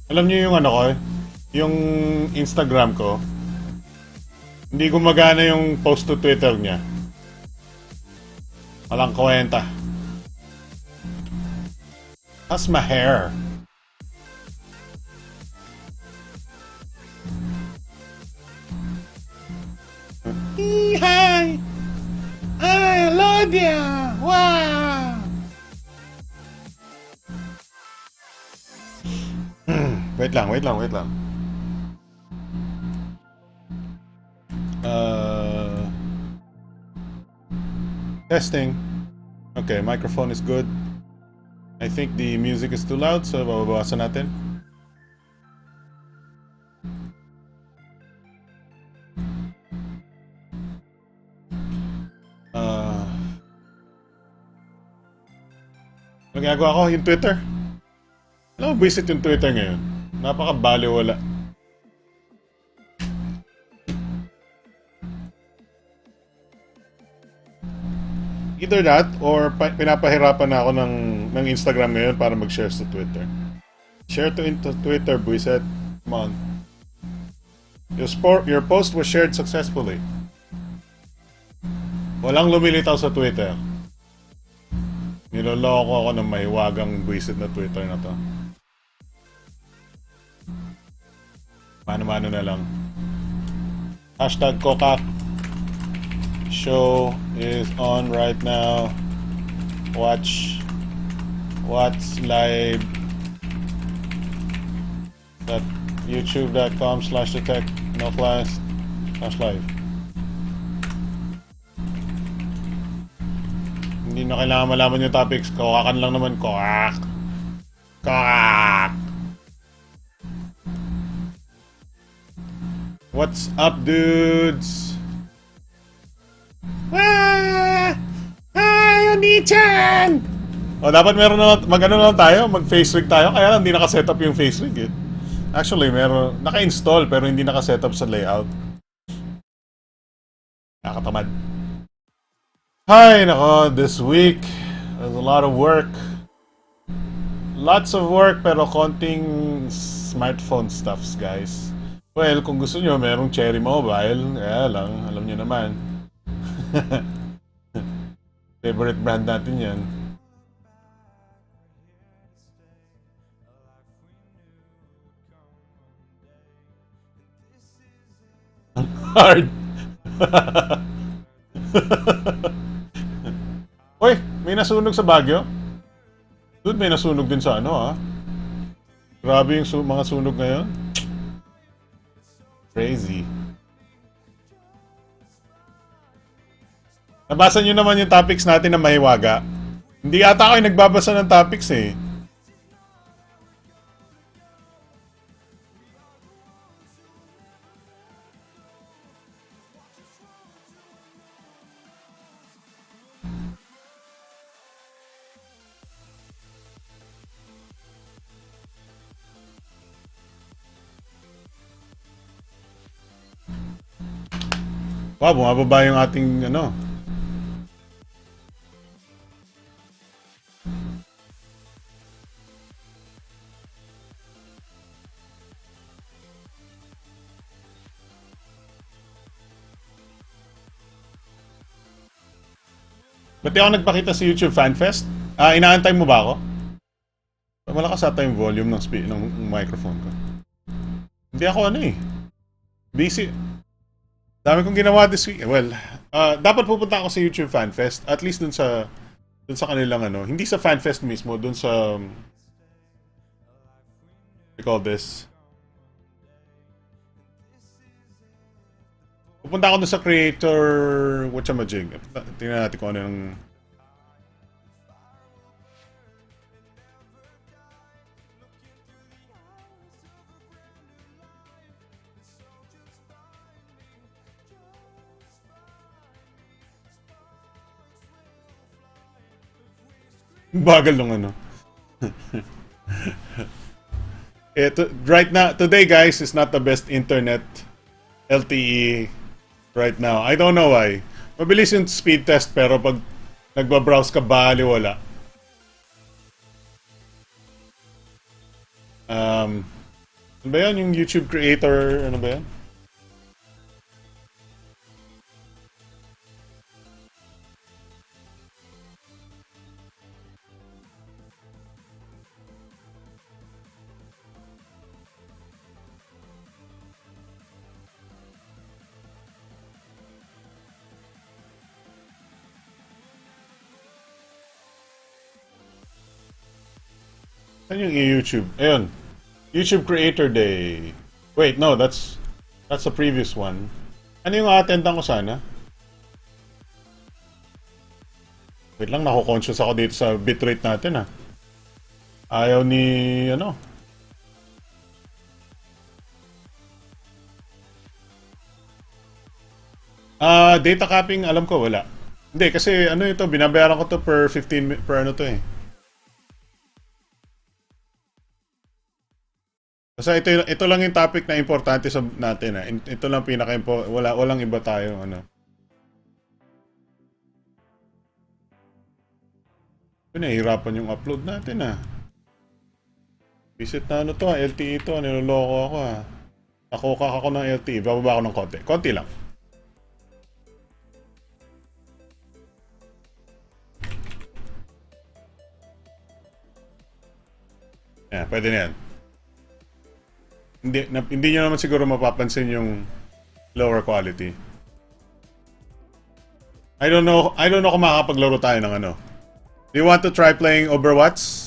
Alam niyo yung ano ko, yung Instagram ko, hindi gumagana yung post to Twitter niya. Walang kwenta. That's my hair. Hi! Hi, Lodia! Wow! wait lang. Uh, Testing. Okay, microphone is good. I think the music is too loud, so babawasan natin. Ano ginagawa ko? Yung Twitter. Alam mo, visit yung Twitter ngayon. Napaka-baliwala. Either that, or pinapahirapan na ako ng Instagram ngayon para mag-share sa Twitter. Share to into Twitter, buiset. Come on. Your post was shared successfully. Walang lumilitaw sa Twitter. Niloloko ako ng mahiwagang buisit na Twitter na to. Mano-mano na lang. Hashtag Kokak. Show is on right now. Watch what's live at youtube.com/detect no class /live. Hindi na kailangan malaman yung topics. Kokakan lang naman. Kokak. Kokak. What's up, dudes? Hi, Oni-chan! O, dapat meron na, mag-ano lang tayo, mag-face rig tayo, kaya lang hindi naka-setup yung face rig eh. Actually, meron, naka-install pero hindi naka-setup sa layout. Nakatamad. Hi, nako, this week, there's a lot of work. Lots of work pero konting smartphone stuffs, guys. Well, kung gusto nyo, merong Cherry Mobile, kaya lang, alam nyo naman. Favorite brand natin yan. Hard. Uy, may nasunog sa Baguio? Dude, may nasunog din sa ano ah. Grabe yung mga sunog ngayon. Crazy. Nabasa nyo naman yung topics natin na mahiwaga. Hindi ata ako yung nagbabasa ng topics eh. Wow, bumababa yung ating ano. Ba't di ako nagpakita sa YouTube Fan Fest? Inaantay mo ba ako? Malakas ata yung volume ng microphone ko. Hindi ako ano eh. Busy. Dami kong ginawa this week. Well, dapat pupunta ako sa YouTube Fan Fest. At least dun sa kanilang ano. Hindi sa Fan Fest mismo. Dun sa... we call this. Pupunta ako dun sa creator... whatchamajig. Tingnan natin kung ano yung... bagal nung ano. Right now, today guys is not the best internet LTE right now. I don't know why. Mabilis yung speed test pero pag nagbabrowse ka bali wala. Ano ba yan? Yung YouTube creator, ano ba yan? Saan yung YouTube? Ayun. YouTube Creator Day. Wait, no, that's the previous one. Ano yung a-attendan ko sana? Wait lang, nako-conscious ako dito sa bitrate natin, ha. Ayaw ni, ano? Data capping, alam ko, wala. Hindi, kasi ano ito, binabayaran ko to per 15, per ano to eh. Basta ito lang yung topic na importante sa natin, ha. Ito lang walang iba tayo, ano. Nahihirapan yung upload natin, ha. Visit na ano to, ha. LTE to, niloloko ako, ha. Nakokak ako ng LTE, bababa ako ng konti. Konti lang. Yeah, pwede na yan. Hindi nyo naman siguro mapapansin yung lower quality. I don't know kung makakapaglaro tayo ng ano. Do you want to try playing Overwatch?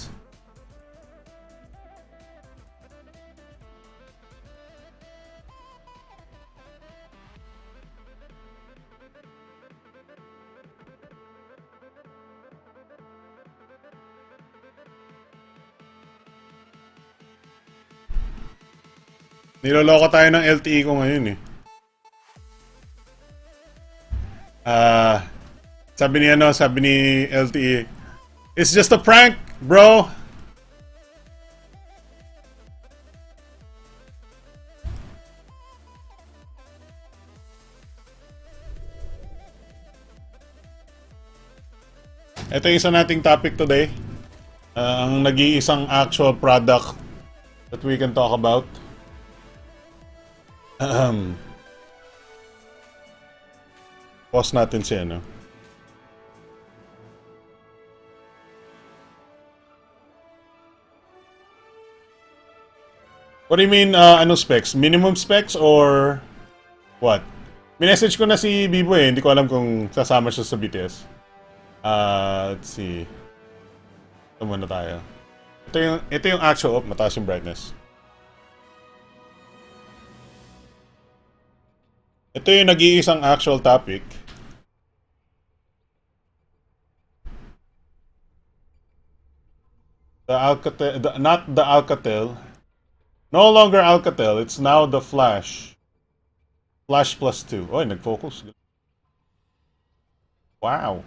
Niloloko tayo ng LTE ko ngayon eh. Sabi ni LTE, it's just a prank, bro. Ito yung isa nating topic today. Ang nag-iisang actual product that we can talk about. Pause natin si ano. What do you mean, ano specs? Minimum specs or what? Minessage ko na si Bibo eh. Hindi ko alam kung sasama siya sa BTS. Let's see. Ito muna tayo. Ito yung actual. Mataas yung brightness. Ito yung nag-iisang actual topic. Not the Alcatel. No longer Alcatel, it's now the Flash. Flash plus 2. Oy, nag-focus. Wow.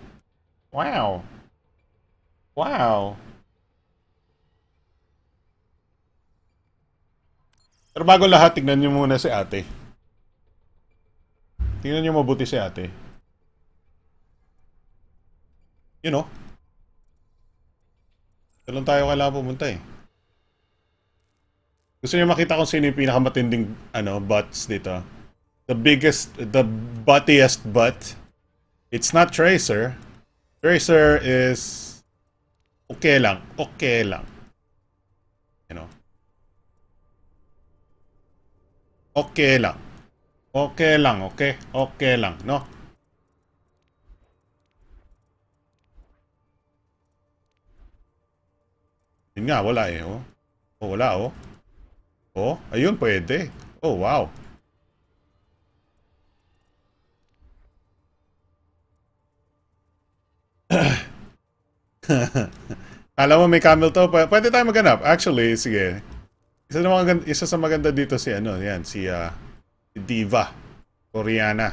Wow. Wow. Pero bago lahat, tignan nyo muna si ate. Tingnan nyo mabuti si ate. You know? Doon tayo kailangan pumunta eh. Gusto niyo makita kung sino yung pinakamatinding butts dito? The buttiest butt. It's not Tracer. Tracer is okay lang. Okay lang. You know? Okay lang. Okay lang, okay? Okay lang, no? Yun nga, wala eh, oh. Oh, wala, oh. Oh, ayun, pwede. Oh, wow. Alam mo, may camel to. Pwede tayo maghanap. Actually, sige. Isa sa maganda dito si Diva. Koreana.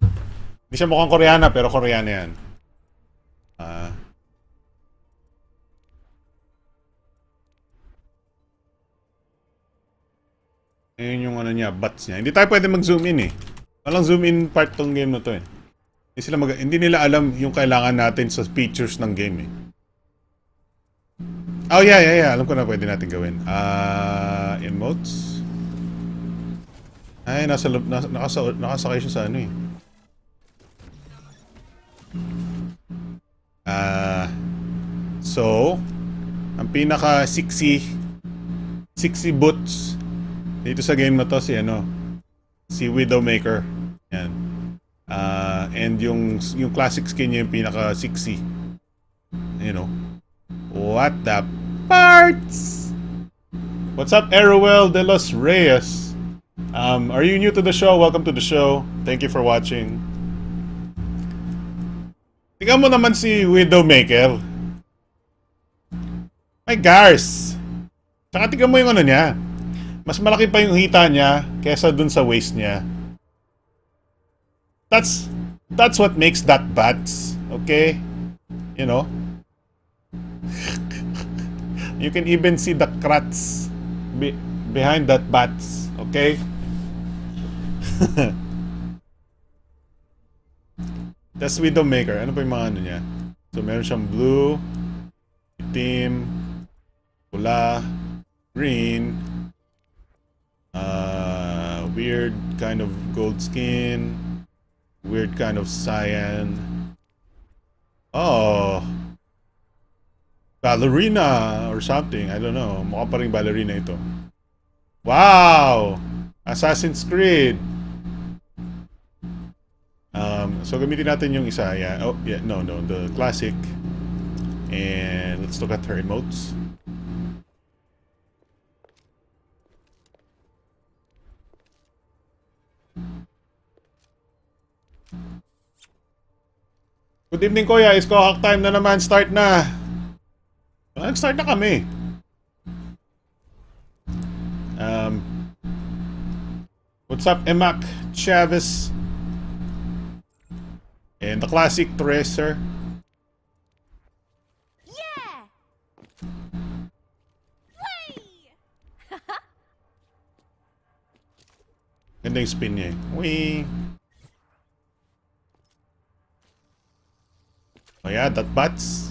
Hindi siya mukhang Koreana, pero Koreana yan. Ayun yung niya, butts niya. Hindi tayo pwede mag-zoom in eh. Walang zoom in part tong game na to eh. Hindi nila alam yung kailangan natin sa features ng game eh. Oh yeah. Alam ko na pwede natin gawin. emotes. Ay, nakasakay siya sa ano eh. So, ang pinaka 60 boots dito sa game na to si Widowmaker. Yan. And yung classic skin niya yung pinaka 60. You know. What the parts? What's up, Erowell de los Reyes? Are you new to the show? Welcome to the show. Thank you for watching. Tingnan mo naman si Widowmaker. My gars. Tsaka tingnan mo yung ano niya. Mas malaki pa yung hita niya kesa dun sa waist niya. That's what makes that bats. Okay? You know? You can even see the cracks behind that bats. Okay? That's Widowmaker. Ano pa yung mga ano niya? So, meron siyang blue, itim, pula, green, weird kind of gold skin, weird kind of cyan. Oh, ballerina or something. I don't know. Mukha pa rin ballerina ito. Wow! Assassin's Creed. So gamitin natin yung isa. Yeah. Oh, yeah. No, the classic. And let's look at her emotes. Good evening, Kuya. Is Kokak time na naman. Start na. Start na kami. What's up, Emak Chavez? And the classic Tracer. Yeah. Ganda yung spin niya eh. Wee. Oh yeah, that bats.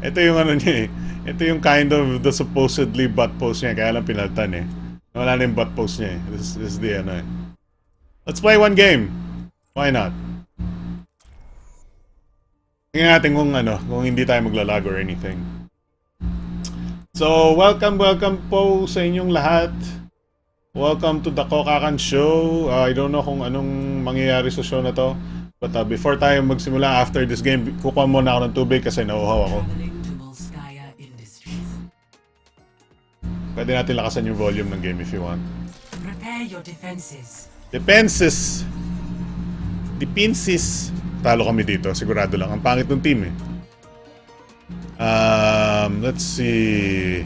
Ito yung ano niya eh. Ito yung kind of the supposedly butt pose niya. Kaya lang pinaltan eh. Wala na yung butt pose niya eh. This is the ano eh. Let's play one game. Why not? Tingnan natin kung hindi tayo maglalag or anything. So, welcome po sa inyong lahat. Welcome to the Kokakan Show. I don't know kung anong mangyayari sa show na to. But before tayo magsimula after this game, kukuha muna ako ng tubig kasi nauuhaw ako. Pwede natin lakasan yung volume ng game if you want. Prepare your defenses. Defenses. Talo kami dito, sigurado lang. Ang pangit ng team eh. Let's see.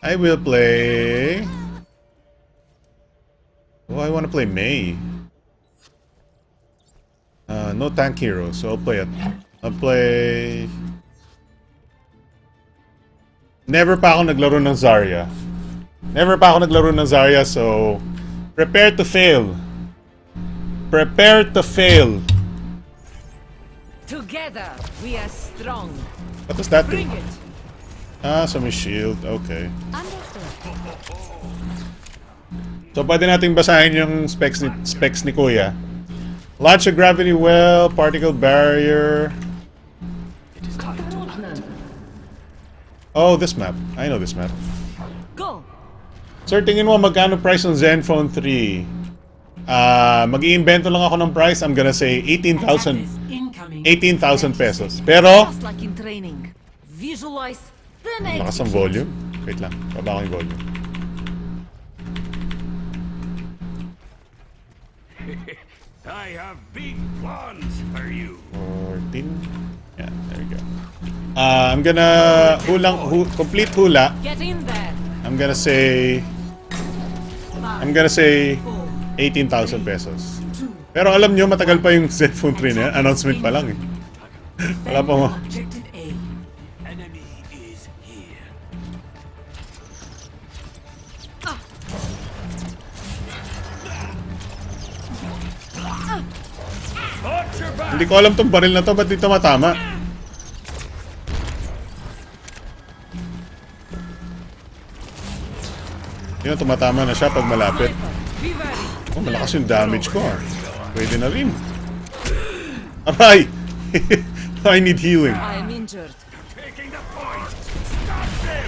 I will play. Oh, I want to play Mei. No tank hero, so I'll play it. I'll play. Never pa ako naglaro ng Zarya. So prepare to fail. Prepare to fail. Together we are strong. What does that do? Bring it. So may shield. Okay. Understood. So pwede nating basahin yung specs ni Kuya. Launch a gravity well, particle barrier. It is time to act. Oh, this map. I know this map. Go. Sir, tingin mo magkano price ng Zenfone 3? Mag-iimbento lang ako ng price. I'm gonna say 18,000 pesos. Pero, Just like in training. Visualize, then lakas ang execute. volume. Wait lang, baba ko yung volume. I have big plans for you. 14. Yeah, there we go. I'm gonna complete hula. Get in there. I'm gonna say 18,000 pesos. Pero alam nyo, matagal pa yung Zenfone 3 na yan. Announcement pa lang eh. Wala pa mo. Objective A. Enemy is here. Watch your back. Hindi ko alam tong baril na to, ba't di tumatama? Yun, tumatama na siya pag malapit. Sniper, be ready. Oh, malakas yung damage ko ah. Pwede na rin. Aray! I need healing. I am injured. Taking the point. Stop them.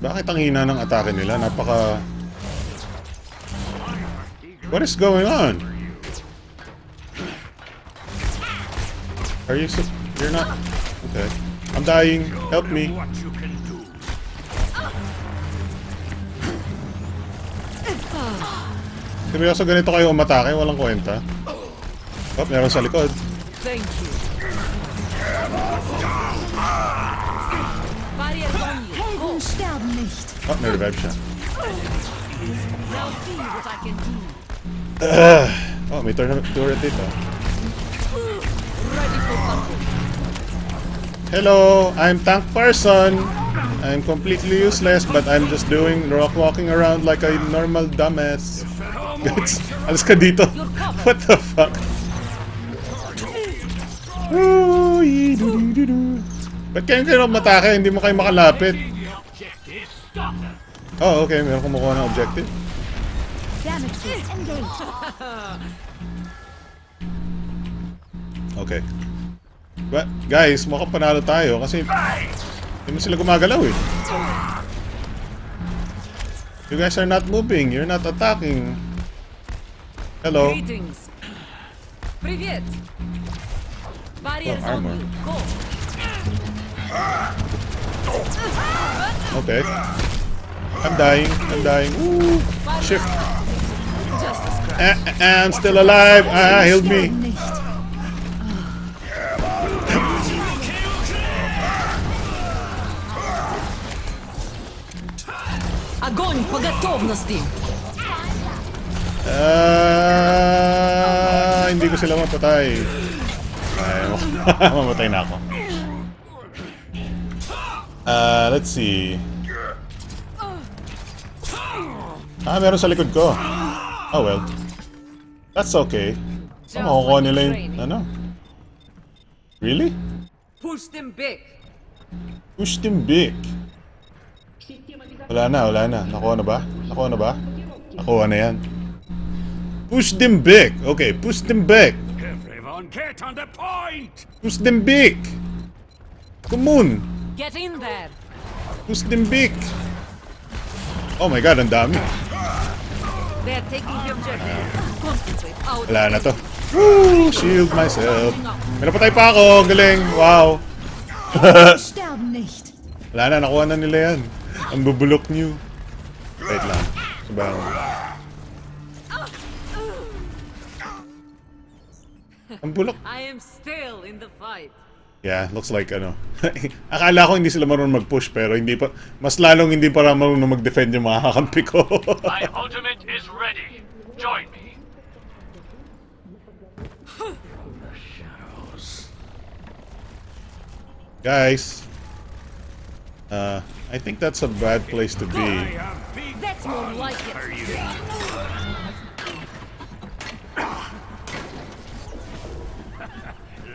Bakit ang hina ng atake nila? Napaka... What is going on? Are you... You're not... Okay. I'm dying. Help me. What you can do. Seryoso ganito kayo umatake? Walang kwenta. Oh, meron sa likod. Thank you. Barrier on you. Go. Sterben nicht. Oh, may revive siya. Now see what I can do. Oh, may turret dito. Ready for battle. Hello, I'm tank person. I'm completely useless, but I'm just walking around like a normal dumbass. Guys, alas ka dito. What the fuck? Ba't kayo matake? Hindi mo kayo makalapit. Oh, okay. Meron kumukuha ng objective. Damage is engaged. Okay. But, guys, mukhang panalo tayo kasi hindi mo sila gumagalaw eh. You guys are not moving. You're not attacking. Hello. Greetings. Привет. Barriers Oh, on armor. you. Go. Okay. I'm dying. I'm dying. Ooh. Shift. Just a scratch. I'm still alive. Healed me. Sterben nicht. Огонь по готовности. Hindi ko sila mapatay. Ay, mamatay na ako. Let's see. Meron sa likod ko. Oh well. That's okay. Makukuha nila yung... Ano? Really? Push them back. Push them back. Wala na, wala na. Nakuha na ba? Nakuha na ba? Nakuha na yan. Push them back. Okay, push them back. Everyone get on the point. Push them back. Come on. Get in there. Push them back. Oh my god, ang dami. They're taking the objective. Concentrate. Out. Wala na to. Woo! Shield myself. May napatay pa ako. Ang galing. Wow. Sterben nicht. Wala na, nakuha na nila yan. Ang bubulok niyo. Wait lang. Sabang. Ang bulok. I am still in the fight. Yeah, looks like ano. Akala ko hindi sila marunong mag-push pero hindi pa, mas lalong hindi pa marunong mag-defend yung mga kakampi ko. My ultimate is ready. Join me. Guys. I think that's a bad place to I be. have big That's more like for it. you.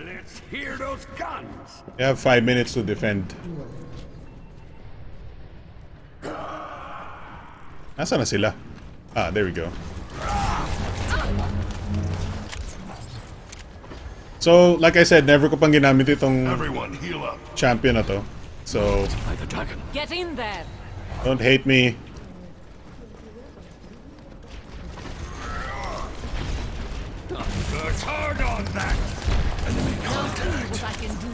Let's hear those guns. You have 5 minutes to defend. Nasaan na sila? Ah, there we go. So, like I said, never ko pang ginamit itong Everyone heal up. champion na to. So, By the dragon. Get in there. don't hate me. Work hard on that. Enemy Now see what I can do.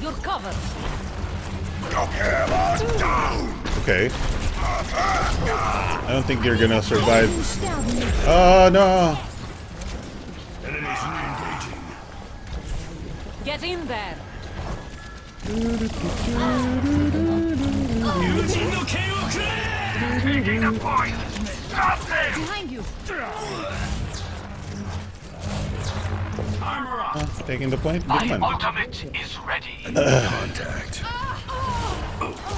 You're covered. Okay. I don't think you're gonna survive. Sterben nicht. Oh no! Enemies re-engaging. Get in there. Taking the point. Stop them. Behind you. Armor up. Taking the point? Good one. Ultimate is ready. Contact.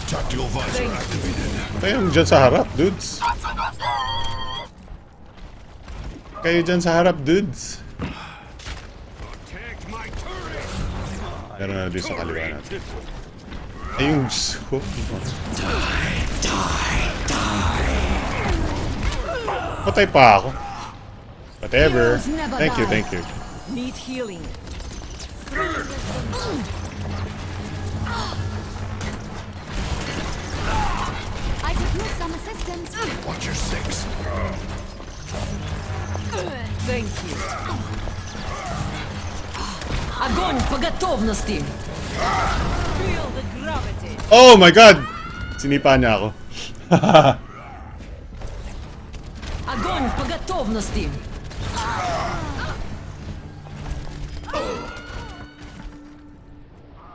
Tactical visor activated. Kayo dyan sa harap, dudes. Kayo dyan sa harap, dudes. Protect my turret. Meron na doon sa kaliwa natin. Ayun, scope. Patay pa ako. Whatever. Thank you, thank you. Need healing. I could use some assistance. Watch your six. Thank you. Огонь по готовности. Feel the gravity. Oh my god! Sinipa niya ako. Огонь по готовности.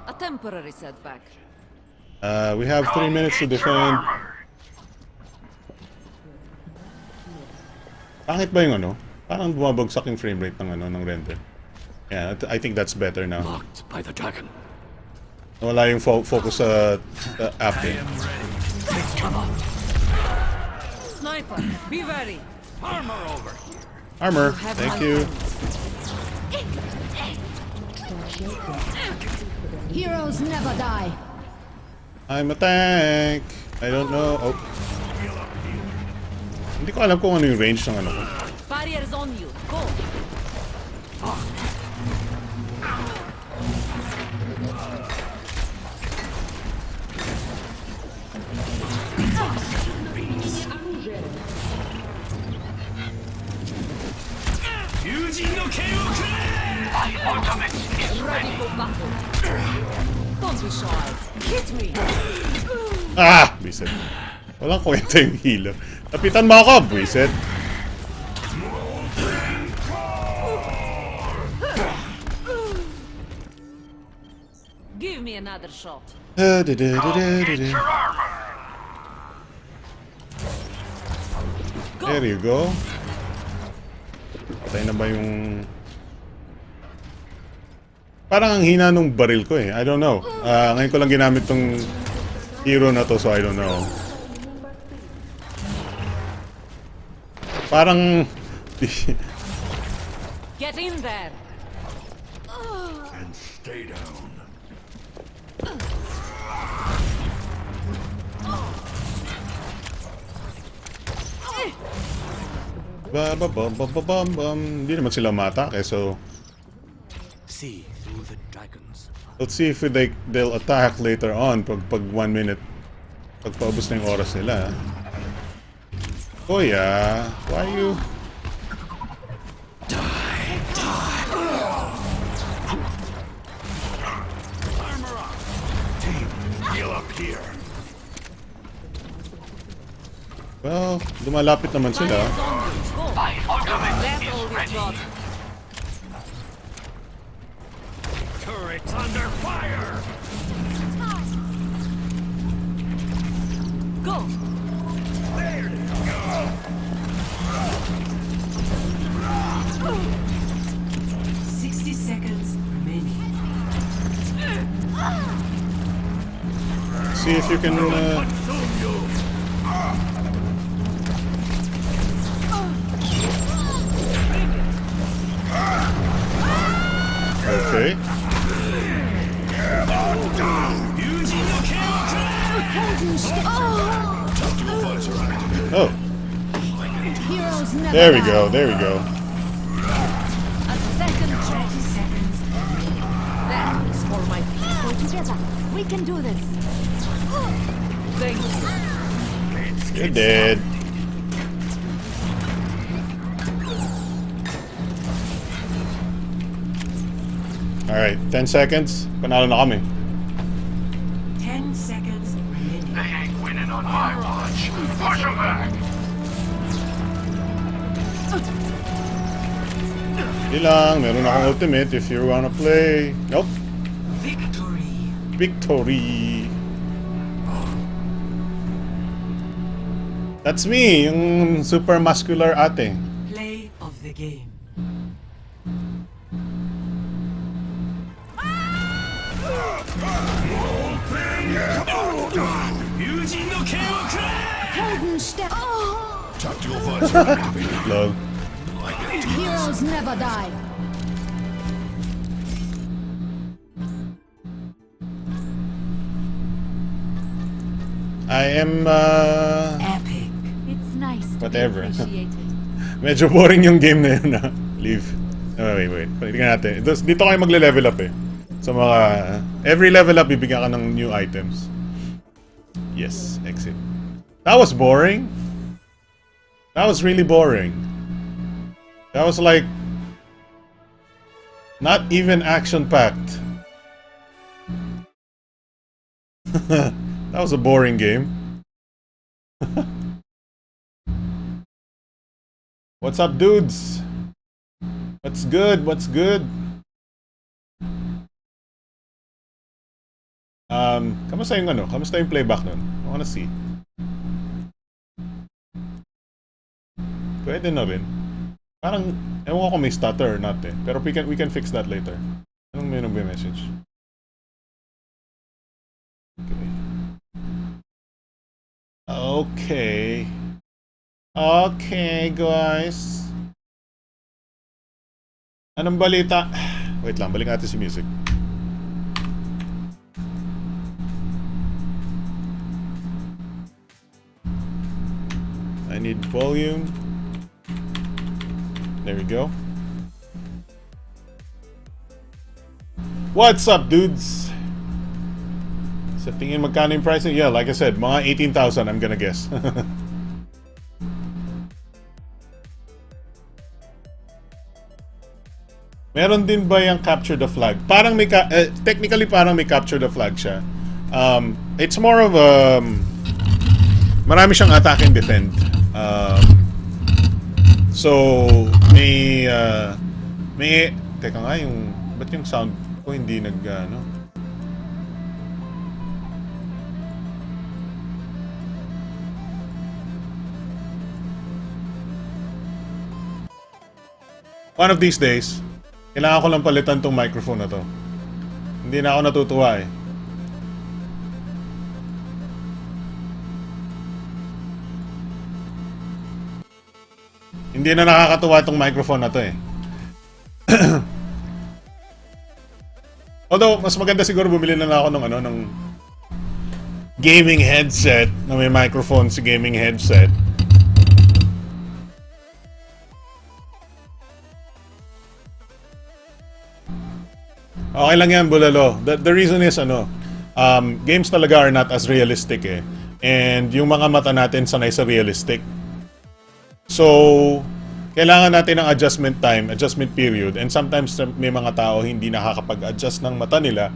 A temporary setback. We have 3 minutes to defend. Pangit ba yung ano? Parang bumabagsak yung frame rate ng ano ng render. Yeah, I think that's better now. Blocked by the dragon. Wala yung focus sa app eh. Sniper, be ready. Armor over. Armor, Have thank my you. Heroes never die. I'm a tank. I don't know. Oh. Hindi ko alam kung ano yung range ng ano ko. Barrier is on you. Go. Ready for battle. Don't be shy. Hit me. Ah! Bisit. Walang kwenta yung healer. Tapitan mo ako, Bisit. Give me another shot. There you go. Patay na ba yung... Parang ang hina nung baril ko eh. I don't know. Ngayon ko lang ginamit tong hero na to, so I don't know. Parang... Get in there. And stay down. Ba-ba-bum-bum-bum-bum. Hindi naman sila matake, so... See through the dragons. Let's see if they'll attack later on pag 1 minute. Pag paubos na yung oras nila. Oh yeah. Why you... Heal up here. Well, lumalapit naman sila. Barrier is on you. Go. That's all we've got. Turrets under fire. Go. 60 seconds remaining. See if you can... Consume you. Okay. Tactical visor activated. Oh, Heroes never there we die. go, there we go. A second chance. 30 seconds. That is for my people. Go together. We can do this. Thank you. You're dead. Alright, 10 seconds. Panalo na kami. 10 seconds remaining. They ain't winning on my watch. Push them back. Hindi lang, meron akong ultimate if you wanna play. Nope. Victory. Victory. That's me, yung super muscular ate. Play of the game. Helden step. Oh! Tactical visor activated. Lol. Heroes never die. I am, Epic. It's nice to Whatever. be appreciated. medyo boring yung game na yun, ha? Leave. Oh, wait. Tingnan natin. Dito kayo magle-level up, eh. So, every level up, bibigyan ka ng new items. Yes, exit. That was boring. That was really boring. That was like... not even action-packed. That was a boring game. What's up, dudes? What's good? What's good? Kamusta yung ano? Kamusta yung playback nun? I wanna see. Pwede na rin. Parang, ewan ko kung may stutter or not eh. Pero we can fix that later. Anong may message? Okay. Okay. Okay, guys. Anong balita? Wait lang, balik natin si music. I need volume. There we go. What's up, dudes? Sa tingin magkano yung pricing? Yeah, like I said, mga 18,000 I'm gonna guess. Meron din ba yung capture the flag? Parang may technically parang may capture the flag siya. It's more of marami siyang attack and defend. So may teka nga yung ba't yung sound ko hindi ano? One of these days, kailangan ko lang palitan tong microphone na to. Hindi na ako natutuwa eh. Hindi na nakakatuwa tong microphone na to eh. Although, mas maganda siguro bumili na lang ako ng gaming headset na may microphone si gaming headset. Okay lang yan, Bulalo. The reason is, games talaga are not as realistic eh. And yung mga mata natin sanay sa realistic. So, kailangan natin ng adjustment time, adjustment period. And sometimes may mga tao hindi nakakapag-adjust ng mata nila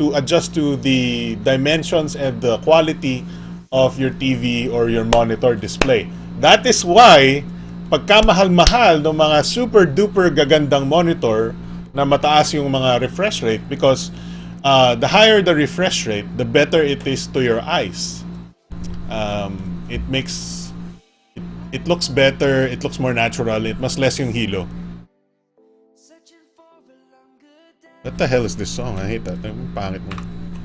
to adjust to the dimensions and the quality of your TV or your monitor display. That is why, pagkamahal-mahal ng mga super-duper gagandang monitor, na mataas yung mga refresh rate because the higher the refresh rate, the better it is to your eyes. It looks better, it looks more natural, it mas less yung hilo. What the hell is this song? I hate that. Ang pangit mo.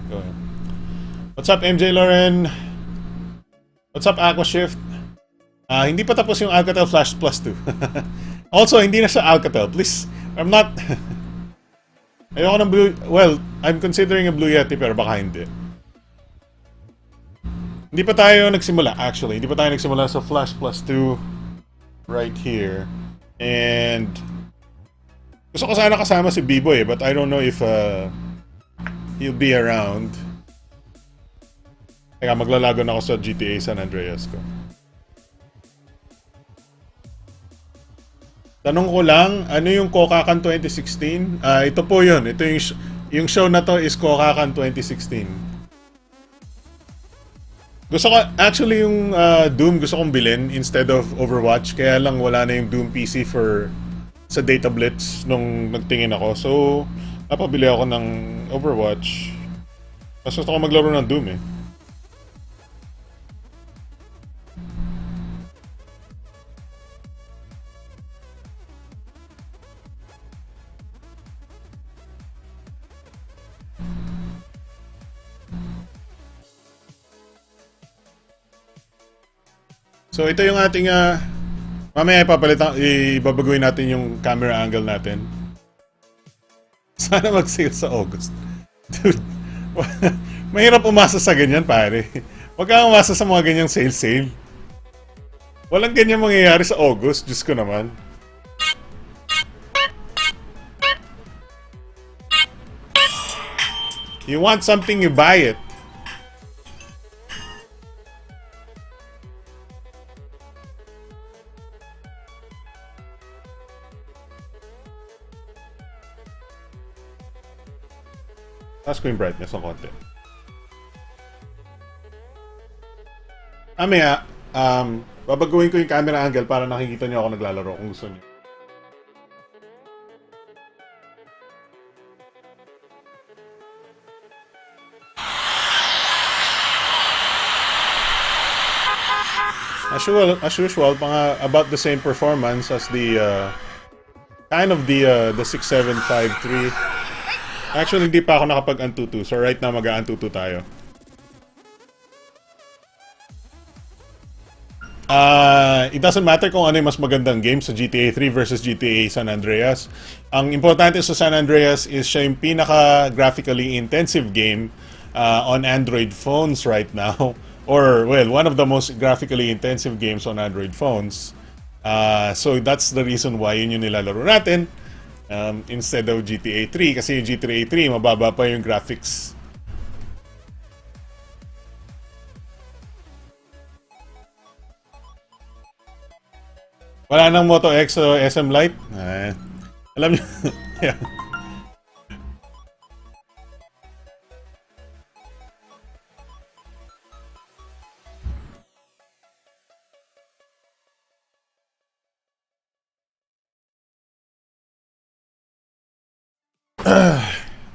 Go ahead. What's up, MJ Lauren? What's up, Aquashift? Hindi pa tapos yung Alcatel Flash Plus 2. Also, hindi na siya Alcatel. Please, I'm not... Ayoko ng Blue... Well, I'm considering a Blue Yeti pero baka hindi. Hindi pa tayo nagsimula, actually. Hindi pa tayo nagsimula sa Flash Plus 2 right here. And... gusto ko sana kasama si B-Boy but I don't know if he'll be around. Teka, maglalago na ako sa GTA San Andreas ko. Tanong ko lang, ano yung Kokakan 2016? Ito po yun. Ito yung show na to is Kokakan 2016. Gusto ko, actually yung Doom gusto kong bilhin instead of Overwatch. Kaya lang wala na yung Doom PC sa Data Blitz nung nagtingin ako. So, napabili ako ng Overwatch. Mas gusto ko maglaro ng Doom eh. So ito yung ating mamaya ibabaguhin natin yung camera angle natin. Sana mag-sale sa August. Dude, mahirap umasa sa ganyan, pare. Huwag kang umasa sa mga ganyang sale. Walang ganyan mangyayari sa August, Diyos ko naman. You want something, you buy it. Taas ko yung brightness ng konti. Mamaya, babaguhin ko yung camera angle para nakikita nyo ako naglalaro kung gusto nyo. As usual, mga about the same performance as the kind of the 6753. Actually, hindi pa ako nakapag-Antutu. So right now, mag-Antutu tayo. It doesn't matter kung ano yung mas magandang game sa GTA 3 versus GTA San Andreas. Ang importante sa San Andreas is siya yung pinaka-graphically intensive game on Android phones right now. Or, well, one of the most graphically intensive games on Android phones. So that's the reason why yun yung nilalaro natin. Instead of GTA 3 kasi yung GTA 3 mababa pa yung graphics. Wala nang Moto X o SM Lite? Alam niyo. Yeah.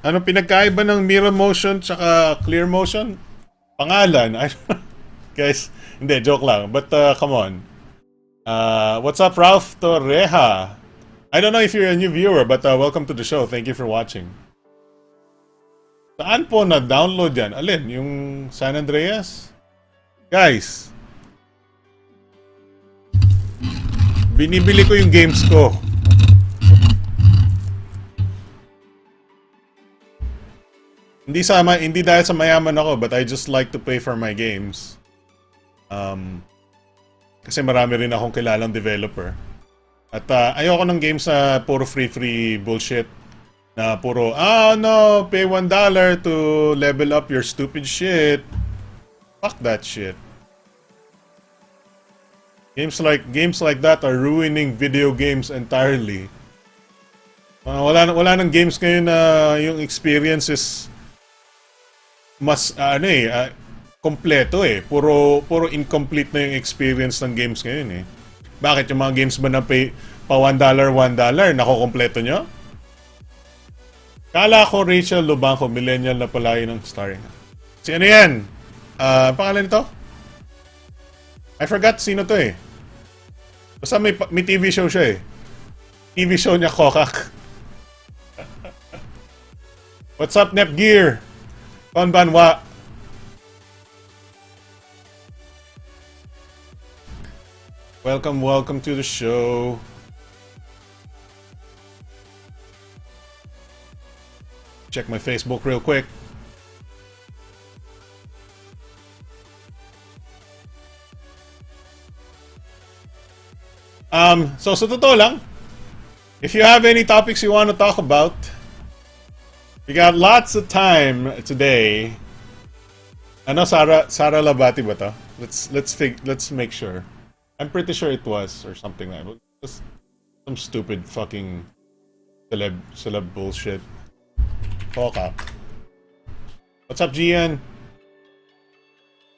Ano pinagkaiba ng mirror motion tsaka clear motion? Pangalan. Guys, hindi, joke lang. But come on. What's up, Ralph Torreja? I don't know if you're a new viewer, but welcome to the show. Thank you for watching. Saan po na-download yan? Alin? Yung San Andreas? Guys, binibili ko yung games ko. Hindi dahil sa mayaman ako, but I just like to pay for my games. Kasi marami rin akong kilalang developer. At ayoko ng games na puro free bullshit. Na puro, no, pay $1 to level up your stupid shit. Fuck that shit. Games like that are ruining video games entirely. Wala nang games ngayon na yung experience is mas kompleto eh. Puro incomplete na yung experience ng games ngayon eh. Bakit yung mga games ba na pay pa $1 nakokompleto nyo? Kala ko Rachel Lubanco, millennial na pala yun ng starring. Si ano yan? Pangalan nito? I forgot sino to eh. Basta may TV show siya eh. TV show niya Kokak. What's up, Nep Gear? Konbanwa. Welcome to the show. Check my Facebook real quick. So sa totoo lang, if you have any topics you want to talk about, we got lots of time today. Ano, Sarah Labati ba to? Let's make sure. I'm pretty sure it was or something like that. Just some stupid fucking celeb bullshit. Kokak. What's up, Gian?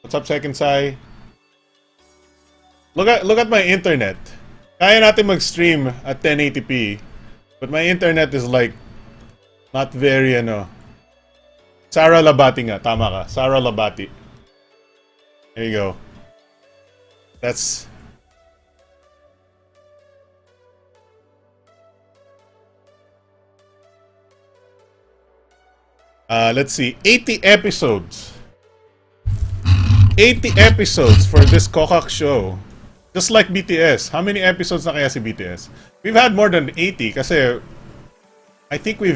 What's up, Second Sai? Look at my internet. Kaya natin mag-stream at 1080p, but my internet is like not very Sarah Labati nga, tama ka. Sarah Labati. There you go. That's let's see, 80 episodes. 80 episodes for this Kokak show. Just like BTS. How many episodes na kaya si BTS? We've had more than 80 kasi I think we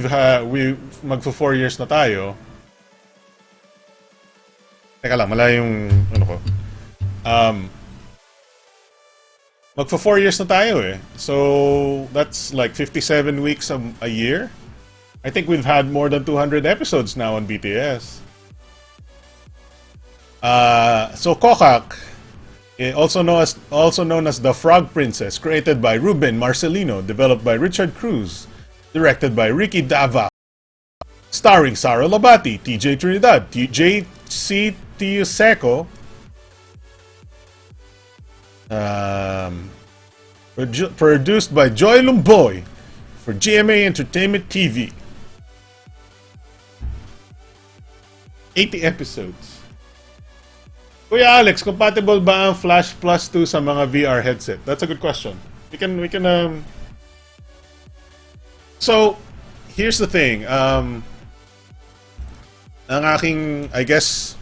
magfo 4 years na tayo. Teka lang, mala yung ano ko. Magfo 4 years na tayo eh. So that's like 57 weeks a year. I think we've had more than 200 episodes now on BTS. So Kokak, also known as the Frog Princess, created by Ruben Marcelino, developed by Richard Cruz, directed by Ricky Dava, starring Sara Labati, TJ Trinidad, JC Tioseco, produced by Joy Lumboy for GMA Entertainment TV. 80 episodes. Kuya Alex, compatible ba ang Flash Plus 2 sa mga VR headset? That's a good question. We can So, here's the thing. Ang aking, I guess,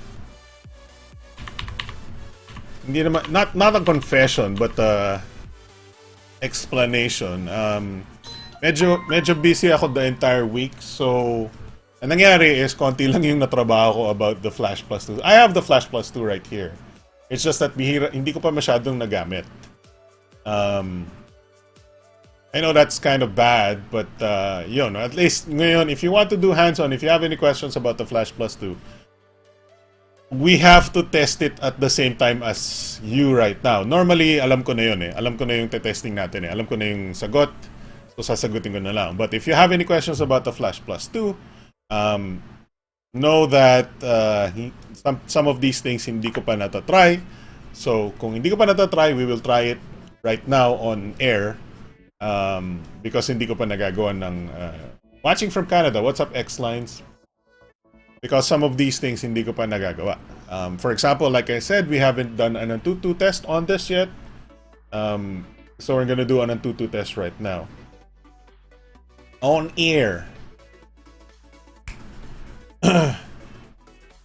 hindi naman, not a confession, but explanation. Medyo busy ako the entire week, so ang nangyari is konti lang yung natrabaho ko about the Flash Plus 2. I have the Flash Plus 2 right here. It's just that hindi ko pa masyadong nagamit. I know that's kind of bad, but yun, at least ngayon, if you want to do hands-on, if you have any questions about the Flash Plus 2, we have to test it at the same time as you right now. Normally, alam ko na yun eh. Alam ko na yung testing natin eh. Alam ko na yung sagot, so sasagutin ko na lang. But if you have any questions about the Flash Plus 2, know that some of these things hindi ko pa natatry. So, kung hindi ko pa natatry, we will try it right now on air. Because hindi ko pa nagagawa ng watching from Canada. What's up, X-Lines? Because some of these things hindi ko pa nagagawa. For example, like I said, we haven't done an Antutu test on this yet. So we're gonna do an Antutu test right now. On air.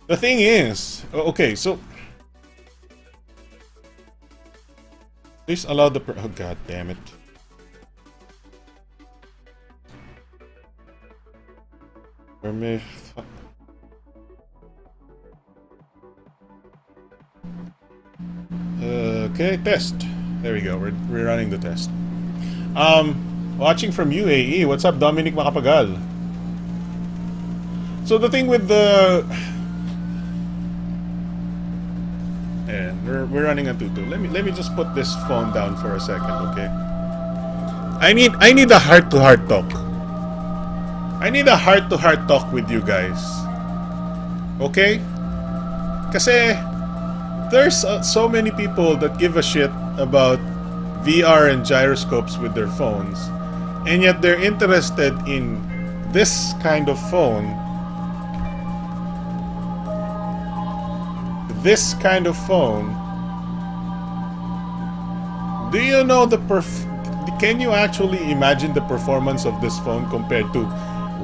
The thing is, okay, so please allow the oh god damn it. Okay, test. There we go. We're running the test. Watching from UAE. What's up, Dominic Makapagal? So the thing with the we're running a tutu. Let me just put this phone down for a second, okay? I need a heart-to-heart talk. I need a heart-to-heart talk with you guys. Okay? Kasi there's so many people that give a shit about VR and gyroscopes with their phones, and yet they're interested in this kind of phone. This kind of phone. Do you know can you actually imagine the performance of this phone compared to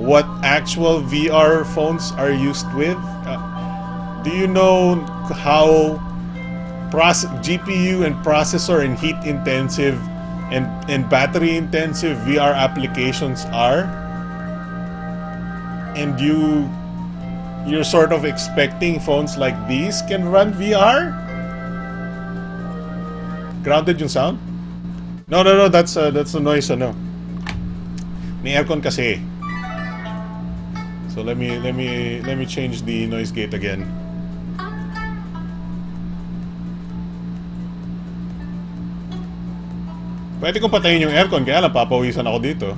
what actual VR phones are used with? Do you know how GPU and processor and heat intensive and battery intensive VR applications are? And you're sort of expecting phones like these can run VR? Grounded yung sound? No, that's a noise, ano. May aircon kasi. So let me change the noise gate again. Pwede kong patayin yung aircon, kaya lang papawisan ako dito.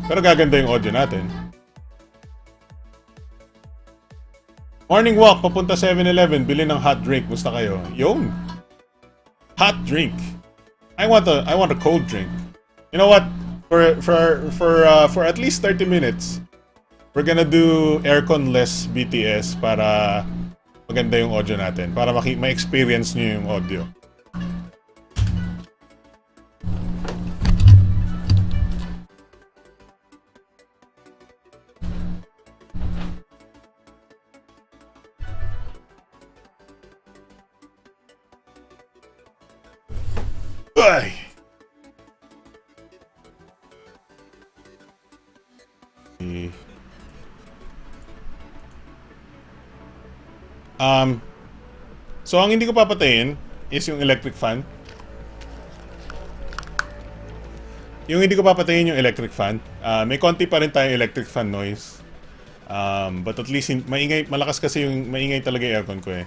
Pero gaganda yung audio natin. Morning walk, papunta 7-Eleven, bili ng hot drink. Musta kayo? Yun. Hot drink. I want a cold drink. You know what? For at least 30 minutes, we're gonna do aircon-less BTS para maganda yung audio natin. Para ma-experience nyo yung audio. Ay! So ang hindi ko papatayin is yung electric fan. Yung hindi ko papatayin yung electric fan. May konti pa rin tayong electric fan noise. But at least maingay, malakas kasi yung maingay talaga yung aircon ko eh.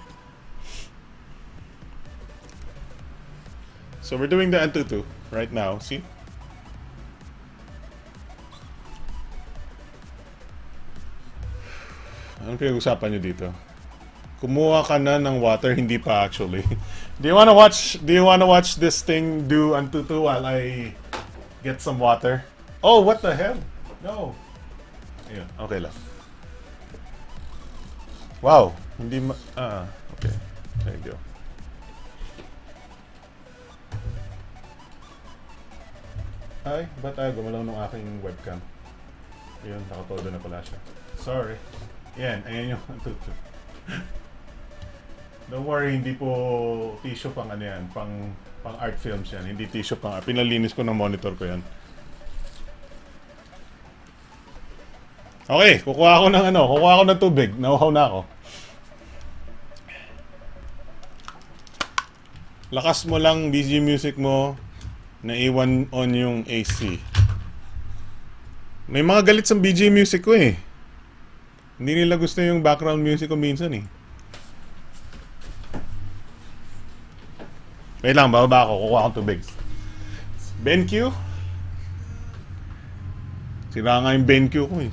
So we're doing the Antutu right now. See? Anong pinag-usapan nyo dito? Kumuha ka na ng water, hindi pa actually. Do you wanna watch this thing do Antutu while I get some water? Oh, what the hell? No. Ayun, okay lang. Wow, hindi okay. There you go. Ay, ba't ayaw gumalaw ng aking webcam? Ayun, nakatodo na pala siya. Sorry. Yan, ayan yung Antutu. Don't worry, hindi po tissue pang ano yan, pang art films yan. Hindi tissue pang art. Pinalinis ko ng monitor ko yan. Okay, kukuha ko ng tubig. Nauhaw na ako. Lakas mo lang BG music mo, naiwan on yung AC. May mga galit sa BG music ko eh. Hindi nila gusto yung background music ko minsan eh. Wait lang, bababa ako. Kukuha akong tubig. BenQ? Sira nga yung BenQ ko eh.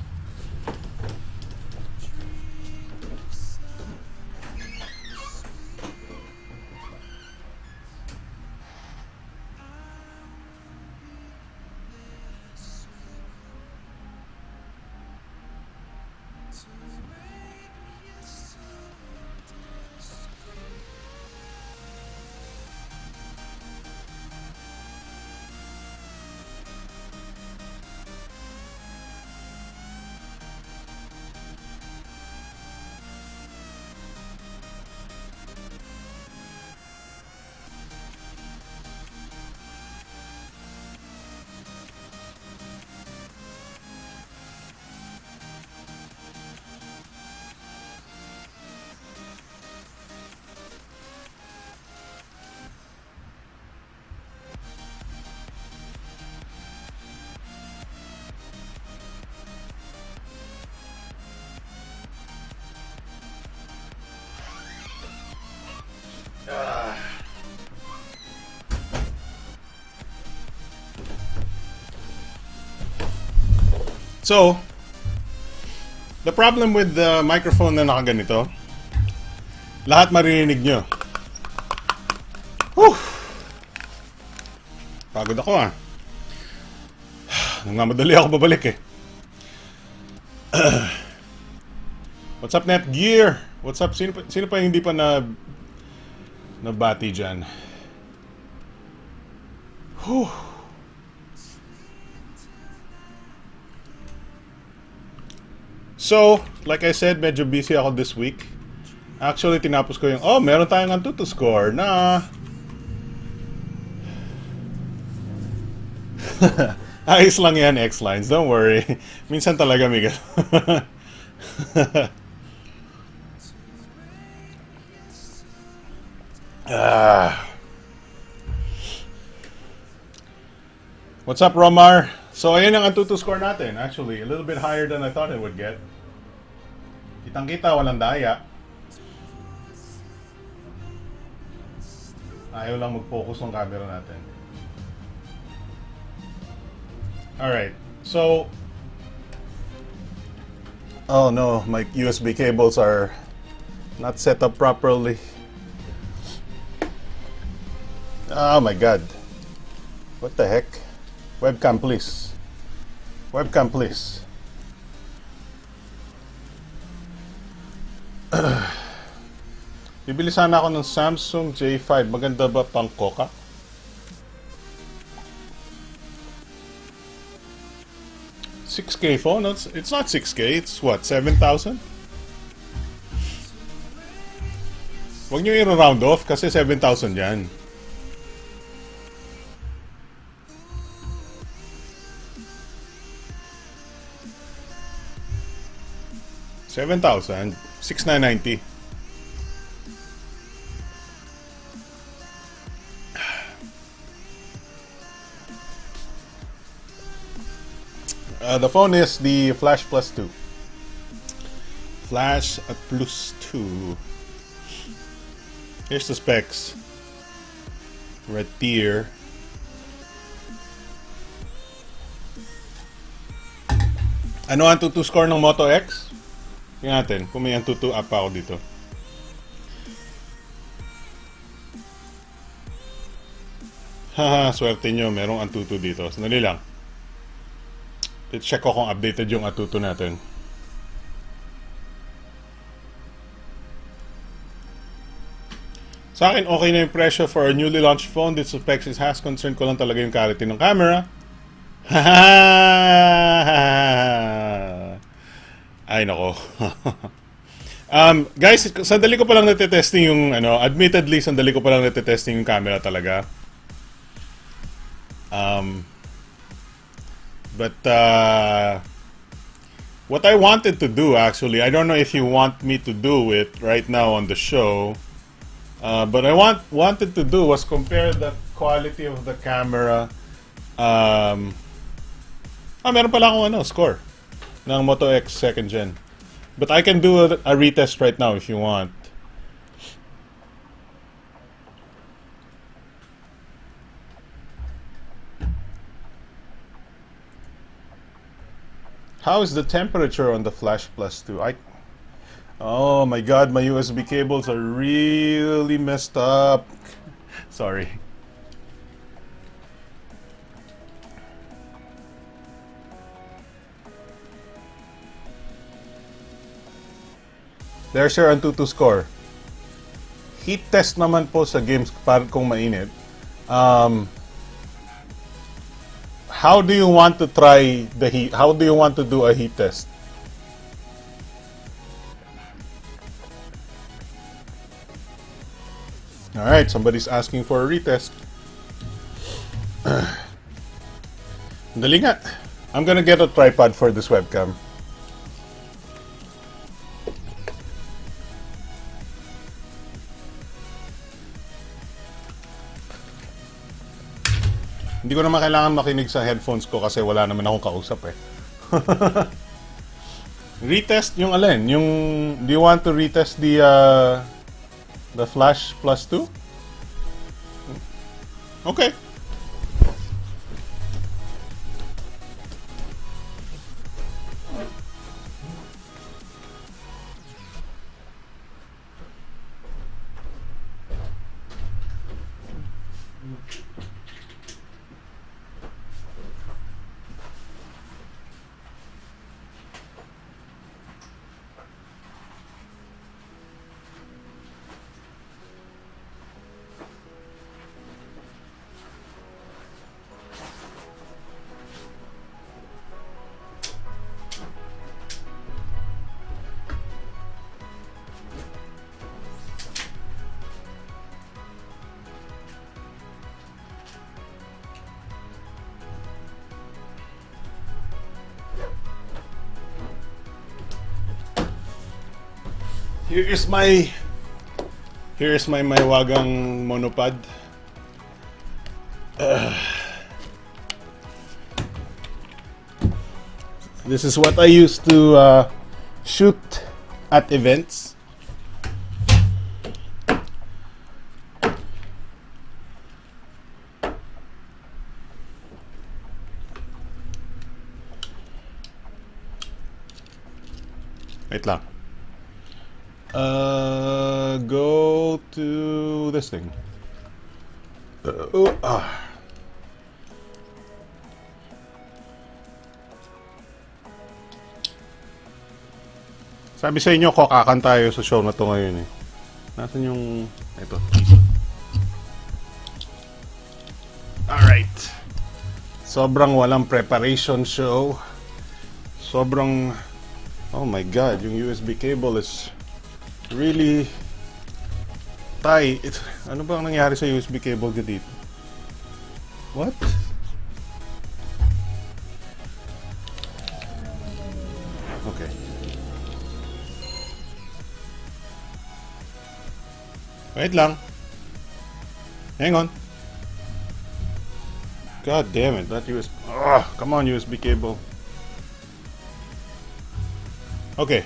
So, the problem with the microphone na nakaganito, lahat maririnig nyo. Whew! Pagod ako ah. Nagmamadali ako babalik eh. What's up, Net Gear? What's up? Sino pa hindi pa nabati dyan? Whew! So, like I said, medyo busy ako this week. Actually, tinapos ko yung, meron tayong Antutu score na... Ayos lang yan, X-Lines. Don't worry. Minsan talaga, Miguel. What's up, Romar? So, ayan ang Antutu score natin. Actually, a little bit higher than I thought it would get. Kitang-kita, walang daya. Ayaw lang mag-focus ng camera natin. Alright, so... Oh no, my USB cables are not set up properly. Oh my god. What the heck? Webcam, please. Webcam, please. Bibili sana ako ng Samsung J5. Maganda ba pang Kokak? $6K phone? It's not 6K. It's what? 7,000? Huwag nyo i-round off kasi 7,000 yan. 7,000. 6,990. The phone is the Flash Plus 2. Flash Plus 2. Here's the specs. Right here. Ano ang 2-2 score ng Moto X? Tingnan natin kung may ang 2-2 app ako dito. Haha, swerte nyo. Merong ang 2-2 dito. Sandali lang. Check ko kung updated yung Atutu natin. Sa akin, okay na yung presyo for a newly launched phone. This specs is has concern ko lang talaga yung quality ng camera. Ay, nako. Guys, sandali ko pa lang natetesting yung, admittedly, sandali ko pa lang natetesting yung camera talaga. But what I wanted to do, actually, I don't know if you want me to do it right now on the show, but I wanted to do was compare the quality of the camera. Meron pala akong score ng Moto X 2nd Gen. But I can do a retest right now if you want. How is the temperature on the Flash Plus 2? Oh my god, my USB cables are really messed up. Sorry. There's your Antutu score. Heat test naman po sa games para kung mainit. How do you want to try the heat? How do you want to do a heat test? Alright, somebody's asking for a retest. Dali nga. I'm gonna get a tripod for this webcam. Hindi ko naman kailangan makinig sa headphones ko kasi wala naman akong kausap eh. Retest yung alin? Yung, do you want to retest the Flash Plus 2? Okay. Here is my mahiwagang monopod. This is what I use to shoot at events. Wait lang. Go to this thing. Sabi sa inyo, kokakan tayo sa show na to ngayon eh. Nasaan yung... Ito. Alright. Sobrang walang preparation show. Sobrang... Oh my god, yung USB cable is really tight. Ano ba ang nangyari sa USB cable ko dito? What? Okay. Wait lang. Hang on. God damn it, that USB. Ugh, come on, USB cable. Okay.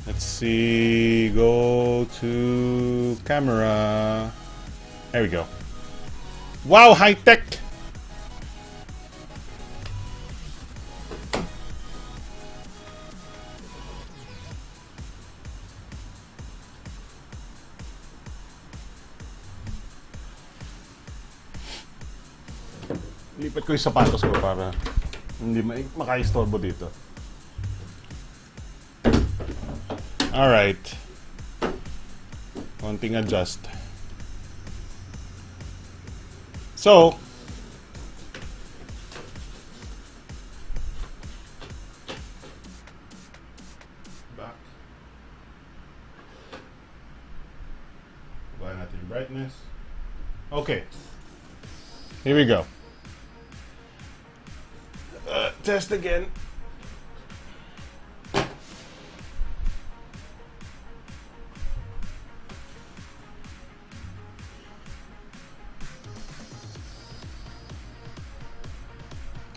Let's see. Go to camera. There we go. Wow, high tech. Lipat ko yung sapatos ko para hindi makaistorbo dito. Alright. Konting adjust. So, back. Buy natin yung brightness. Okay. Here we go. Test again.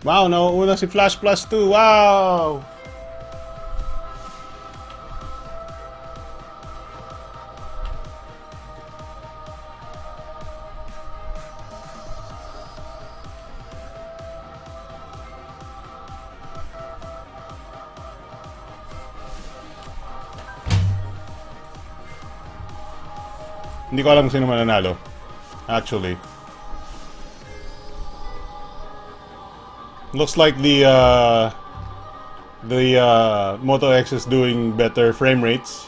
Wow, nauuna si Flash Plus 2. Wow! Hindi ko alam kung sino mananalo. Actually. Looks like the Moto X is doing better frame rates.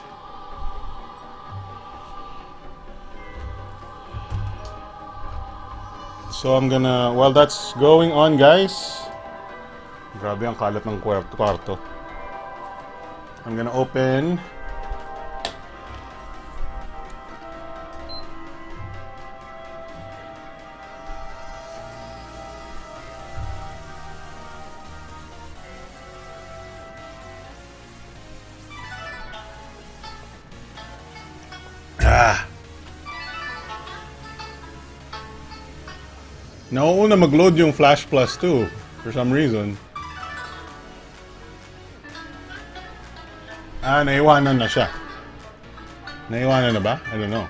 So I'm gonna, while that's going on, guys. Grabe ang kalat ng kwarto. I'm gonna open nauuna mag-load yung Flash Plus 2 for some reason. Naiwanan na siya. Naiwanan na ba? I don't know.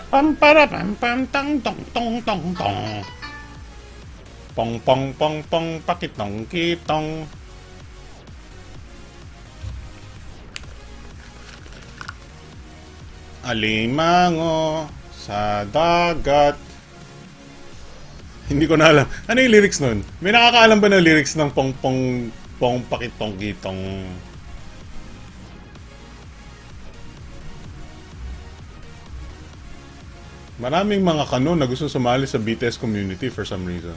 Pam para pam pam tang tong tong tong tong. Pong pong pong pong pakitong kitong. Alimango sa dagat. Hindi ko na alam. Ano yung lyrics nun? May nakakaalam ba ng lyrics ng pong pong pong pakitong kitong? Maraming mga kanon na gusto sumali sa BTS community for some reason.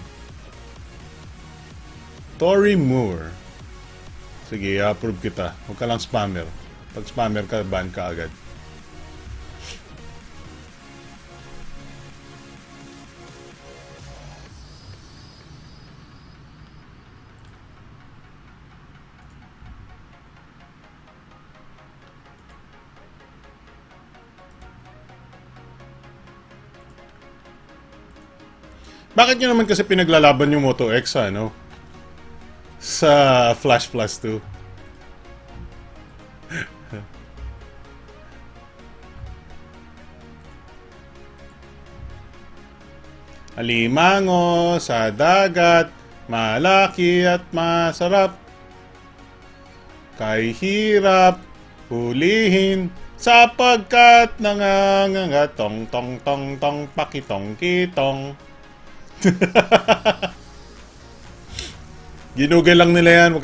Tory Moore. Sige, approve kita. Huwag ka lang spammer. Pag spammer ka, ban ka agad. Bakit nyo naman kasi pinaglalaban yung Moto X ano? Sa Flash Plus 2? Alimango sa dagat, malaki at masarap. Kay hirap hulihin sapagkat nangangagat tong tong tong tong pakitong kitong. Ginugel lang nila yan.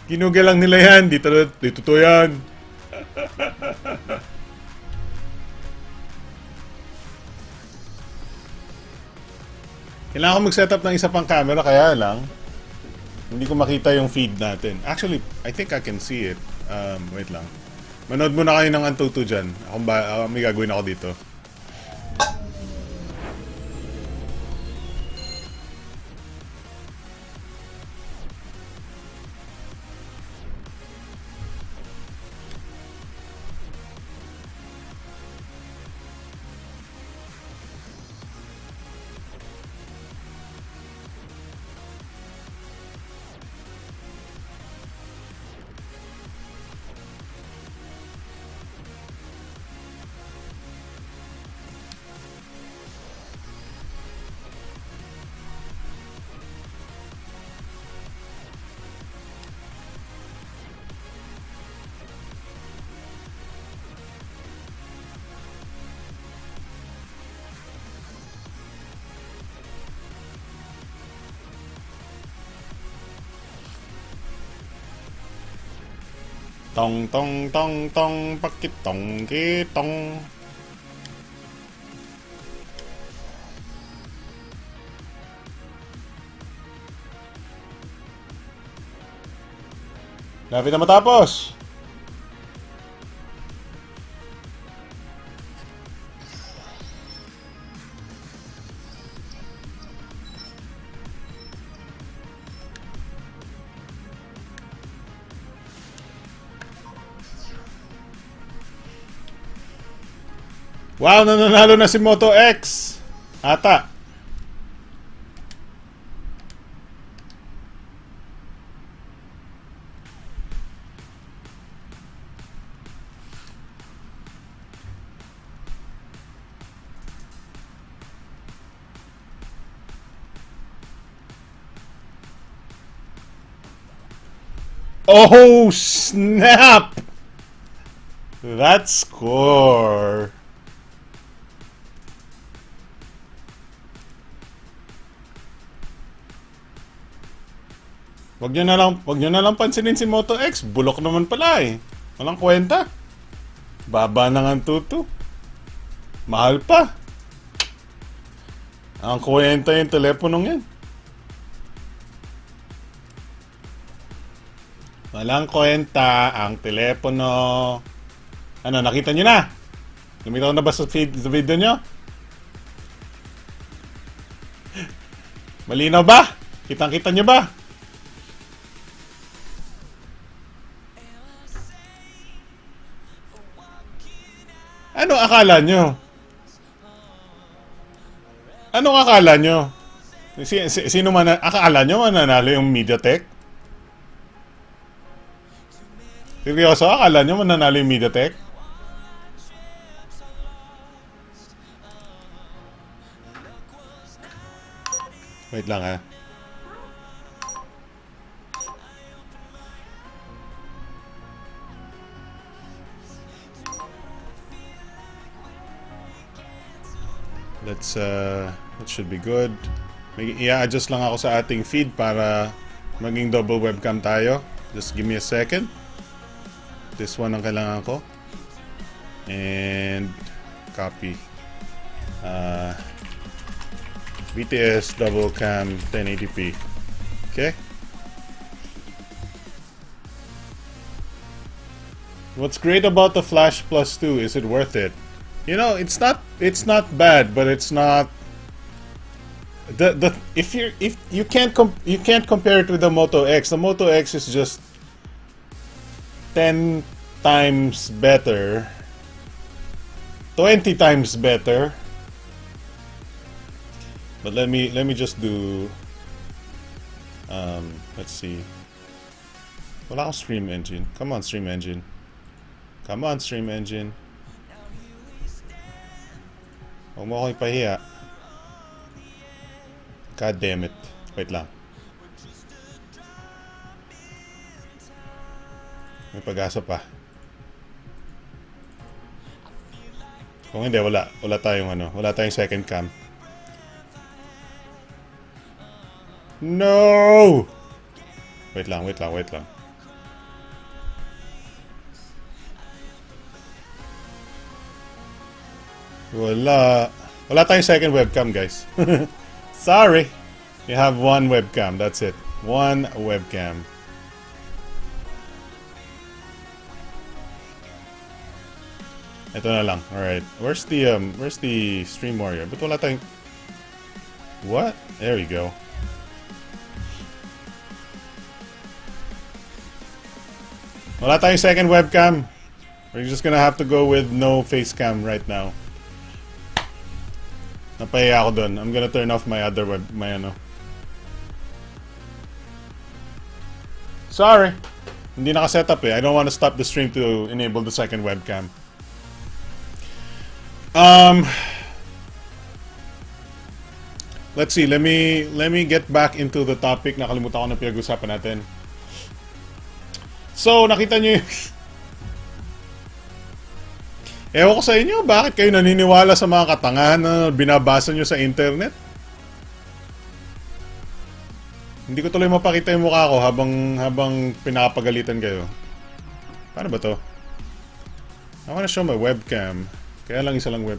Ginuga lang nila yan. Dito to yan. Kailangan ko mag-setup ng isa pang camera, kaya lang hindi ko makita yung feed natin. Actually, I think I can see it. Wait lang. Manood muna kayo ng Antutu dyan. May gagawin ako dito. Tong tong tong tong pakitong kitong. Lapit na matapos. Wow, nananalo na si Moto X. Ata. Oh, snap! That score. Wag nyo na lang pansinin si Moto X. Bulok naman pala eh. Walang kwenta. Baba na nga tuto. Mahal pa. Ang kwenta yung teleponong yan. Walang kwenta ang telepono. Ano, nakita nyo na? Lumitaw na ba sa video nyo? Malinaw ba? Kitang-kita nyo ba? Ano akala nyo? Ano akala nyo? Sino man akala nyo mananalo yung MediaTek? Seryoso? Akala nyo mananalo yung MediaTek? Wait lang ha. That should be good. I-adjust lang ako sa ating feed para maging double webcam tayo. Just give me a second. This one ang kailangan ko. And copy. BTS double cam 1080p. Okay? What's great about the Flash Plus 2? Is it worth it? You know, it's not bad, but it's not if you can't compare it with the Moto X. The Moto X is just 10 times better, 20 times better. But let me just do let's see. Wala akong Stream Engine. Come on, Stream Engine. Come on, Stream Engine. Huwag mo akong ipahiya. God damn it. Wait lang. May pag-asa pa. Kung hindi, wala. Wala tayong second cam. No! Wait lang. Wala. Wala tayong second webcam, guys. Sorry. You have one webcam. That's it. One webcam. Ito na lang. Alright. Where's the stream warrior? Ba't wala tayong... What? There we go. Wala tayong second webcam. We're just gonna have to go with no face cam right now. Napahiya ako dun. I'm gonna turn off my other my ano. Sorry. Hindi naka-setup eh. I don't want to stop the stream to enable the second webcam. Let's see. Let me get back into the topic. Nakalimutan ko na pinag-usapan natin. So, nakita niyo yung... Ewan ko sa inyo, bakit kayo naniniwala sa mga katangahan na binabasa nyo sa internet? Hindi ko tuloy mapakita yung mukha ko habang pinapagalitan kayo. Paano ba to? I wanna show my webcam. Kaya lang isa lang web...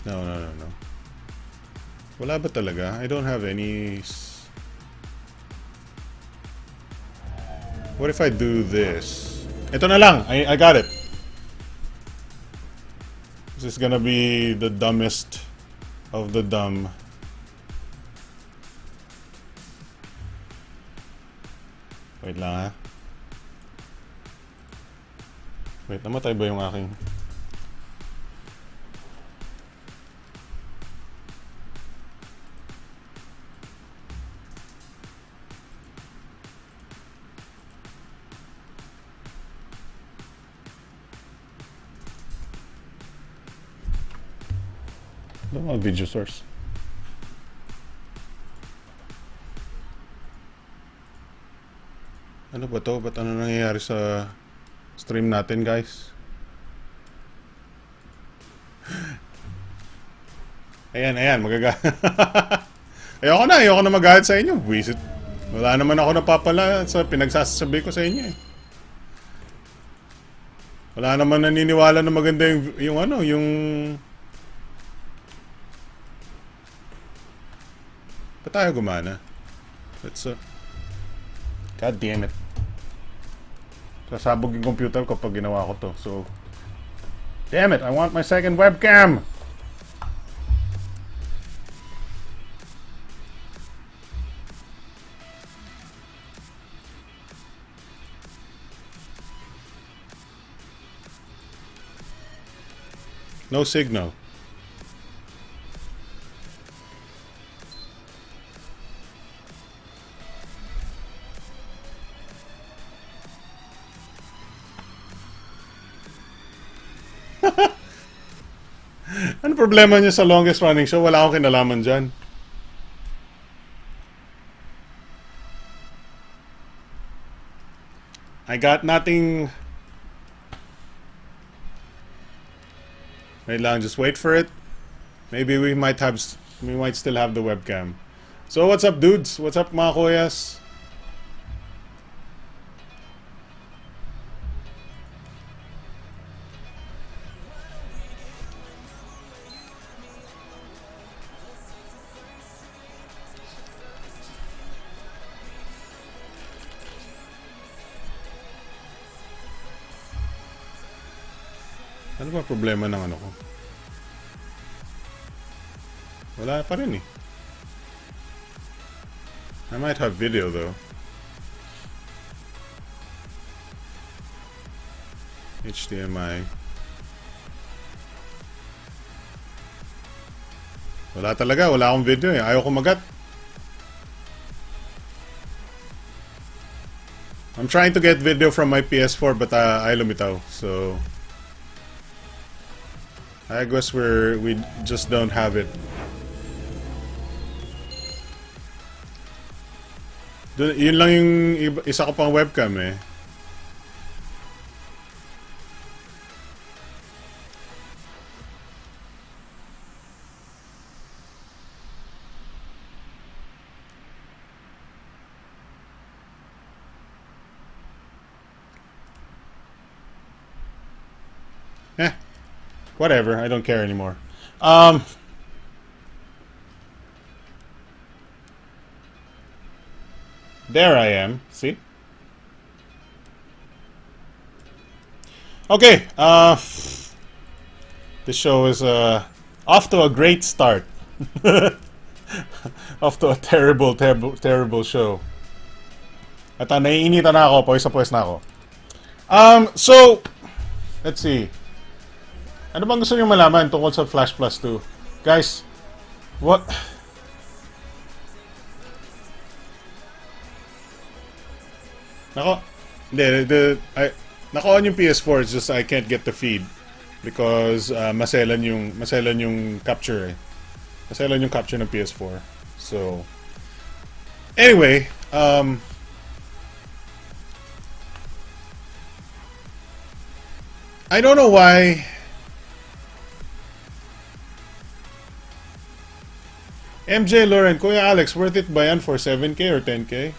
No. Wala ba talaga? I don't have any... What if I do this? Ito na lang! I got it! This is gonna be the dumbest of the dumb. Wait lang ha. Wait, namatay ba yung aking... Don't want video source. Ano ba to? Ba't ano nangyayari sa stream natin, guys? Ayan, magaga. ayoko na magalit sa inyo. Visit. Wala naman ako napapala sa pinagsasabi ko sa inyo eh. Wala naman naniniwala na maganda yung Ba't tayo gumana? Let's God damn it. Sasabog yung computer ko pag ginawa ko to. So damn it, I want my second webcam. No signal. Ano problema niyo sa longest running show? Wala akong kinalaman dyan. I got nothing. Wait lang, just wait for it. Maybe we might still have the webcam. So what's up, dudes? What's up, mga kuyas? Ano ba problema ng ano ko? Wala pa rin eh. I might have video though. HDMI. Wala talaga, wala akong video eh. Ayaw ko magat. I'm trying to get video from my PS4 but ayaw lumitaw. So I guess we just don't have it. Yun lang yung isa ko pang webcam eh. Whatever, I don't care anymore. There I am. See? Okay. This show is off to a great start. Off to a terrible show. At naiinitan na ako, pawis na ako. So, let's see. Ano bang gusto niyo malaman tungkol sa Flash Plus 2? Guys, what? Nako, naka-on yung PS4, it's just I can't get the feed because maselan yung capture eh. Maselan yung capture ng PS4. So, anyway, I don't know why MJ Lauren, Kuya Alex, worth it ba yan for 7K or 10K?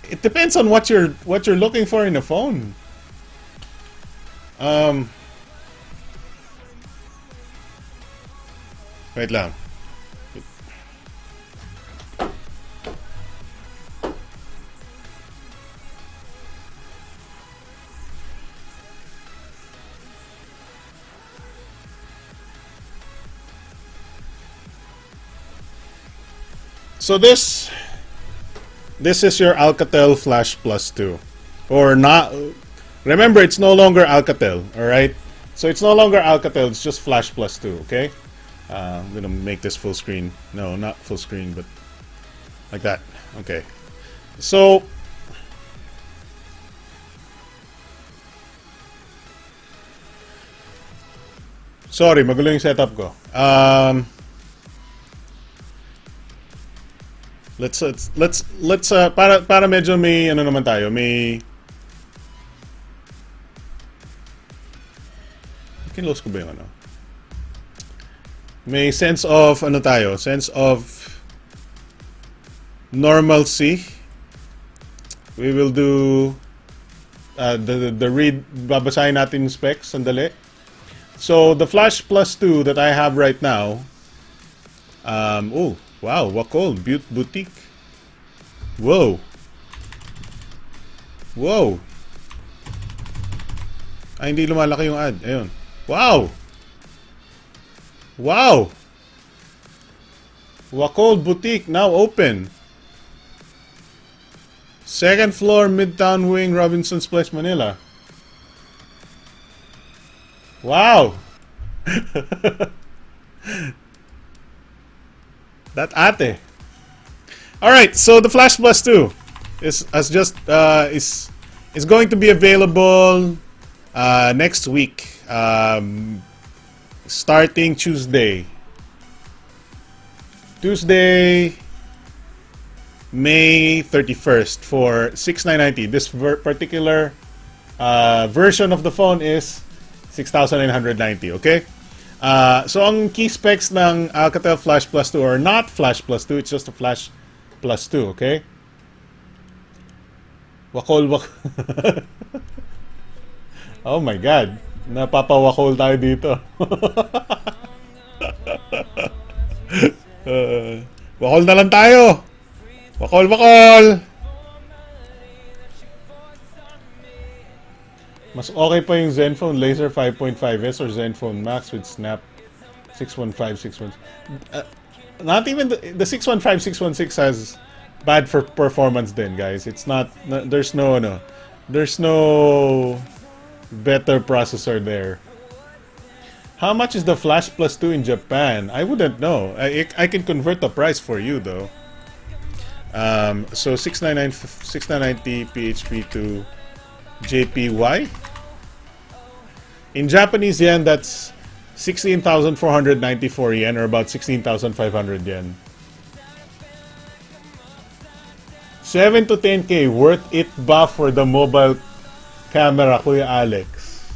It depends on what you're looking for in a phone. Wait lang. So this is your Alcatel Flash Plus 2. Or not. Remember, it's no longer Alcatel, alright? So it's no longer Alcatel, it's just Flash Plus 2, okay? I'm gonna make this full screen. No, not full screen, but like that. Okay. So, sorry, magulo yung setup ko. Let's para medyo may ano naman tayo, may kinlose ko ba yung ano? May sense of ano tayo, sense of normalcy. We will do the read, babasahin natin yung specs, sandali. So the Flash Plus 2 that I have right now, oh wow, Wacol, Boutique. Whoa. Whoa. Ay, hindi lumalaki yung ad. Ayun. Wow. Wow. Wacol Boutique now open. Second floor, Midtown Wing, Robinson's Place, Manila. Wow. That ate. All right, so the Flash Plus 2 is going to be available next week, starting Tuesday, May 31st for $6,990. This particular version of the phone is $6,990. Okay. So ang key specs ng Alcatel Flash Plus 2 are not Flash Plus 2, it's just a Flash Plus 2, okay? Wakol. Oh my god. Napapawakol tayo dito. Wakol na lang tayo. Wakol. Mas okay pa yung Zenfone Laser 5.5S or Zenfone Max with Snap 615, 616. Not even the 615, 616 has bad for performance then, guys. It's not, there's no better processor there. How much is the Flash Plus 2 in Japan? I wouldn't know. I can convert the price for you though. So 690 PHP to JPY. In Japanese yen, that's 16,494 yen or about 16,500 yen. 7 to 10K, worth it ba for the mobile camera, Kuya Alex?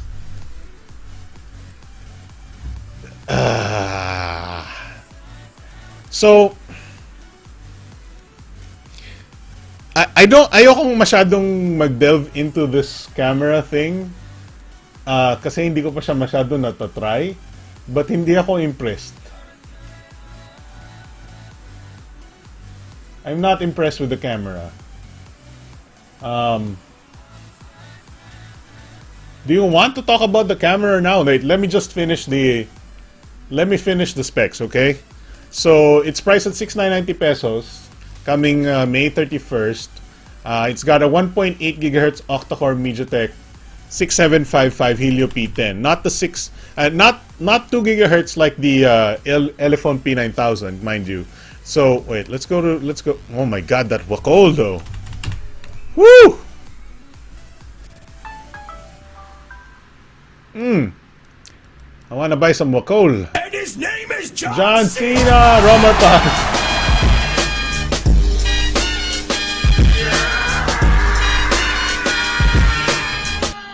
So, ayokong masyadong mag-delve into this camera thing Kasi hindi ko pa siya masyado natatry. But hindi ako impressed. I'm not impressed with the camera. Do you want to talk about the camera now? Wait, let me finish the specs, okay? So it's priced at 6,990 pesos, coming May 31st. It's got a 1.8 gigahertz octa-core MediaTek 6755 Helio P10, not the 2 gigahertz like the Elephone P9000, mind you. So wait, let's go. Oh my God, that Wacol though. Woo! I wanna buy some Wacol. And his name is John Cena, Romer Pass.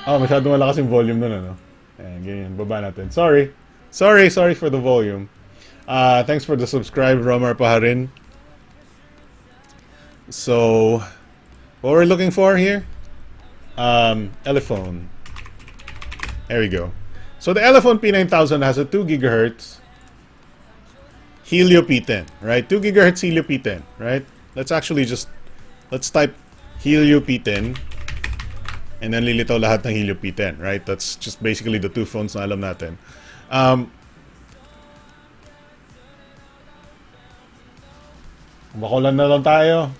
Oh, masyadong malakas yung volume nun, ano? Ayan, ganyan. Baba natin. Sorry for the volume. Thanks for the subscribe, Romar Paharin. So, what we're looking for here? Elephone. There we go. So the Elephone P9000 has a 2 gigahertz Helio P10, right? 2 gigahertz Helio P10, right? Let's type Helio P10 and then lilitaw lahat ng Helio P10, right? That's just basically the two phones na alam natin. Bakulan na lang tayo.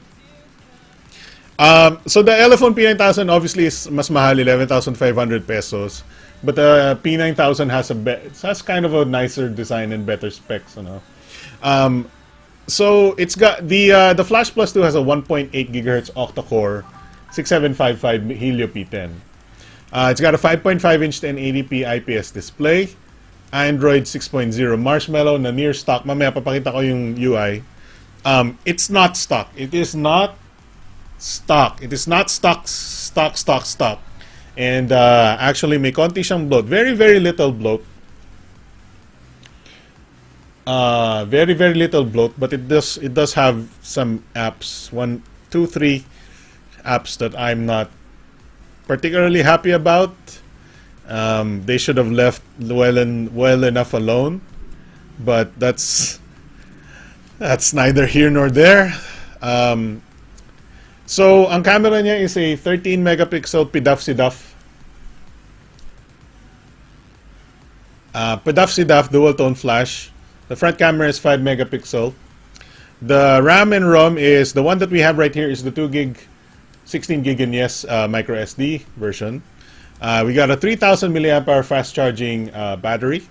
So the Elephone P9000 obviously is mas mahal, 11,500 pesos. But the P9000 has kind of a nicer design and better specs, you know. So it's got the Flash Plus 2 has a 1.8 gigahertz octa-core 6755 Helio P10. It's got a 5.5-inch 1080p IPS display, Android 6.0 Marshmallow na near stock. Mamaya papakita ko yung UI. It's not stock. It is not stock. It is not stock. And actually may konti siyang bloat. Very, very little bloat. Very, very little bloat, but it does have some apps. 1, 2, 3 apps that I'm not particularly happy about. They should have left well enough alone. But that's neither here nor there. So, ang camera niya is a 13 megapixel PDAF-CDAF. PDAF-CDAF dual tone flash. The front camera is 5 megapixel. The RAM and ROM is the one that we have right here is the 2 gig, 16 gig and yes micro SD version. We got a 3,000 milliamp hour fast charging battery.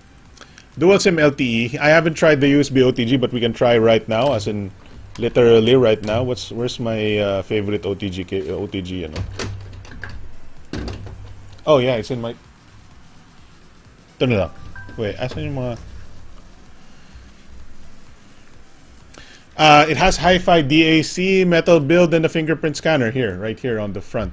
Dual SIM LTE. I haven't tried the USB OTG, but we can try right now, as in literally right now. Where's my favorite OTG, you know? Oh yeah, it's in my... Ito na lang. Wait, asan yung mga... it has Hi-Fi DAC, metal build, and a fingerprint scanner here, right here on the front.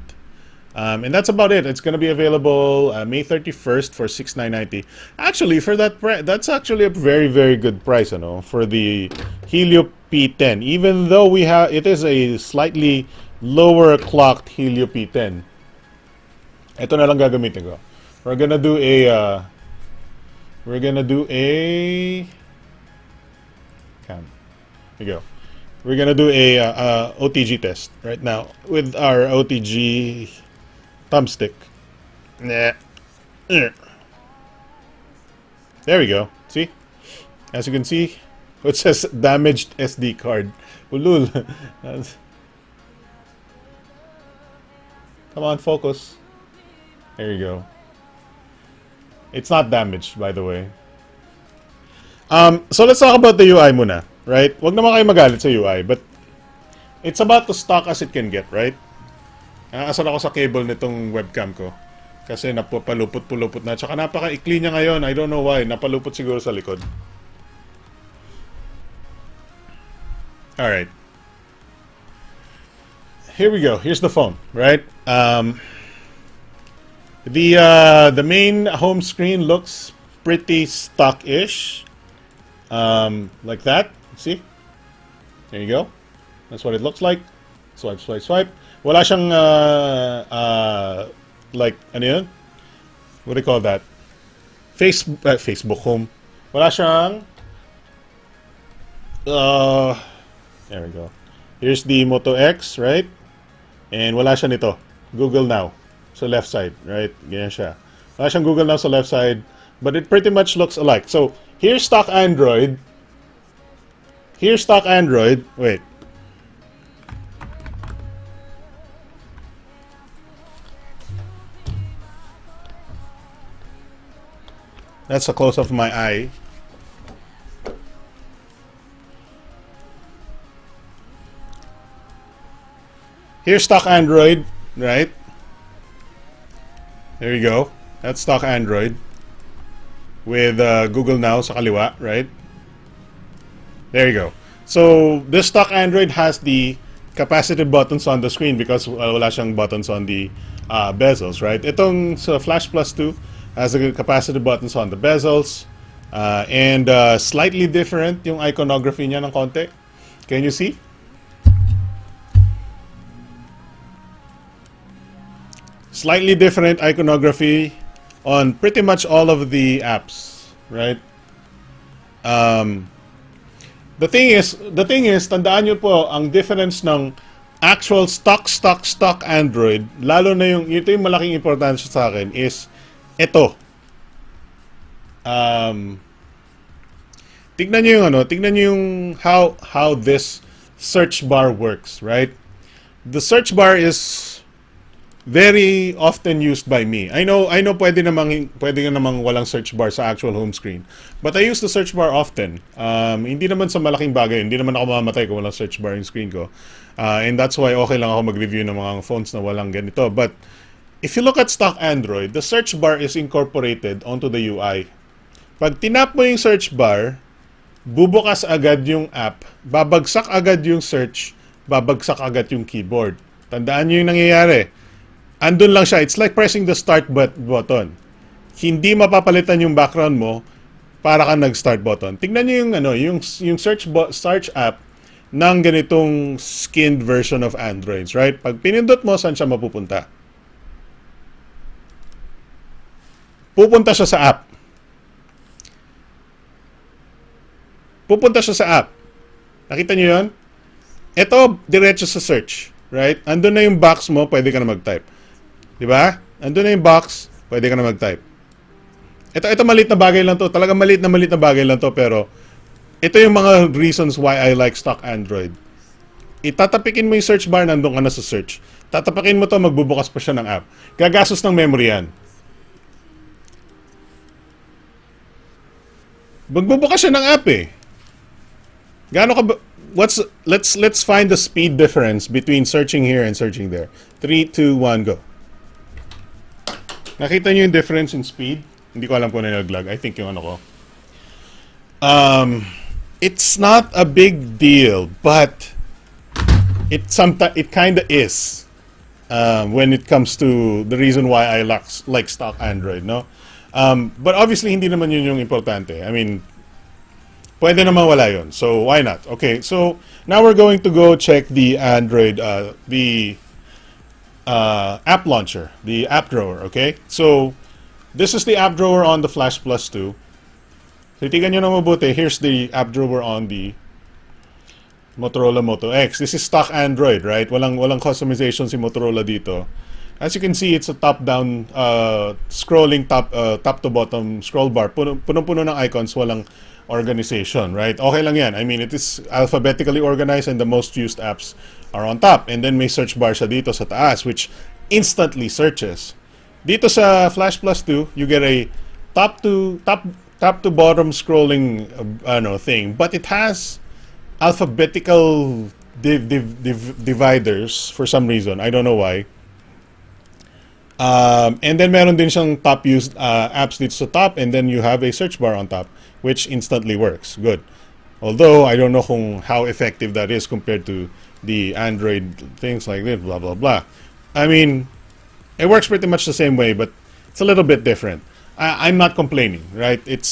And that's about it. It's going to be available May 31st for $6,990. Actually, for that that's actually a very, very good price, you know, for the Helio P10. Even though it is a slightly lower clocked Helio P10. Ito na lang gagamitin ko. We're gonna do a cam. Here we go. We're gonna do a OTG test right now with our OTG thumbstick. There we go. See? As you can see, it says damaged SD card. Ulul. Come on, focus. There you go. It's not damaged, by the way. So let's talk about the UI muna, right? Wag naman kayo magalit sa UI, but it's about the stock as it can get, right? Asan ako sa cable nitong webcam ko. Kasi napapalupot-pulupot na. Tsaka napaka-ikli niya ngayon. I don't know why. Napalupot siguro sa likod. Alright. Here we go. Here's the phone, right? The main home screen looks pretty stock-ish. Like that. See? There you go. That's what it looks like. Swipe, swipe, swipe. Wala siyang like ano yun? what do you call that? Facebook home. Wala siyang there we go. Here's the Moto X, right? And wala siya nito. Google Now. So left side, right? Ganyan siya. Wala siyang Google Now sa left side, but it pretty much looks alike. So, here's stock Android. Here's stock Android. Wait. That's a close up of my eye. Here's stock Android, right? There you go. That's stock Android with Google Now sa kaliwa, right? There you go. So this stock Android has the capacitive buttons on the screen because wala siyang buttons on the bezels, right? Itong sa Flash Plus 2 has the capacitive buttons on the bezels and slightly different yung iconography niya ng konti. Can you see? Slightly different iconography on pretty much all of the apps, right? The thing is, tandaan nyo po ang difference ng actual stock Android, lalo na ito yung malaking importansya sa akin is ito. Tignan nyo yung how this search bar works, right? The search bar is very often used by me. I know pwede namang walang search bar sa actual home screen. But I use the search bar often. Hindi naman sa malaking bagay. Hindi naman ako mamamatay kung walang search bar yung screen ko. And that's why okay lang ako mag-review ng mga phones na walang ganito. But if you look at stock Android, the search bar is incorporated onto the UI. Pag tinap mo yung search bar, bubukas agad yung app, babagsak agad yung search, babagsak agad yung keyboard. Tandaan nyo yung nangyayari. Andun lang siya. It's like pressing the start button. Hindi mapapalitan yung background mo para ka nag-start button. Tingnan niyo yung search app ng ganitong skinned version of Androids, right? Pag pinindot mo, saan siya mapupunta? Pupunta siya sa app. Pupunta siya sa app. Nakita niyo 'yon? Ito diretso sa search, right? Andun na yung box mo, pwede ka na mag-type. Diba? Andun na yung box, pwede ka na mag-type. Ito maliit na bagay lang to. Talagang maliit na bagay lang to. Pero, ito yung mga reasons why I like stock Android. Itatapikin mo yung search bar, nandun ka na sa search. Tatapakin mo to, magbubukas pa siya ng app. Gagastos ng memory yan. Magbubukas siya ng app eh. Gaano ka ba... Let's find the speed difference between searching here and searching there. 3, 2, 1, go. Nakita niyo yung difference in speed? Hindi ko alam kung nilaglag. I think yung ano ko. It's not a big deal, but it kind of is when it comes to the reason why I like stock Android, no? But obviously hindi naman yun yung importante. I mean, pwede naman wala yun. So why not? Okay, so now we're going to go check the Android, app launcher, the app drawer, okay? So, this is the app drawer on the Flash Plus 2. So, tingnan nyo na mabuti. Here's the app drawer on the Motorola Moto X. This is stock Android, right? Walang customization si Motorola dito. As you can see, it's a top-down, scrolling top to bottom scroll bar. Punong-puno ng icons, walang organization, right? Okay lang yan. I mean, it is alphabetically organized and the most used apps are on top. And then may search bar siya dito sa taas, which instantly searches. Dito sa Flash Plus 2, you get a top to bottom scrolling thing, but it has alphabetical dividers for some reason. I don't know why. And then meron din siyang top used apps dito sa top, and then you have a search bar on top, which instantly works. Good. Although I don't know how effective that is compared to the Android things like this, blah blah blah. I mean, it works pretty much the same way, but it's a little bit different. I'm not complaining, right? It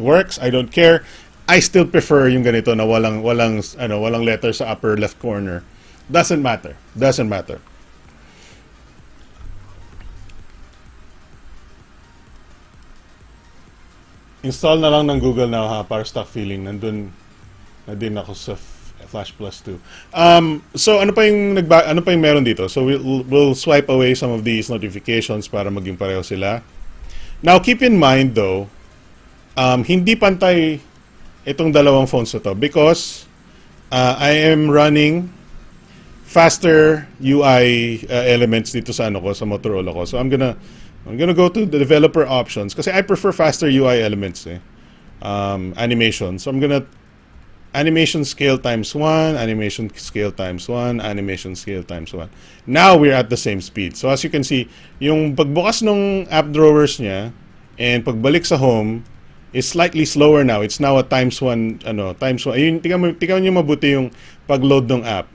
works. I don't care. I still prefer yung ganito na walang letter sa upper left corner. Doesn't matter. Install na lang ng Google Now ha, para stock feeling. Nandun na din ako sa Flash Plus 2. So ano pa yung meron dito? So we'll swipe away some of these notifications para maging pareho sila. Now keep in mind though, hindi pantay itong dalawang phones na to because I am running faster UI elements dito sa sa Motorola ko. So I'm gonna go to the developer options kasi I prefer faster UI elements animation. So I'm gonna animation scale times 1, animation scale times 1, animation scale times 1. Now we're at the same speed. So as you can see, yung pagbukas ng app drawers niya and pagbalik sa home is slightly slower now. It's now a times 1, times 1. Ayun, tingnan niyo mabuti yung pag-load ng app.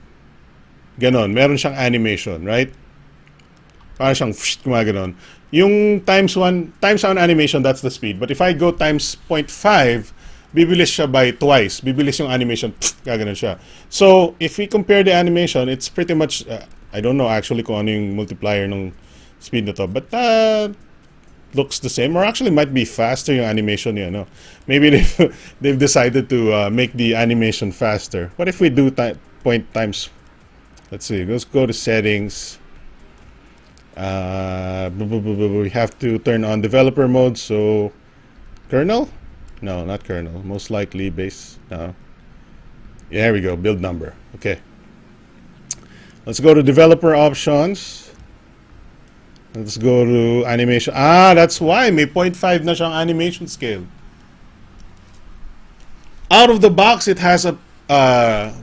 Ganon, meron siyang animation, right? Parang siyang gumaganon. Yung times 1 animation, that's the speed. But if I go times 0.5, bibilis siya by twice. Bibilis yung animation, gaganon siya. So, if we compare the animation, it's pretty much, I don't know actually kung ano yung multiplier ng speed na to, but looks the same, or actually might be faster yung animation niya, no? Maybe they've decided to make the animation faster. What if we do point times, let's see, let's go to settings. We have to turn on developer mode, so kernel? No, not kernel. Most likely base. No. Yeah, there we go. Build number. Okay. Let's go to developer options. Let's go to animation. That's why may 0.5 na siyang animation scale. Out of the box, it has a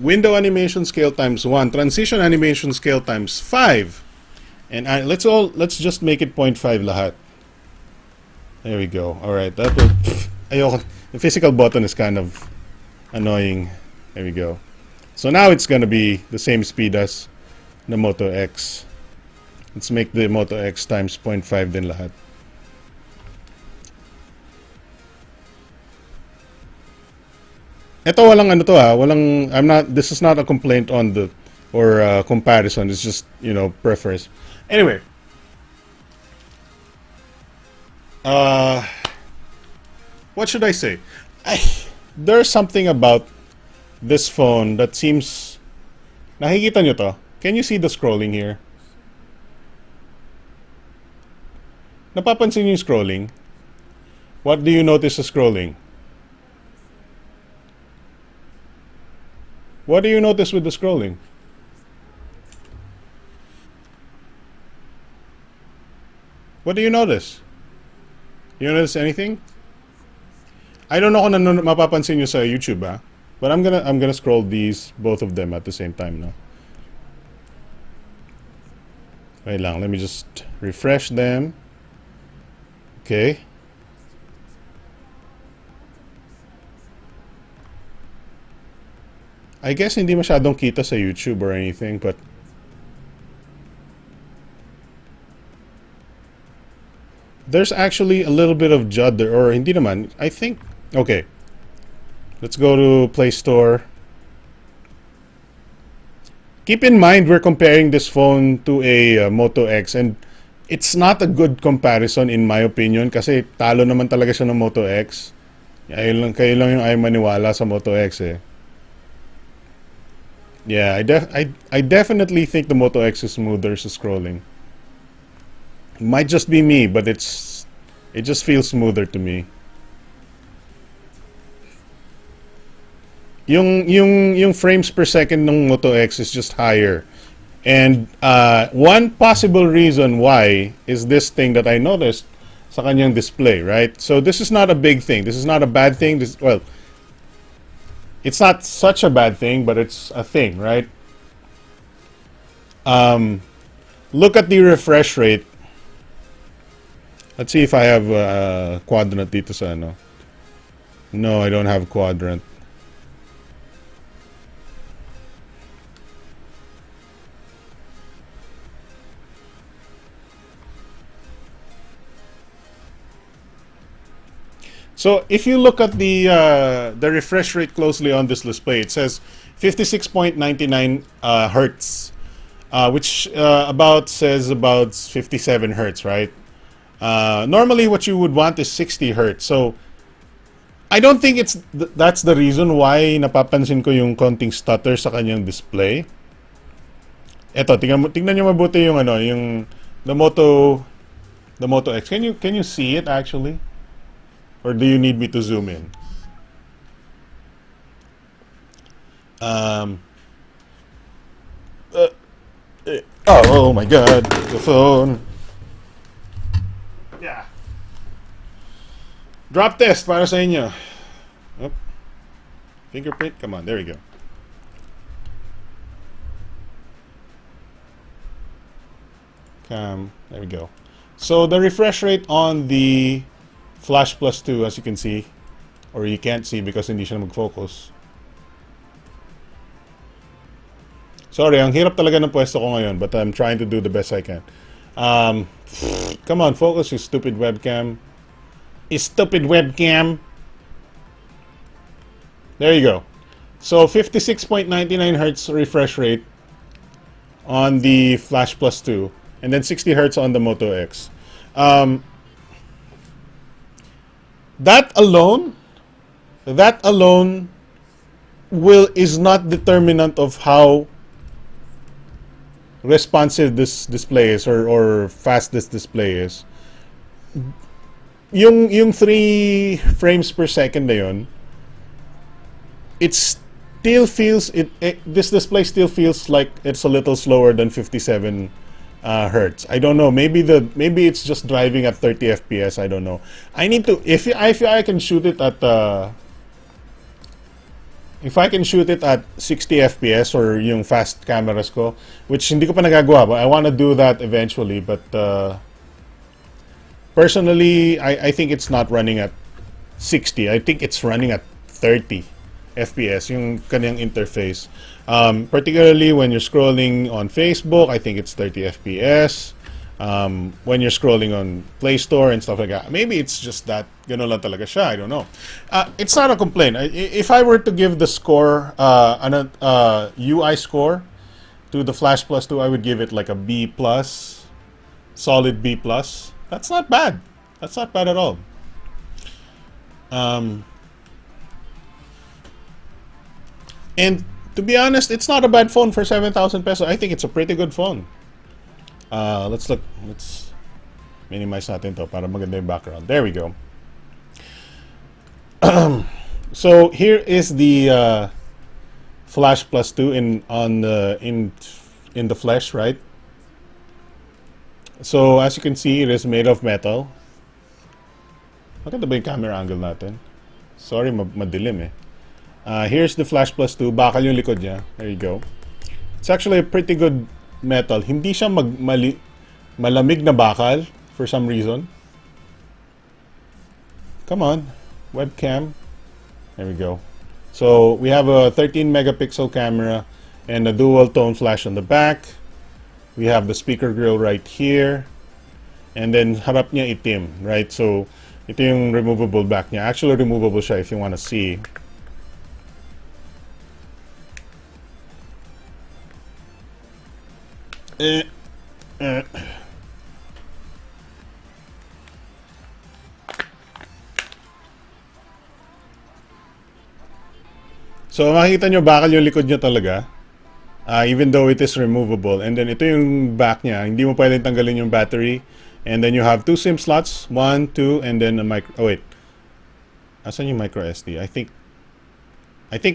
window animation scale times 1, transition animation scale times 5, and let's just make it 0.5 lahat. There we go. All right, that will. Ayoko. The physical button is kind of annoying. There we go. So now it's gonna be the same speed as the Moto X. Let's make the Moto X times 0.5 din lahat. Ito walang this is not a complaint on the or comparison. It's just, preference. Anyway. What should I say? There's something about this phone that seems... Nakikita nyo to? Can you see the scrolling here? Napapansin nyo yung scrolling? What do you notice the scrolling? What do you notice with the scrolling? What do you notice? You notice anything? I don't know kung mapapansin nyo sa YouTube, but I'm gonna scroll both of them at the same time now. Wait lang, let me just refresh them. Okay. I guess hindi masyadong kita sa YouTube or anything, but there's actually a little bit of jud there, or hindi naman. I think. Okay. Let's go to Play Store. Keep in mind we're comparing this phone to a Moto X, and it's not a good comparison in my opinion kasi talo naman talaga siya ng Moto X. Kayo lang yung ayaw maniwala sa Moto X eh. Yeah, I definitely think the Moto X is smoother sa scrolling. It might just be me, but it just feels smoother to me. Yung frames per second ng Moto X is just higher. And one possible reason why is this thing that I noticed sa kanyang display, right? So this is not a big thing. This is not a bad thing. It's not such a bad thing, but it's a thing, right? Look at the refresh rate. Let's see if I have a quadrant dito sa ano. No, I don't have quadrant. So if you look at the refresh rate closely on this display, it says 56.99 hertz, which says about 57 hertz, right? Normally, what you would want is 60 hertz. So I don't think that's the reason why napapansin ko yung konting stutter sa kanyang display. Eto, tingnan niyo mabuti yung ano, yung the Moto X. Can you see it actually? Or do you need me to zoom in? Oh my god, the phone. Yeah. Drop test para sa inyo. Oh. Fingerprint, come on, there we go. There we go. So the refresh rate on the Flash Plus 2, as you can see, or you can't see because hindi siya mag-focus. Sorry, ang hirap talaga ng pwesto ko ngayon, but I'm trying to do the best I can. Come on, focus, you stupid webcam. Stupid webcam. There you go. So 56.99 Hz refresh rate on the Flash Plus 2, and then 60 Hz on the Moto X. That alone is not determinant of how responsive this display is or fast this display is. Yung 3 frames per second na yun, it still feels this display still feels like it's a little slower than 57 hertz. I don't know. Maybe it's just driving at 30 FPS. I don't know. I need to if I can shoot it at if I can shoot it at 60 FPS or yung fast cameras ko, which hindi ko pa nagagawa, but I want to do that eventually. But personally, I think it's not running at 60. I think it's running at 30 FPS, yung kanyang interface. Particularly when you're scrolling on Facebook, I think it's 30 FPS. When you're scrolling on Play Store and stuff like that, maybe it's just that gano'n lang talaga siya. I don't know. It's not a complaint. If I were to give the score, UI score to the Flash Plus 2, I would give it like a B+, solid B+. That's not bad. That's not bad at all. And to be honest, it's not a bad phone for 7,000 pesos. I think it's a pretty good phone. Let's look. Let's minimize natin to para maganda yung background. There we go. So here is the Flash Plus 2 in the flesh, right? So as you can see, it is made of metal. Maganda ba yung camera angle natin? Sorry, madilim eh. Here's the Flash Plus 2. Bakal yung likod niya. There you go. It's actually a pretty good metal. Hindi siya malamig na bakal for some reason. Come on. Webcam. There we go. So we have a 13 megapixel camera and a dual tone flash on the back. We have the speaker grill right here. And then harap niya itim, right? So ito yung removable back niya. Actually removable siya if you want to see. So makikita nyo bakal yung likod niya talaga, even though it is removable. And then ito yung back niya, hindi mo pwedeng tanggalin yung battery. And then you have 2 SIM slots, 1, 2, and then a micro. Oh wait, asan yung micro SD? I think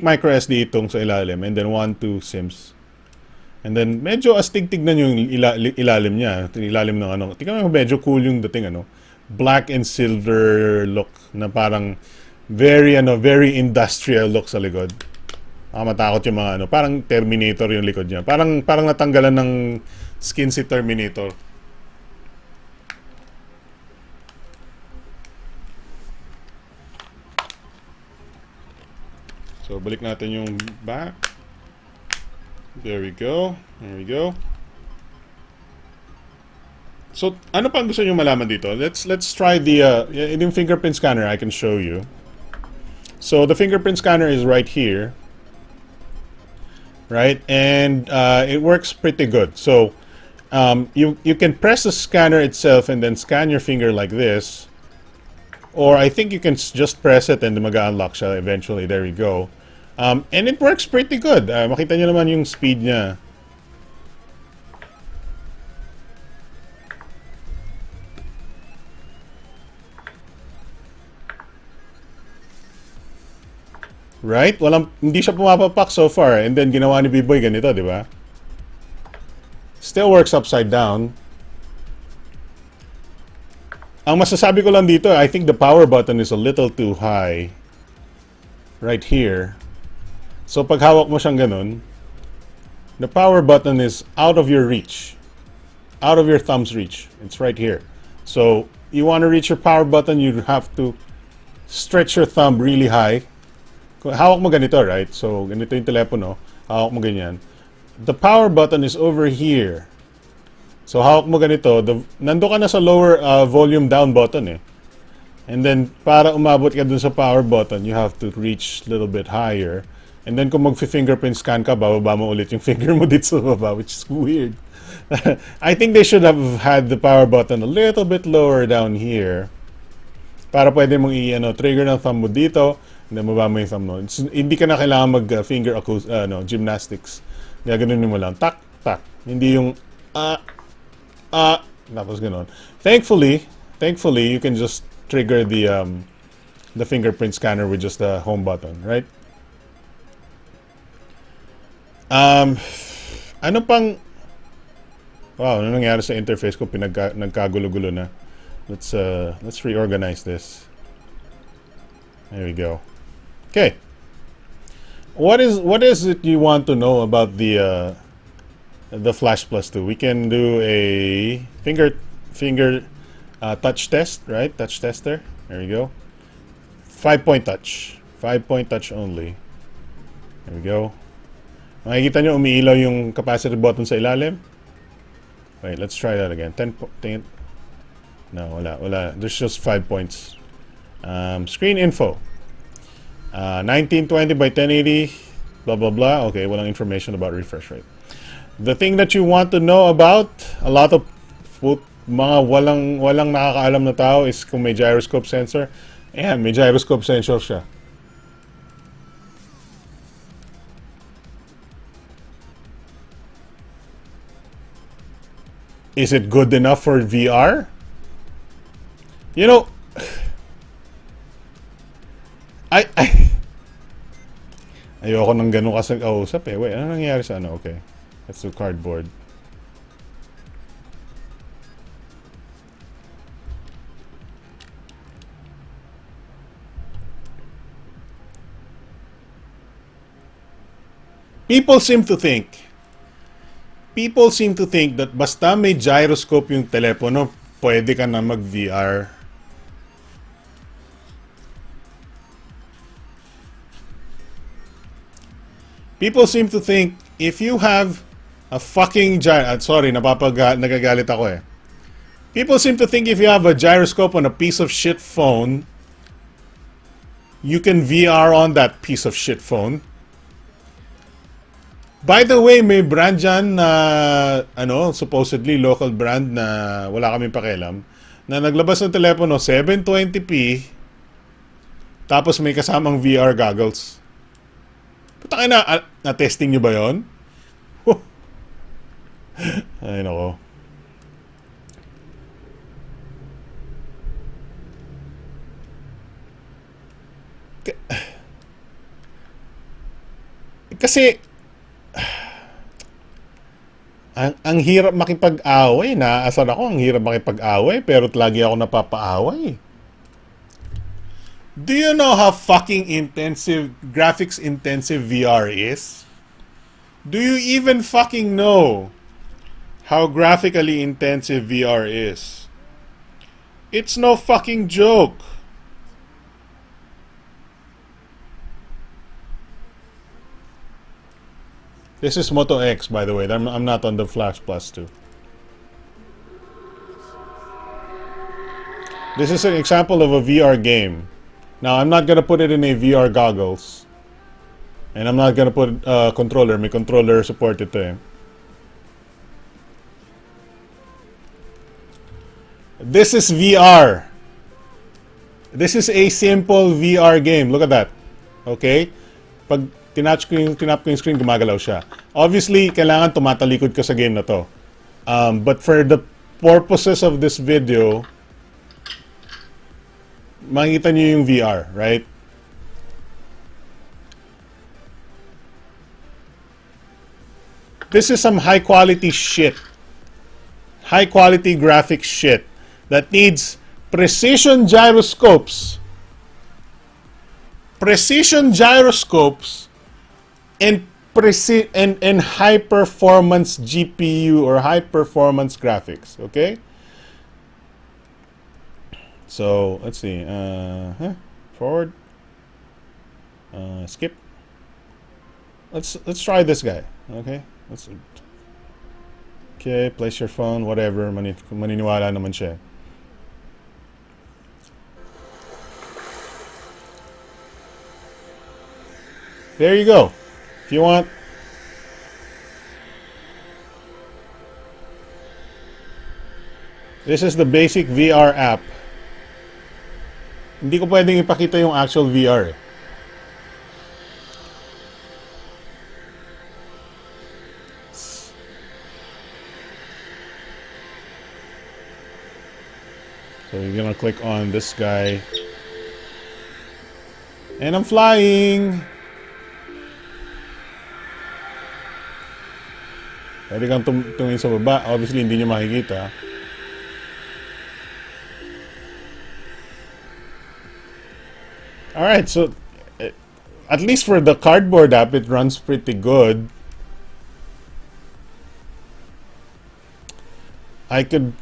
micro SD itong sa ilalim, and then 1, 2 SIMs. And then medyo astig-tignan yung ilalim niya, ilalim ng ano. Tingnan mo, medyo cool yung dating ano, black and silver look na parang very industrial look sa likod. Matakot yung mga ano, parang Terminator yung likod niya. Parang natanggalan ng skin si Terminator. So balik natin yung back. There we go. There we go. So, ano pang gusto nyo malaman dito? Let's try the yung fingerprint scanner. I can show you. So, the fingerprint scanner is right here. Right? And it works pretty good. So, you can press the scanner itself and then scan your finger like this. Or I think you can just press it and mag-unlock siya eventually. There you go. And it works pretty good. Makita nyo naman yung speed niya. Right? Hindi siya pumapapak so far. And then ginawa ni B-Boy ganito, di ba? Still works upside down. Ang masasabi ko lang dito, I think the power button is a little too high. Right here. So pag hawak mo siyang ganun, the power button is out of your reach. Out of your thumb's reach. It's right here. So you want to reach your power button, you have to stretch your thumb really high. Hawak mo ganito, right? So ganito yung telepono. Hawak mo ganyan. The power button is over here. So hawak mo ganito, nando ka na sa lower volume down button eh. And then para umabot ka dun sa power button, you have to reach a little bit higher. And then kung mag-fingerprint scan ka, bababa mo ulit yung finger mo dito sa baba, which is weird. I think they should have had the power button a little bit lower down here. Para pwede mong trigger ng thumb mo dito, and then mababa mo yung thumb mo. Hindi ka na kailangan mag-finger gymnastics. Gaganunin mo lang, tak, tak. Hindi yung, tapos ganon. Thankfully, you can just trigger the fingerprint scanner with just the home button, right? Ano pang, wow, ano nangyari sa interface ko? Nagkagulo-gulo na. Let's reorganize this. There we go. Okay. What is it you want to know about the Flash Plus 2? We can do a finger touch test, right? Touch tester. There we go. 5-point touch. 5-point touch only. There we go. Makikita nyo umiilaw yung capacitive button sa ilalim. Wait, let's try that again. 10. No, wala. There's just 5 points. Screen info. 1920 by 1080. Blah blah blah. Okay, walang information about refresh rate. The thing that you want to know about a lot of mga walang nakakaalam na tao is kung may gyroscope sensor. Ayan, may gyroscope sensor siya. Is it good enough for VR? You know, ayoko nang ganun kasi kausap eh. Wait, ano nangyari sa ano? Okay. Let's do cardboard. People seem to think that basta may gyroscope yung telepono, pwede ka na mag-VR. People seem to think if you have a fucking nagagalit ako eh. People seem to think if you have a gyroscope on a piece of shit phone, you can VR on that piece of shit phone. By the way, may brand dyan na, supposedly local brand na wala kaming pakialam, na naglabas ng telepono 720p, tapos may kasamang VR goggles. Putang ina, na-testing nyo ba yun? Ay, nako. Kasi ang hirap makipag-away. Naaasar ako, ang hirap makipag-away, pero lagi ako napapaaway. Do you know how fucking graphics intensive VR is? Do you even fucking know how graphically intensive VR is? It's no fucking joke. This is Moto X, by the way. I'm not on the Flash Plus 2. This is an example of a VR game. Now, I'm not gonna put it in a VR goggles. And I'm not gonna put a controller. May controller support ito eh. This is VR. This is a simple VR game. Look at that. Okay? Pag tinap ko yung screen, gumagalaw siya. Obviously, kailangan tumatalikod ka sa game na to. But for the purposes of this video, makikita niyo yung VR, right? This is some high quality shit. High quality graphic shit that needs precision gyroscopes. Precision gyroscopes and high performance GPU or high performance graphics, okay? So, let's see. Forward. Skip. Let's try this guy, okay? Okay, place your phone, whatever. Maniniwala naman siya. There you go. If you want. This is the basic VR app. Hindi ko pwedeng ipakita yung actual VR. So you're gonna click on this guy. And I'm flying! Pwede kang tumingin sa baba. Obviously, hindi nyo makikita. Alright, so at least for the cardboard app, it runs pretty good. I could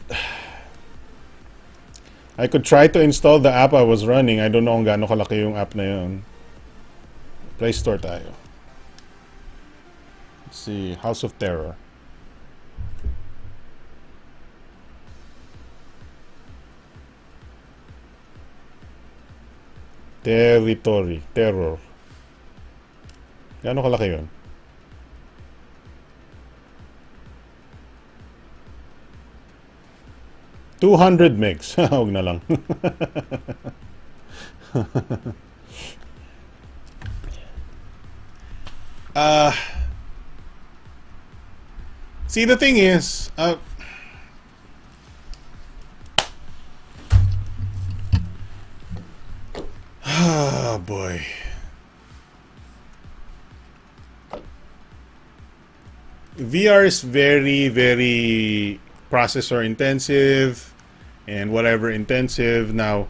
try to install the app I was running. I don't know kung gaano kalaki yung app na yun. Play Store tayo. Let's see, House of Terror. Terror. Gaano kalaki yun? $200 megs. Huwag na lang. See, the thing is, oh boy. VR is very, very processor intensive and whatever intensive. Now,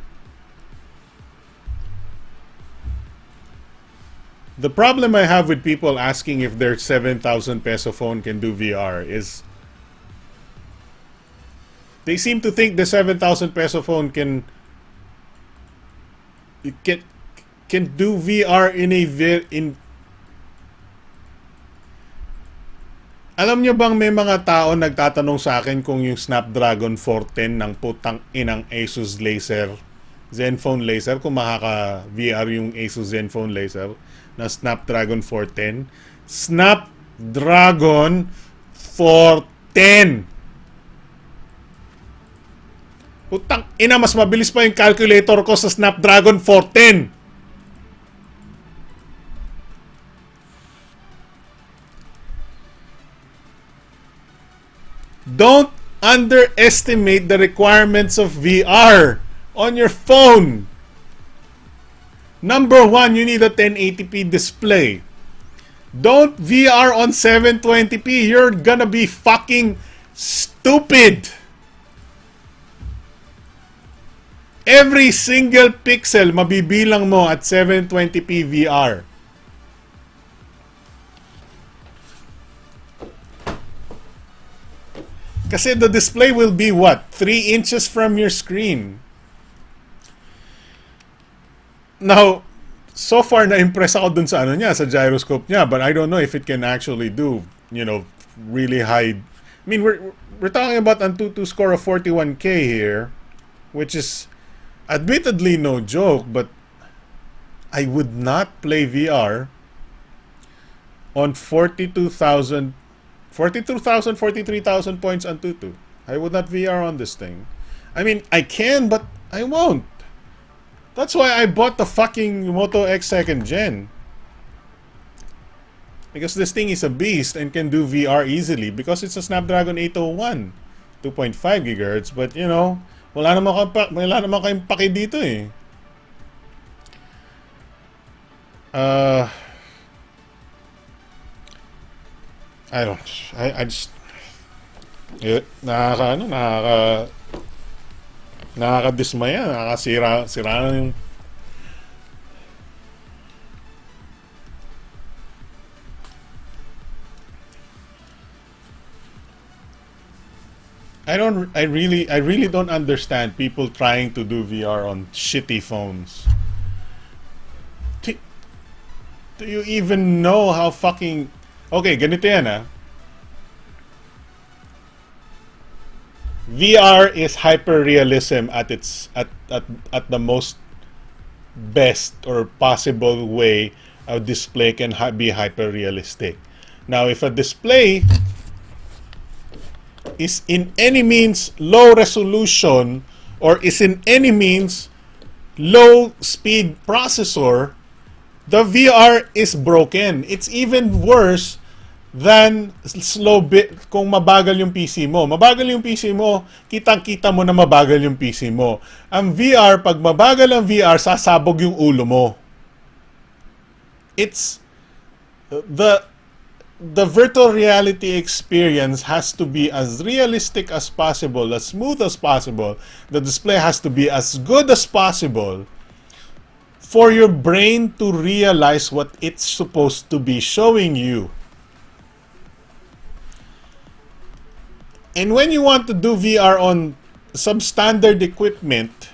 the problem I have with people asking if their 7,000 peso phone can do VR is they seem to think the 7,000 peso phone can do VR Alam nyo bang may mga tao nagtatanong sa akin kung yung Snapdragon 410 ng putang inang Asus Zenfone Laser, kung makaka-VR yung Asus Zenfone Laser na Snapdragon 410. Snapdragon 410! Putang ina, mas mabilis pa yung calculator ko sa Snapdragon 410! Don't underestimate the requirements of VR on your phone. Number one, you need a 1080p display. Don't VR on 720p. You're gonna be fucking stupid. Every single pixel mabibilang mo at 720p VR. Kasi the display will be what? 3 inches from your screen. Now, so far na-impress ako dun sa sa gyroscope niya, but I don't know if it can actually do, really high. I mean, we're talking about an Antutu score of 41K here, which is admittedly no joke, but I would not play VR on 43,000 points Antutu. I would not VR on this thing. I mean, I can, but I won't. That's why I bought the fucking Moto X 2nd Gen. Because this thing is a beast and can do VR easily because it's a Snapdragon 801. 2.5 GHz, but you know, wala naman kayong paki dito eh. I just nakakadismaya, nakakasira na yung I really don't understand people trying to do VR on shitty phones. Do you even know how fucking... Okay, ganito yan ah. VR is hyper-realism at its at the most best or possible way a display can be hyper-realistic. Now, if a display is in any means low resolution or is in any means low speed processor, the VR is broken. It's even worse than slow bit kung mabagal yung PC mo. Mabagal yung PC mo, kitang-kita mo na mabagal yung PC mo. Ang VR, pag mabagal ang VR, sasabog yung ulo mo. It's the virtual reality experience has to be as realistic as possible, as smooth as possible. The display has to be as good as possible for your brain to realize what it's supposed to be showing you. And when you want to do VR on substandard equipment,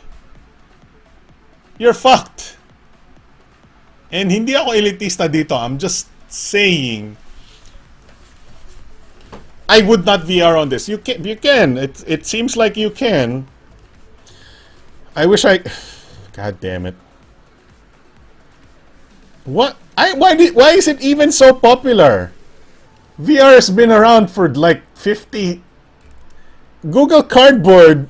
you're fucked. And hindi ako elitista dito. I'm just saying I would not VR on this. You can. It seems like you can. I wish I... God damn it. What? Why is it even so popular? VR has been around for like 50... Google Cardboard.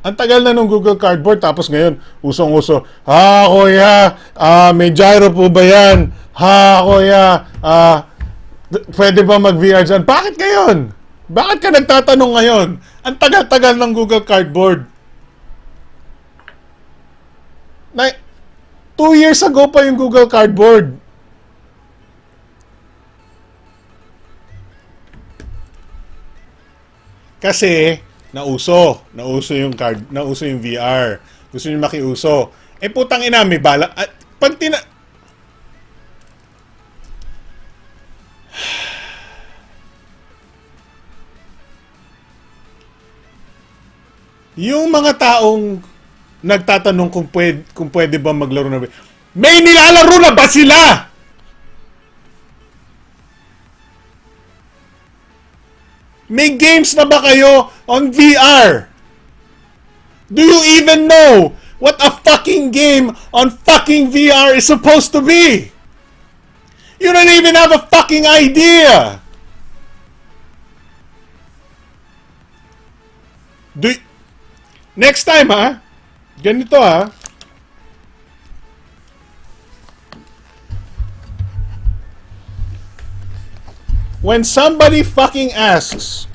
Ang tagal na nung Google Cardboard, tapos ngayon, usong-uso. Ha, kuya, may gyro po ba yan? Ha, kuya, pwede ba mag-VR dyan? Bakit ngayon? Bakit ka nagtatanong ngayon? Ang tagal-tagal ng Google Cardboard. 2 years ago pa yung Google Cardboard. Kasi nauso yung VR. Gusto niyo makiuso. Eh putang ina, may bala. At pag yung mga taong nagtatanong kung pwede ba maglaro na VR. May nilalaro na ba sila? May games na ba kayo on VR? Do you even know what a fucking game on fucking VR is supposed to be? You don't even have a fucking idea. Next time ha, ganito ha. When somebody fucking asks,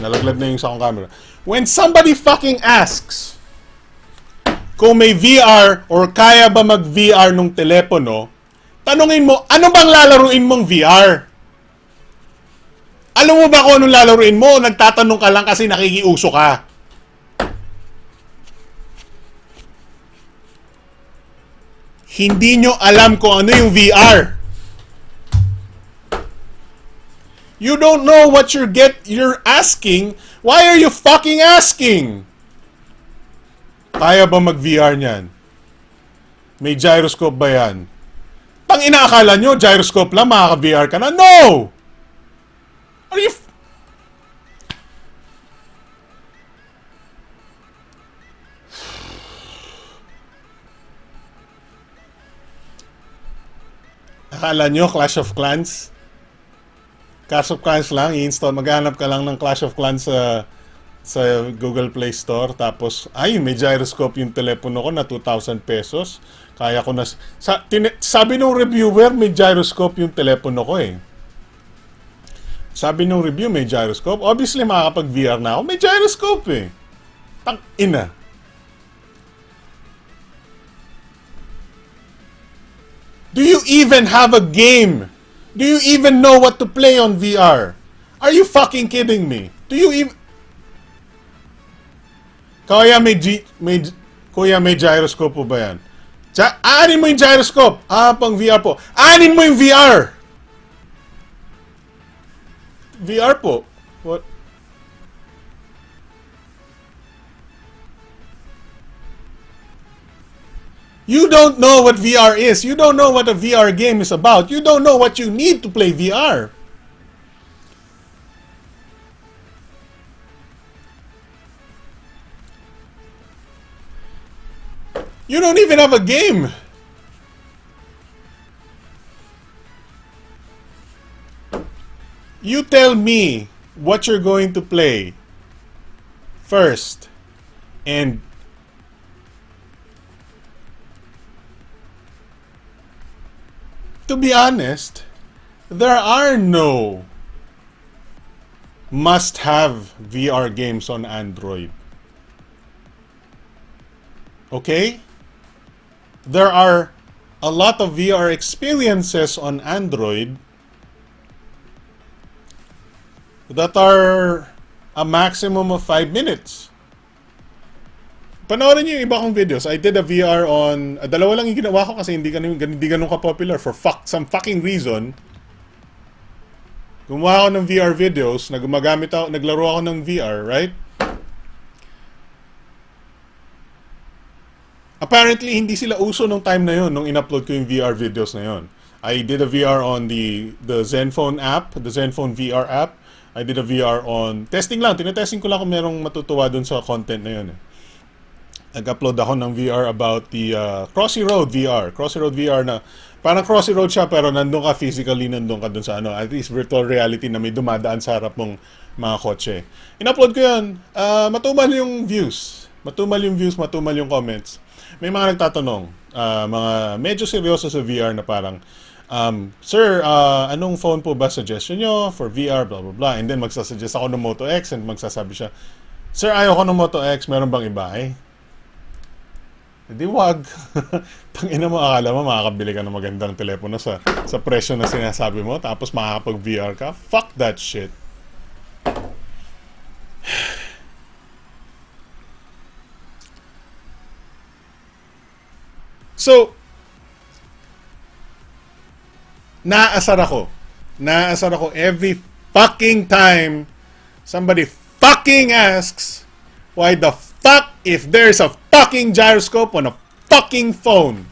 nalaglag na yung sa akong camera. When somebody fucking asks kung may VR or kaya ba mag-VR nung telepono, tanungin mo, ano bang lalaruin mong VR? Alam mo ba kung anong lalaruin mo? Nagtatanong ka lang kasi nakikiuso ka. Hindi nyo alam kung ano yung VR. You don't know what you're asking. Why are you fucking asking? Kaya ba mag-VR niyan? May gyroscope ba yan? Tang inaakala nyo, gyroscope lang, makaka-VR ka na? No! Are you... Akala nyo Clash of Clans? Clash of Clans lang, i-install, maghanap ka lang ng Clash of Clans sa Google Play Store, tapos ay may gyroscope yung telepono ko na 2,000 pesos. Kaya ko na sabi nung reviewer may gyroscope yung telepono ko eh. Sabi nung review may gyroscope. Obviously makakapag VR na ako, may gyroscope eh. Tang ina. Do you even have a game? Do you even know what to play on VR? Are you fucking kidding me? Do you even... Kuya, may gyroscope po ba yan? Aanin mo yung gyroscope. Pang VR po. Aanin mo yung VR! VR po. What? You don't know what VR is. You don't know what a VR game is about. You don't know what you need to play VR. You don't even have a game. You tell me what you're going to play first. And to be honest, there are no must-have VR games on Android. Okay? There are a lot of VR experiences on Android that are a maximum of 5 minutes. Panoorin niyo yung iba kong videos. I did a VR on... dalawa lang yung ginawa ko kasi hindi ganun ka-popular for some fucking reason. Gumawa ako ng VR videos, naglaro ako ng VR, right? Apparently, hindi sila uso nung time na yun, nung in-upload ko yung VR videos na yun. I did a VR on the Zenfone app, the Zenfone VR app. I did a VR on... Testing lang, tinetesting ko lang kung merong matutuwa dun sa content na yun. Nag-upload ako ng VR about the Crossy Road VR. Crossy Road VR na parang Crossy Road siya pero nandun ka physically, nandun ka dun sa at least virtual reality na may dumadaan sa harap mong mga kotse. In-upload ko yun. Matumal yung views. Matumal yung comments. May mga nagtatanong, mga medyo seryoso sa VR na parang, Sir, anong phone po ba suggestion nyo for VR, blah, blah, blah. And then magsasuggest ako ng Moto X and magsasabi siya, Sir, ayoko ng Moto X, meron bang iba? Hindi wag. Tangina mo, akala mo makakabili ka ng magandang telepono sa presyo na sinasabi mo, tapos makakapag-VR ka? Fuck that shit. So, naasar ako every fucking time somebody fucking asks why the fuck if there's a fucking gyroscope on a fucking phone.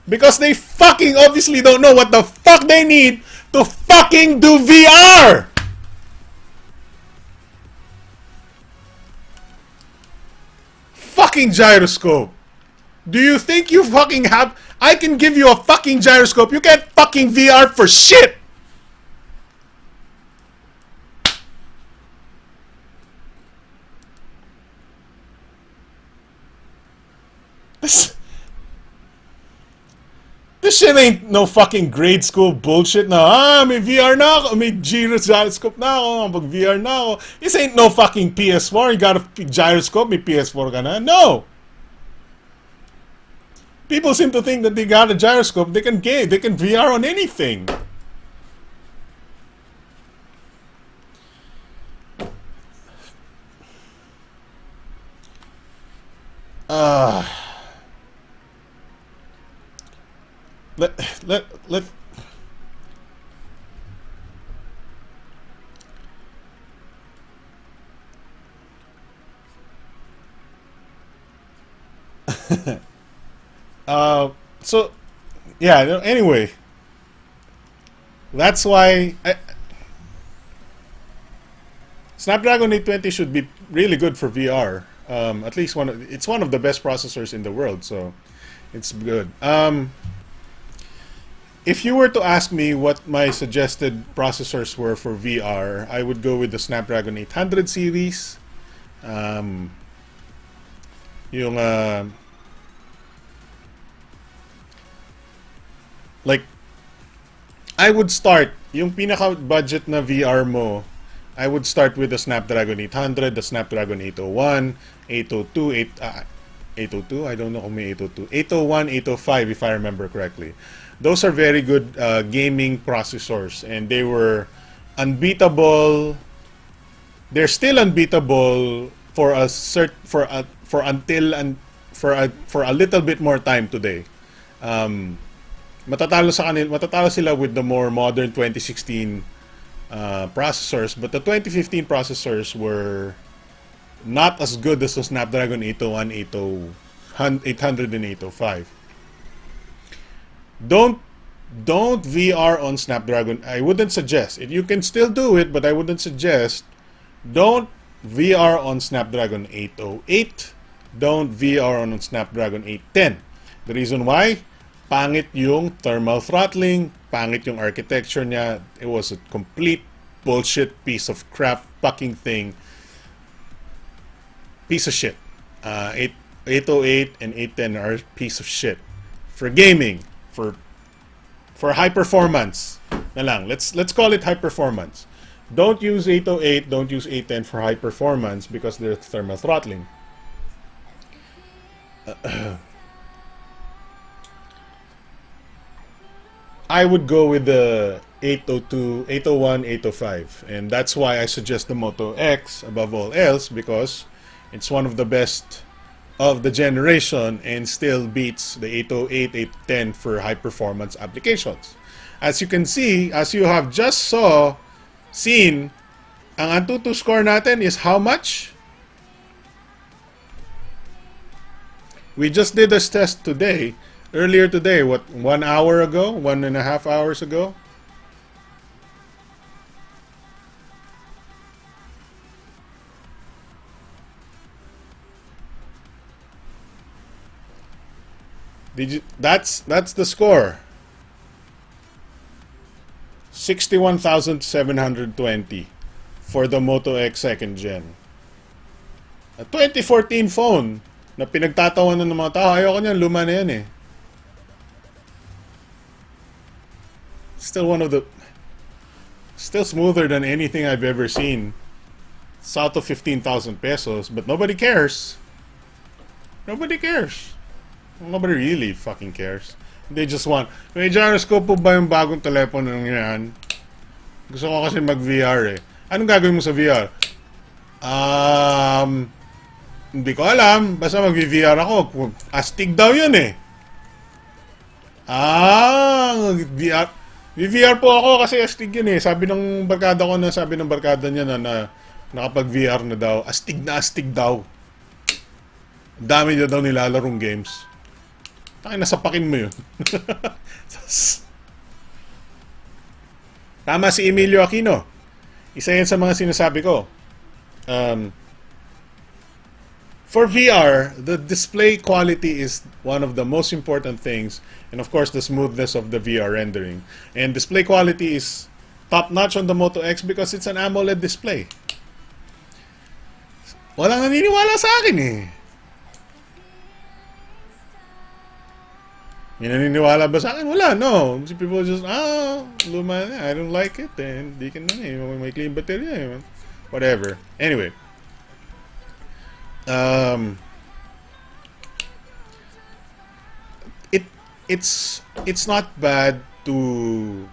Because they fucking obviously don't know what the fuck they need to fucking do VR. Fucking gyroscope. Do you think you fucking have... I can give you a fucking gyroscope. You can't fucking VR for shit. This shit ain't no fucking grade school bullshit na, may VR na ako, may gyroscope na ako, pag VR na ako. This ain't no fucking PS4, you got a gyroscope, may PS4 ka na. No! People seem to think that they got a gyroscope, they can VR on anything. Let so yeah, anyway, that's why Snapdragon 820 should be really good for VR. At least it's one of the best processors in the world, so it's good. if you were to ask me what my suggested processors were for VR, I would go with the Snapdragon 800 series. Yung like I would start yung pinaka budget na VR mo. I would start with the Snapdragon 800, the Snapdragon 801, 802, 802. I don't know kung may 802. 801, 805 if I remember correctly. Those are very good gaming processors, and they were unbeatable. They're still unbeatable for a little bit more time today. Matatalo sila with the more modern 2016 processors, but the 2015 processors were not as good as the Snapdragon 801, 800, and 805. Don't VR on Snapdragon. I wouldn't suggest it. You can still do it, but I wouldn't suggest. Don't VR on Snapdragon 808. Don't VR on Snapdragon 810. The reason why? Pangit yung thermal throttling, pangit yung architecture niya. It was a complete bullshit piece of crap fucking thing. Piece of shit. 808 and 810 are a piece of shit. For gaming, for high performance na lang. Let's call it high performance. Don't use 808, don't use 810 for high performance because there's thermal throttling. I would go with the 802, 801, 805, and that's why I suggest the Moto X above all else, because it's one of the best of the generation and still beats the 808, 810 for high performance applications. As you can see, as you have just seen, ang Antutu score natin is how much? We just did this test today. Earlier today, what, 1 hour ago? 1.5 hours ago? That's the score. 61,720 for the Moto X second gen. A 2014 phone na pinagtatawanan ng mga tao. Ayoko niyan, luma na yan eh. Still still smoother than anything I've ever seen. South of 15,000 pesos, but nobody cares. Nobody cares. Nobody really fucking cares. They just want, may gyroscope po ba yung bagong telepono ng yan? Gusto ko kasi mag-VR eh. Anong gagawin mo sa VR? Hindi ko alam. Basta mag-VR ako. Astig daw yun eh. VR. VR po ako kasi astig yun eh. Sabi ng barkada niya na nakapag-VR na daw. Astig daw. Dami niya daw nilalarong games. Takay, nasapakin mo yun. Tama si Emilio Aquino. Isa yan sa mga sinasabi ko. For VR, the display quality is one of the most important things, and of course the smoothness of the VR rendering. And display quality is top-notch on the Moto X because it's an AMOLED display. Walang naniniwala sa akin eh. May naniniwala ba sa akin? Wala, no. People just, luma na, I don't like it, and di ka na eh. May clean battery eh. Whatever. Anyway. It's not bad to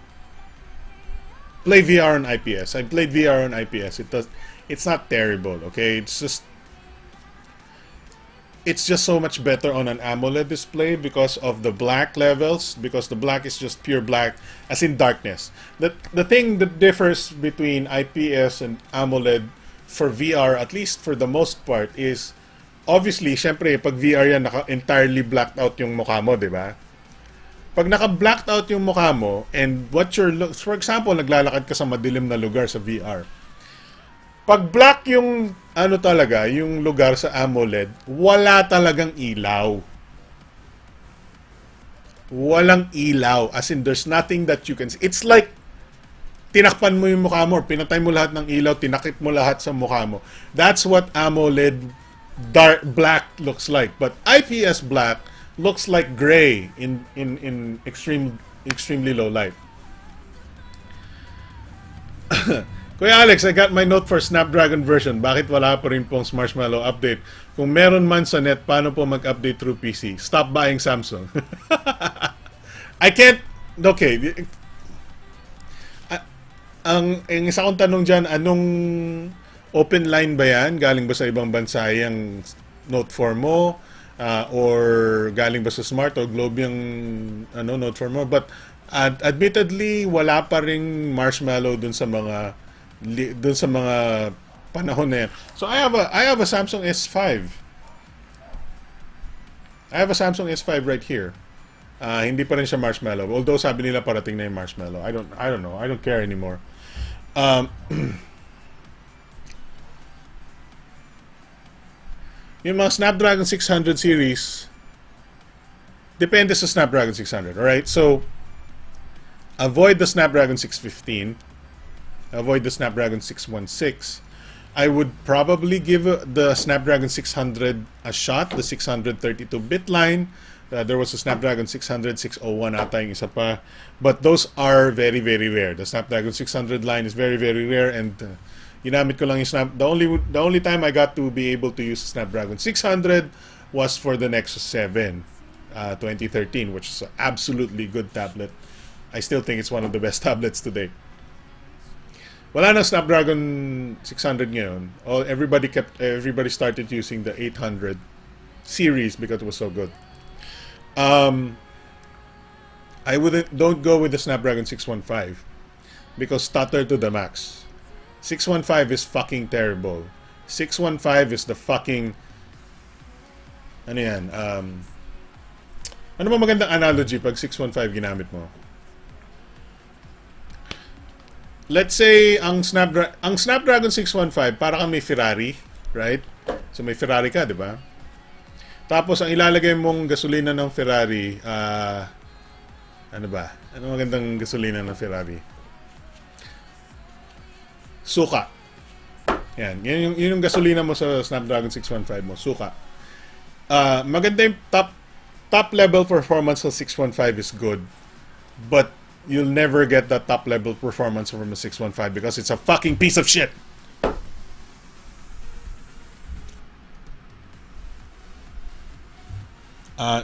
play VR on IPS. I played VR on IPS. It's not terrible, okay? It's just so much better on an AMOLED display because of the black levels, because the black is just pure black, as in darkness. The thing that differs between IPS and AMOLED for VR, at least for the most part, is obviously, syempre, pag VR yan, entirely blacked out yung mukha mo, di ba? Pag naka-blacked out yung mukha mo, and what you're, for example, naglalakad ka sa madilim na lugar sa VR, pag black yung, talaga, yung lugar sa AMOLED, wala talagang ilaw. Walang ilaw. As in, there's nothing that you can see. It's like, tinakpan mo yung mukha mo, pinatay mo lahat ng ilaw, tinakip mo lahat sa mukha mo. That's what AMOLED dark black looks like. But IPS black looks like gray in extremely low light. Kuya Alex, I got my note for Snapdragon version. Bakit wala pa rin pong Marshmallow update? Kung meron man sa net, paano po mag-update through PC? Stop buying Samsung. I can't... Okay. Ang isa kong tanong dyan, anong open line ba yan? Galing ba sa ibang bansa yung Note 4 mo? Or galing ba sa Smart o Globe yung Note 4 mo? But admittedly, wala pa ring Marshmallow dun sa mga panahon na yan. So I have a Samsung S5. I have a Samsung S5 right here. Hindi pa rin siya Marshmallow. Although sabi nila parating na yung Marshmallow. I don't know. I don't care anymore. Yung mga Snapdragon 600 series, depende sa Snapdragon 600. Alright? So, avoid the Snapdragon 615. Avoid the Snapdragon 616. I would probably give the Snapdragon 600 a shot, the 632-bit line. There was a Snapdragon 600, 601 ata yung isa pa. But those are very, very rare. The Snapdragon 600 line is very, very rare, and ginamit ko lang yung the only time I got to be able to use the Snapdragon 600 was for the Nexus 7 2013, which is an absolutely good tablet. I still think it's one of the best tablets today. Wala nang Snapdragon 600 ngayon. Everybody started using the 800 series because it was so good. Don't go with the Snapdragon 615 because stutter to the max. 615 is fucking terrible. 615 is the fucking ano yan? Ano ba magandang analogy pag 615 ginamit mo? Let's say ang Snapdragon 615 para kang may Ferrari, right? So may Ferrari ka, di ba? Tapos ang ilalagay mong gasolina ng Ferrari, ano ba? Ano magandang gasolina ng Ferrari? Suka. Yan yung gasolina mo sa Snapdragon 615 mo, suka. Maganda yung top level performance sa 615 is good, but you'll never get that top level performance from a 615 because it's a fucking piece of shit.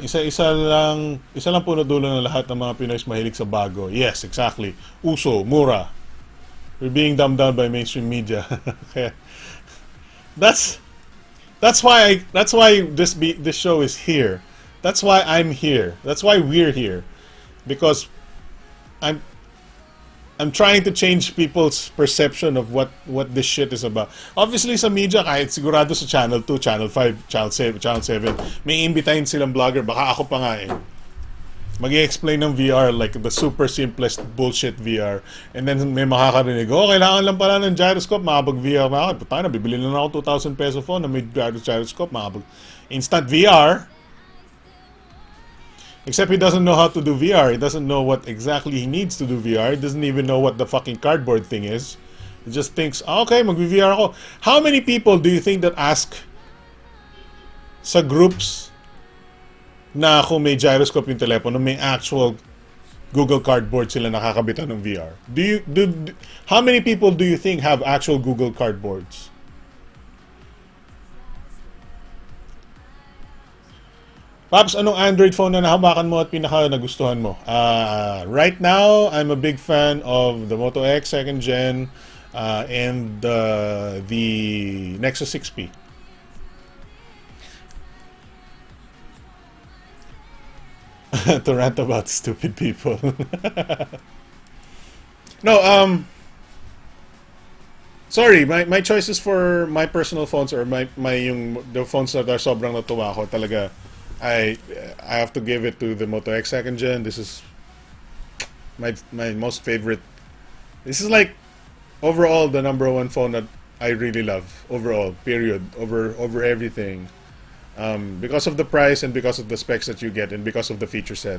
Isa lang puno dulo ng lahat ng mga Pinoy mahilig sa bago. Yes, exactly. Uso, mura. We're being dumbed down by mainstream media. That's why this show is here. That's why I'm here. That's why we're here. Because I'm trying to change people's perception of what this shit is about. Obviously sa media, kahit sigurado sa Channel 2, Channel 5, Channel 7, may imbitahin silang vlogger, baka ako pa nga eh. Mag-i-explain ng VR like the super simplest bullshit VR. And then may makakarinig, kailangan lang pala ng gyroscope, makapag-VR na ako. Puta na, bibili na ako 2,000 peso phone na may gyroscope, instant VR. Except he doesn't know how to do VR. He doesn't know what exactly he needs to do VR. He doesn't even know what the fucking cardboard thing is. He just thinks, okay, mag-VR ako. How many people do you think that ask sa groups na kung may gyroscope yung telepono, may actual Google Cardboard sila nakakabitan ng VR? How many people do you think have actual Google Cardboards? Paps, anong Android phone na nahawakan mo at pinaka nagustuhan mo? Right now, I'm a big fan of the Moto X 2nd Gen and the Nexus 6P. To rant about stupid people. No, sorry, my choices for my personal phones or the phones that are sobrang natuwa ko talaga. I have to give it to the Moto X 2nd Gen. This is my most favorite. This is like overall the number one phone that I really love overall. Period. Over everything. Because of the price and because of the specs that you get and because of the feature set.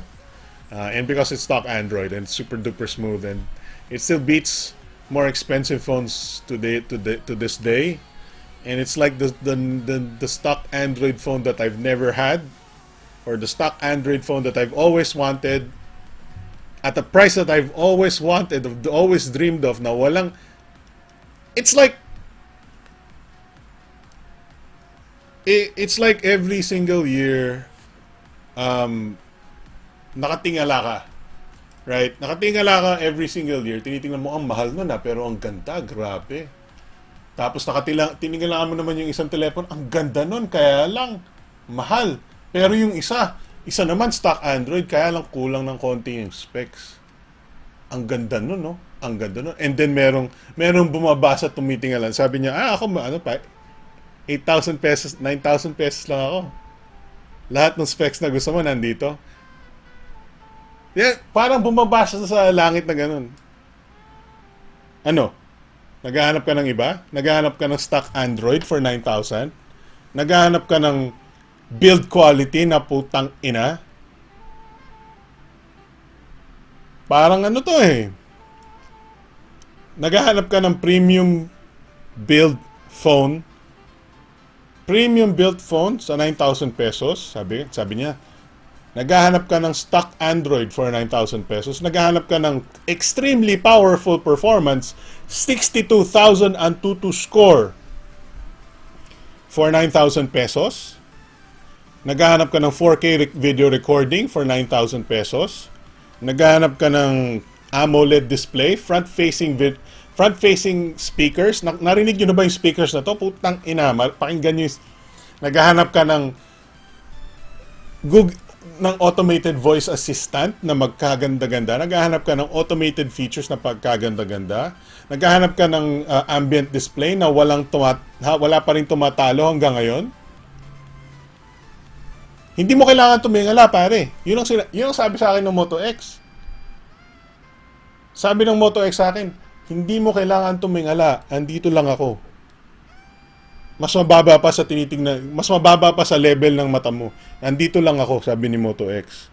And because it's stock Android and super duper smooth, and it still beats more expensive phones to this day. And it's like the stock Android phone that I've never had, or the stock Android phone that I've always wanted, at a price that I've always wanted, always dreamed of, na walang... It's like every single year, nakatingala ka. Right? Nakatingala ka every single year. Tinitingnan mo, ang mahal nun pero ang ganda, grabe. Tapos tiningala mo naman yung isang telepono, ang ganda nun, kaya lang, mahal. Pero yung isa naman stock Android, kaya lang kulang ng konti yung specs. Ang ganda nun, no? Ang ganda nun. And then merong bumabasa, tumitingalan. Sabi niya, ako, 8,000 pesos, 9,000 pesos lang ako. Lahat ng specs na gusto mo nandito. Yeah, parang bumabasa sa langit na ganun. Ano? Naghahanap ka ng iba? Naghahanap ka ng stock Android for 9,000? Naghahanap ka ng build quality na putang ina? Parang ano to eh. Naghahanap ka ng premium build phone. Premium build phone sa 9,000 pesos. Sabi niya. Naghahanap ka ng stock Android for 9,000 pesos. Naghahanap ka ng extremely powerful performance, 62,000 Antutu score for 9,000 pesos. Naghahanap ka ng 4K video recording for 9,000 pesos. Naghahanap ka ng AMOLED display, front-facing speakers. Narinig nyo na ba yung speakers na to? Putang ina, pakinggan nyo. Naghahanap ka ng automated voice assistant na magkaganda-ganda. Naghahanap ka ng automated features na pagkaganda-ganda. Naghahanap ka ng ambient display na wala pa rin tumatalo hanggang ngayon. Hindi mo kailangan tumingala, pare. Yun ang sabi sa akin ng Moto X. Sabi ng Moto X sa akin, hindi mo kailangan tumingala. Andito lang ako. Mas mababa pa sa tinitingnan, mas mababa pa sa level ng mata mo. Nandito lang ako, sabi ni Moto X.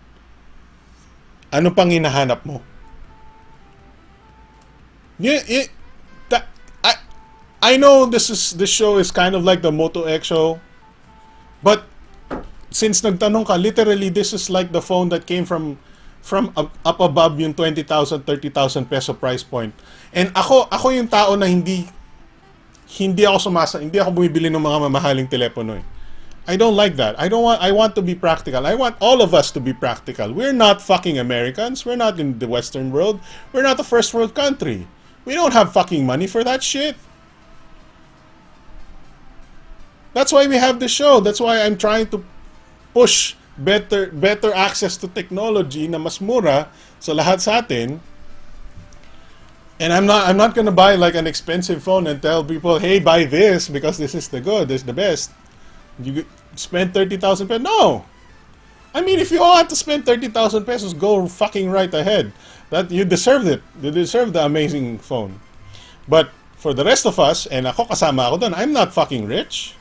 Ano pang hinahanap mo? I know this show is kind of like the Moto X show, but since nagtanong ka, literally this is like the phone that came from up above yung 20,000, 30,000 peso price point. And ako yung tao na hindi ako bumibili ng mga mamahaling telepono eh. I don't like that. I want to be practical. I want all of us to be practical. We're not fucking Americans. We're not in the Western world. We're not a first world country. We don't have fucking money for that shit. That's why we have the show. That's why I'm trying to push better access to technology na mas mura sa lahat sa atin. And I'm not gonna buy like an expensive phone and tell people, hey, buy this because this is the best. You spend 30,000 pesos. No! I mean, if you want to spend 30,000 pesos, go fucking right ahead. That you deserve it. You deserve the amazing phone. But for the rest of us, and ako kasama ako doon, I'm not fucking rich.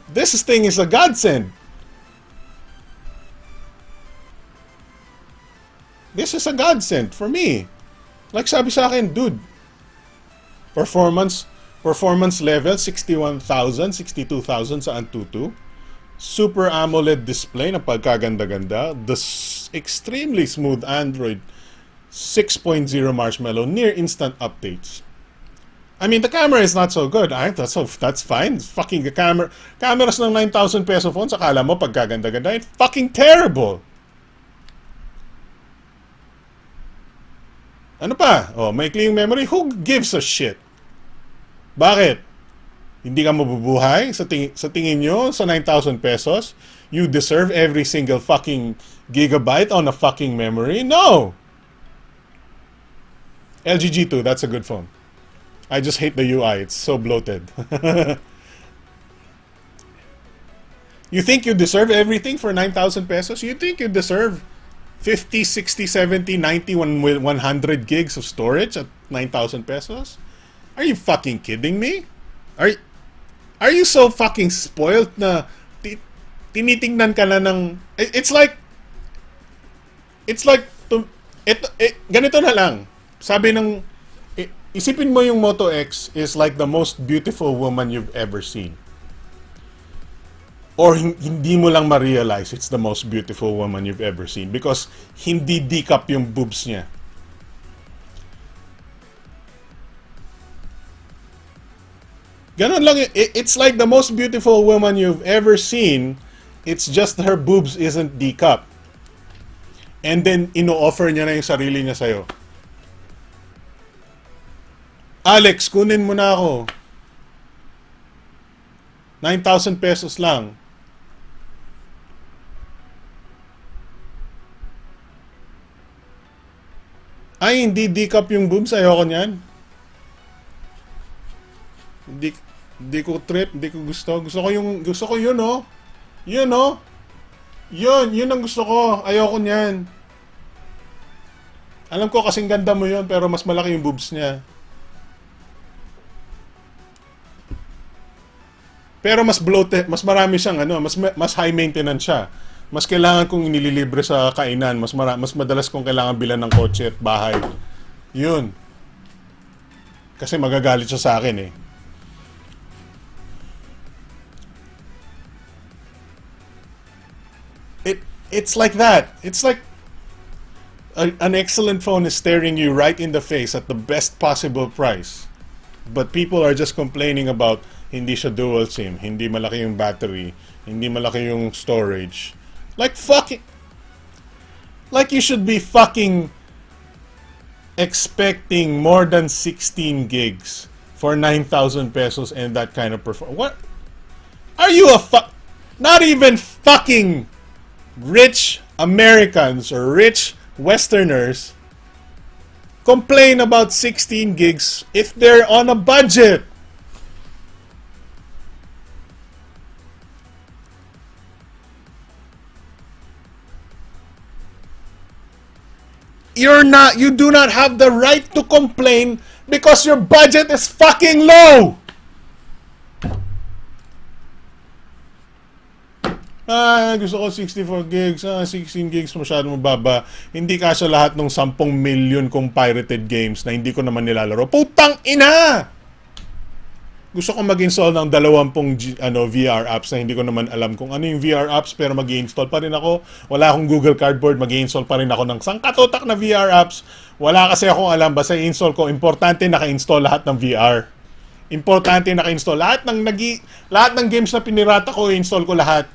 This thing is a godsend. This is a godsend for me. Like sabi sa akin, dude, performance level, 61,000, 62,000 sa Antutu. Super AMOLED display na pagkaganda-ganda. The extremely smooth Android 6.0 Marshmallow, near instant updates. I mean, the camera is not so good. That's fine. Fucking cameras ng 9,000 peso phones, akala mo pagkaganda-ganda. It's fucking terrible. Ano pa? May clean memory. Who gives a shit? Bakit? Hindi ka mabubuhay? Sa tingin nyo, sa 9,000 pesos, you deserve every single fucking gigabyte on a fucking memory? No! LG G2, that's a good phone. I just hate the UI. It's so bloated. You think you deserve everything for 9,000 pesos? You think you deserve 50, 60, 70, 90, 100 gigs of storage at 9,000 pesos? Are you fucking kidding me? Are you so fucking spoiled na tinitingnan ka na ng... It's like... ganito na lang. Sabi ng... Isipin mo yung Moto X is like the most beautiful woman you've ever seen. Or hindi mo lang ma-realize it's the most beautiful woman you've ever seen because hindi decap yung boobs niya. Ganon lang. It's like the most beautiful woman you've ever seen. It's just her boobs isn't decap. And then, ino-offer niya na yung sarili niya sa'yo. Alex, kunin mo na ako. 9,000 pesos lang. Ay, hindi decap yung boobs. Ayoko niyan. Hindi ko trip, hindi ko gusto. Gusto ko yun, oh. Yun, oh. Yun ang gusto ko. Ayoko niyan. Alam ko kasing ganda mo yun, pero mas malaki yung boobs niya. Pero mas bloated, mas marami siyang mas high maintenance siya. Mas kailangan kong inililibre sa kainan, mas madalas kong kailangan bilan ng kotse at bahay. Yun. Kasi magagalit siya sa akin eh. It's like that. It's like an excellent phone is staring you right in the face at the best possible price. But people are just complaining about hindi siya dual SIM, hindi malaki yung battery, hindi malaki yung storage. Like fucking... Like you should be fucking expecting more than 16 gigs for 9,000 pesos and that kind of performance. What? Are you a not even fucking rich Americans or rich Westerners complain about 16 gigs if they're on a budget. You do not have the right to complain because your budget is fucking low. Gusto ko 64 gigs. 16 gigs masyado mababa. Hindi kasya lahat ng 10 million kong pirated games na hindi ko naman nilalaro. Putang ina! Gusto ko mag-install ng 20 VR apps na hindi ko naman alam kung ano yung VR apps, pero mag-i-install pa rin ako. Wala akong Google Cardboard, mag-i-install pa rin ako ng sangkatotak na VR apps. Wala kasi akong alam, basta i-install ko. Importante naka-install lahat ng VR. Importante naka-install lahat ng games na pinirata ko, i-install ko lahat.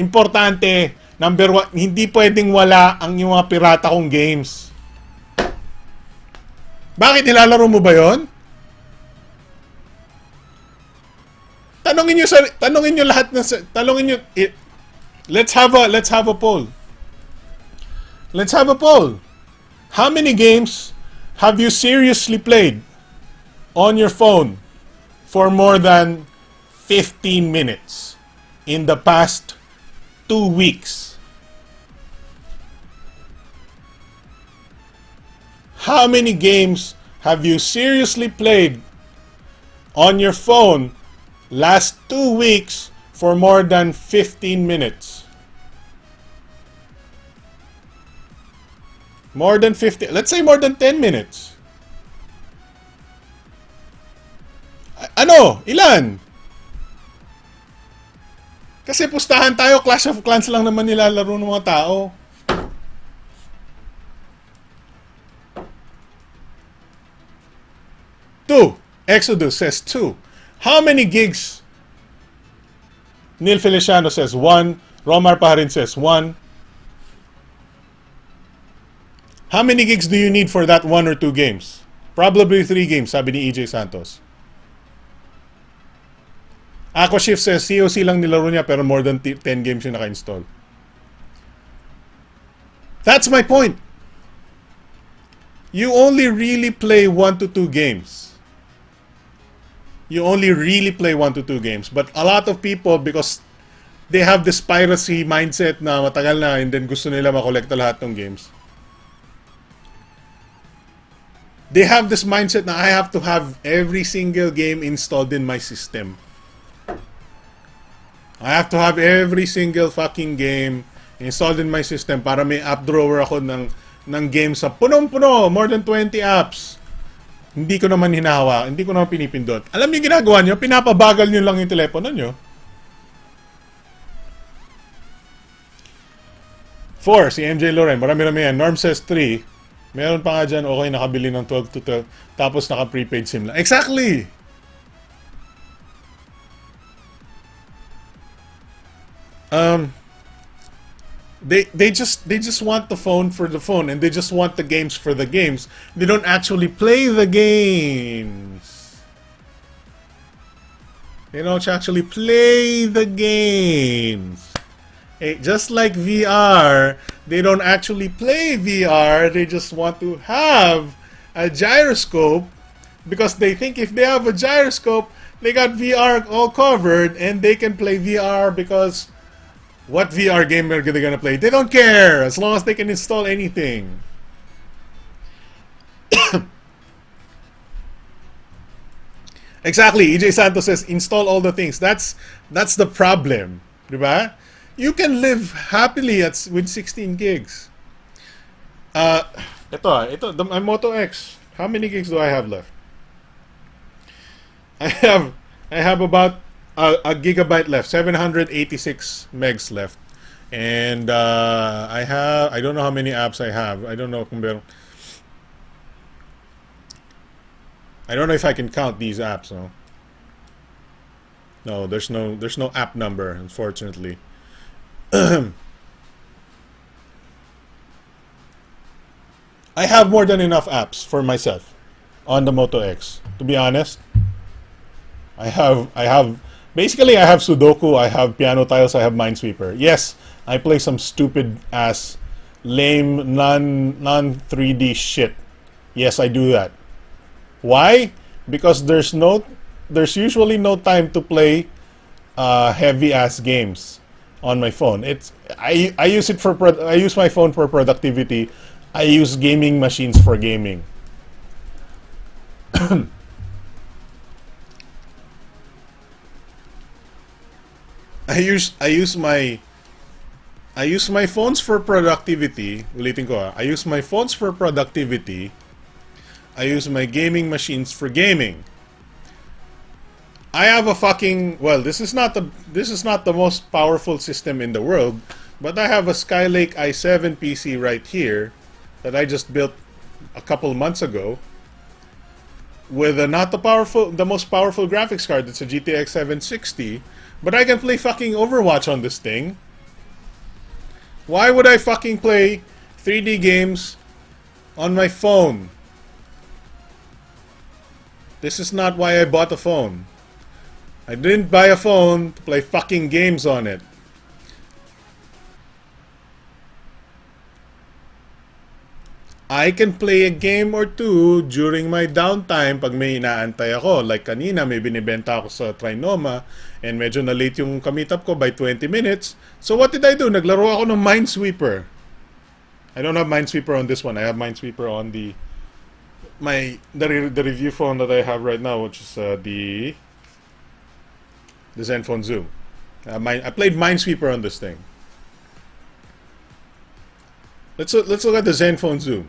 Importante, number 1, hindi pwedeng wala ang yung mga pirata kong games. Bakit nilalaro mo ba yon? Tanungin niyo lahat ng let's have a poll. Let's have a poll. How many games have you seriously played on your phone for more than 15 minutes in the past 2 weeks? How many games have you seriously played on your phone last 2 weeks for more than 15 minutes? More than 50, let's say more than 10 minutes. Ilan? Kasi pustahan tayo, Clash of Clans lang naman nilalaro ng mga tao. Two. Exodus says 2. How many gigs? Neil Feliciano says 1. Romar Paharin says 1. How many gigs do you need for that 1 or 2 games? Probably 3 games, sabi ni EJ Santos. Aqua Shift says COC lang nilaro niya pero more than 10 games yung naka-install. That's my point. You only really play 1 to 2 games. You only really play 1 to 2 games. But a lot of people, because they have this piracy mindset na matagal na and then gusto nila makolekta lahat ng games. They have this mindset na I have to have every single game installed in my system. I have to have every single fucking game installed in my system para may app drawer ako ng games sa punong-puno, more than 20 apps. Hindi ko naman hinahawa, hindi ko naman pinipindot. Alam niyo ginagawa niyo, pinapabagal niyo lang yung telepono niyo. 4, si MJ Loren, marami-rami yan. Norm says 3. Meron pa nga dyan, okay, nakabili ng 12 to 12. Tapos naka-prepaid SIM lang. Exactly! They just want the phone for the phone, and they just want the games for the games. They don't actually play the games. They don't actually play the games. Hey, just like VR, they don't actually play VR. They just want to have a gyroscope because they think if they have a gyroscope, they got VR all covered and they can play VR because what VR game are they gonna play? They don't care as long as they can install anything. Exactly. EJ Santos says install all the things. That's the problem, diba? You can live happily with 16 gigs. My Moto X. How many gigs do I have left? I have about a gigabyte left, 786 megs left, and I don't know how many apps I have. I don't know if I can count these apps. No, there's no app number, unfortunately. I have more than enough apps for myself on the Moto X. To be honest, I have basically I have Sudoku, I have piano tiles, I have Minesweeper. Yes, I play some stupid ass, lame, non 3D shit. Yes, I do that. Why? Because there's usually no time to play heavy ass games on my phone. I use my phone for productivity. I use gaming machines for gaming. I use my phones for productivity. Ulitin ko, I use my phones for productivity. I use my gaming machines for gaming. I have a fucking, well, this is not the most powerful system in the world, but I have a Skylake i7 PC right here that I just built a couple months ago with not the most powerful graphics card. It's a GTX 760, but I can play fucking Overwatch on this thing. Why would I fucking play 3D games on my phone? This is not why I bought a phone. I didn't buy a phone to play fucking games on it. I can play a game or two during my downtime pag may inaantay ako. Like kanina, may binibenta ako sa Trinoma and medyo na-late yung kamitap ko by 20 minutes. So what did I do? Naglaro ako ng Minesweeper. I don't have Minesweeper on this one. I have Minesweeper on the review phone that I have right now, which is the Zenfone Zoom. I played Minesweeper on this thing. Let's look at the Zenfone Zoom.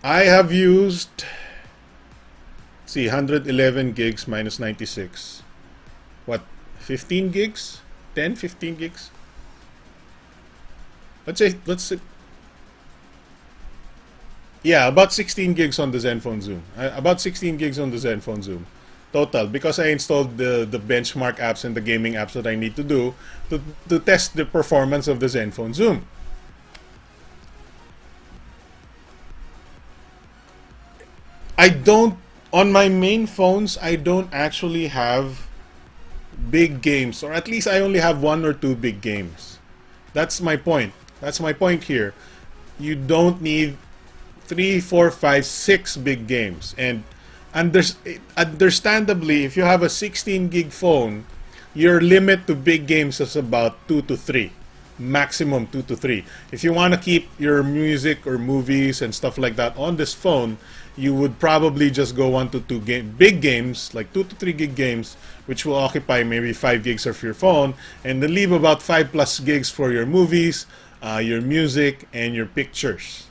I have used, let's see, 111 gigs minus 96. What, 15 gigs? 10, 15 gigs? Let's say, yeah, about 16 gigs on the Zenfone Zoom. About 16 gigs on the Zenfone Zoom. Total, because I installed the benchmark apps and the gaming apps that I need to do to test the performance of the Zenfone Zoom. On my main phones, I don't actually have big games, or at least I only have 1 or 2 big games. That's my point. That's my point here. You don't need 3, 4, 5, 6 big games. And understandably, if you have a 16 gig phone, your limit to big games is about 2 to 3. maximum 2 to 3. If you want to keep your music or movies and stuff like that on this phone, you would probably just go 1 to 2 big games, like 2 to 3 gig games, which will occupy maybe 5 gigs of your phone, and then leave about 5 plus gigs for your movies, your music, and your pictures.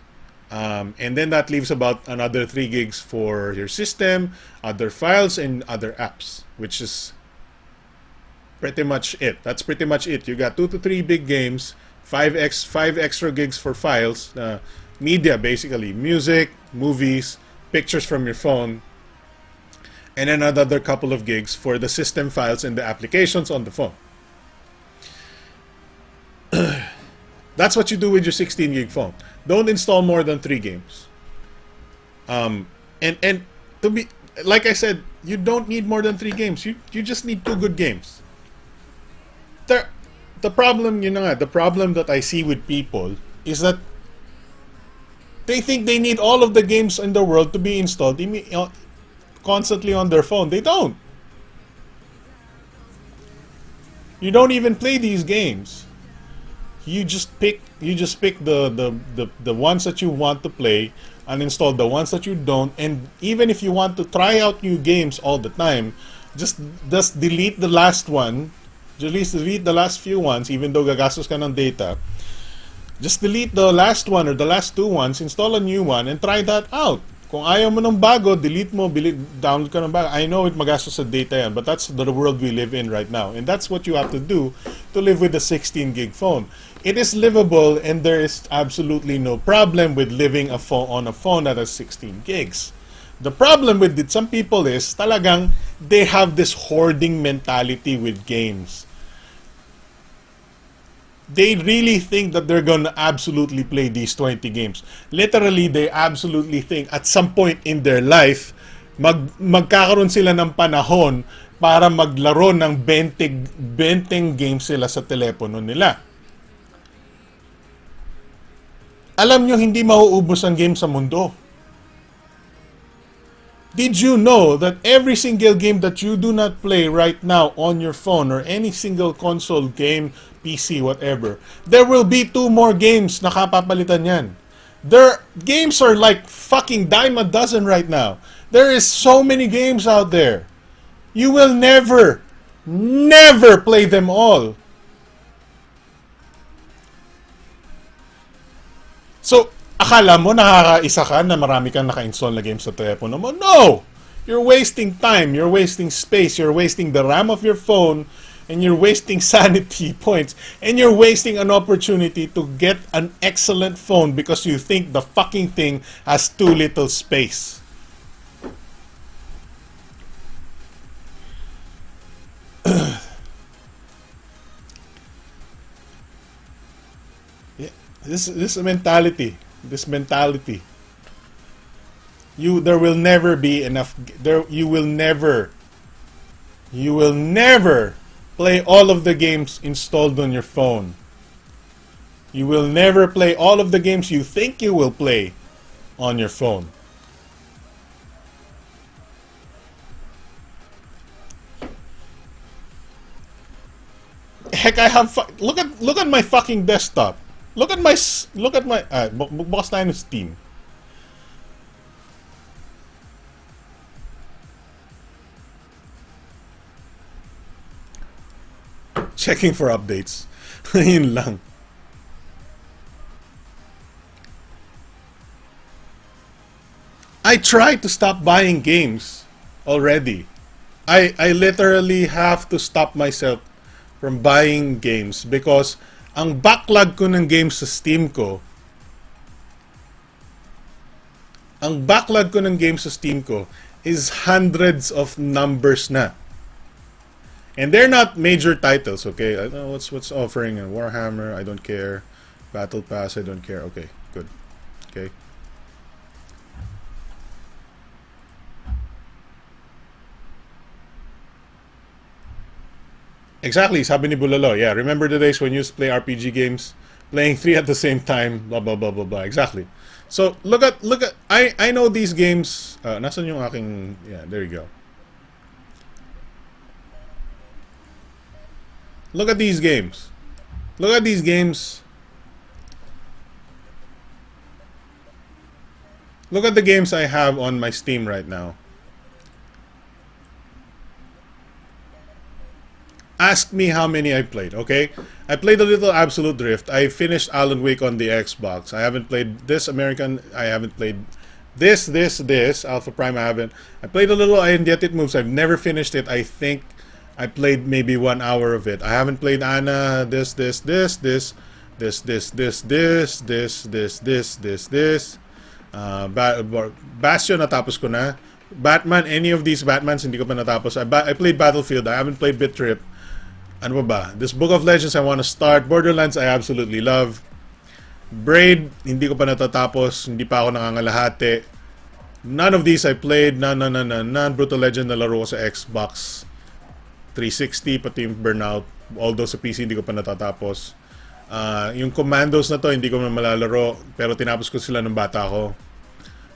And then that leaves about another 3 gigs for your system, other files, and other apps, which is pretty much it. That's pretty much it. You got 2 to 3 big games, 5 extra gigs for files, media basically, music, movies, pictures from your phone, and then another couple of gigs for the system files and the applications on the phone. That's what you do with your 16 gig phone. Don't install more than 3 games. And to be, like I said, you don't need more than 3 games. You just need 2 good games. The problem, the problem that I see with people is that they think they need all of the games in the world to be installed constantly on their phone. They don't. You don't even play these games. You just pick the ones that you want to play, uninstall the ones that you don't, and even if you want to try out new games all the time, just delete the last one. Just delete the last few ones, even though gagastos ka ng data. Just delete the last one or the last 2 ones, install a new one, and try that out. Kung ayaw mo ng bago, delete mo, download ka ng bago. I know it magastos sa data yan, but that's the world we live in right now. And that's what you have to do to live with a 16 gig phone. It is livable, and there is absolutely no problem with living on a phone that has 16 gigs. The problem with some people is talagang they have this hoarding mentality with games. They really think that they're gonna absolutely play these 20 games. Literally, they absolutely think at some point in their life, magkakaroon sila ng panahon para maglaro ng 20 games sila sa telepono nila. Alam nyo, hindi mauubos ang game sa mundo. Did you know that every single game that you do not play right now on your phone or any single console game, PC, whatever, there will be 2 more games na kapapalitan yan. Games are like fucking dime a dozen right now. There is so many games out there. You will never play them all. So, akala mo nakakaisa ka na marami kang naka-install na games sa telepono mo? No! You're wasting time, you're wasting space, you're wasting the RAM of your phone, and you're wasting sanity points, and you're wasting an opportunity to get an excellent phone because you think the fucking thing has too little space. Yeah, this mentality. There will never be enough. You will never play all of the games installed on your phone. You will never play all of the games you think you will play on your phone. Heck, I have look at my fucking desktop. Look at my bukas tayo ng Steam. Checking for updates. Yun lang. I tried to stop buying games already. I literally have to stop myself from buying games because ang backlog ko ng games sa Steam ko, is hundreds of numbers na. And they're not major titles, okay? I don't know what's offering. Warhammer, I don't care. Battle Pass, I don't care. Okay, good. Okay. Exactly, sabi ni Bulalo. Yeah, remember the days when you used to play RPG games, playing 3 at the same time, blah blah blah blah blah. Exactly. So look at I know these games. Nasaan yung aking, yeah, there you go. Look at these games. Look at these games. Look at the games I have on my Steam right now. Ask me how many I played, okay? I played a little Absolute Drift. I finished Alan Wake on the Xbox. I haven't played this American. I haven't played this. Alpha Prime, I haven't. I played a little And Yet It Moves. I've never finished it. I think I played maybe 1 hour of it. I haven't played Anna, this. Bastion natapos ko na. Batman, any of these Batmans hindi ko pa natapos. I played Battlefield. I haven't played Bit Trip. Ano ba? This Book of Legends I want to start. Borderlands I absolutely love. Braid hindi ko pa natatapos. Hindi pa ako nangangalahati. None of these I played. None. Brutal Legend na laro ko sa Xbox 360 pati yung Burnout. Although sa PC hindi ko pa natatapos. Yung Commandos na to hindi ko na malalaro pero tinapos ko sila nung bata ko.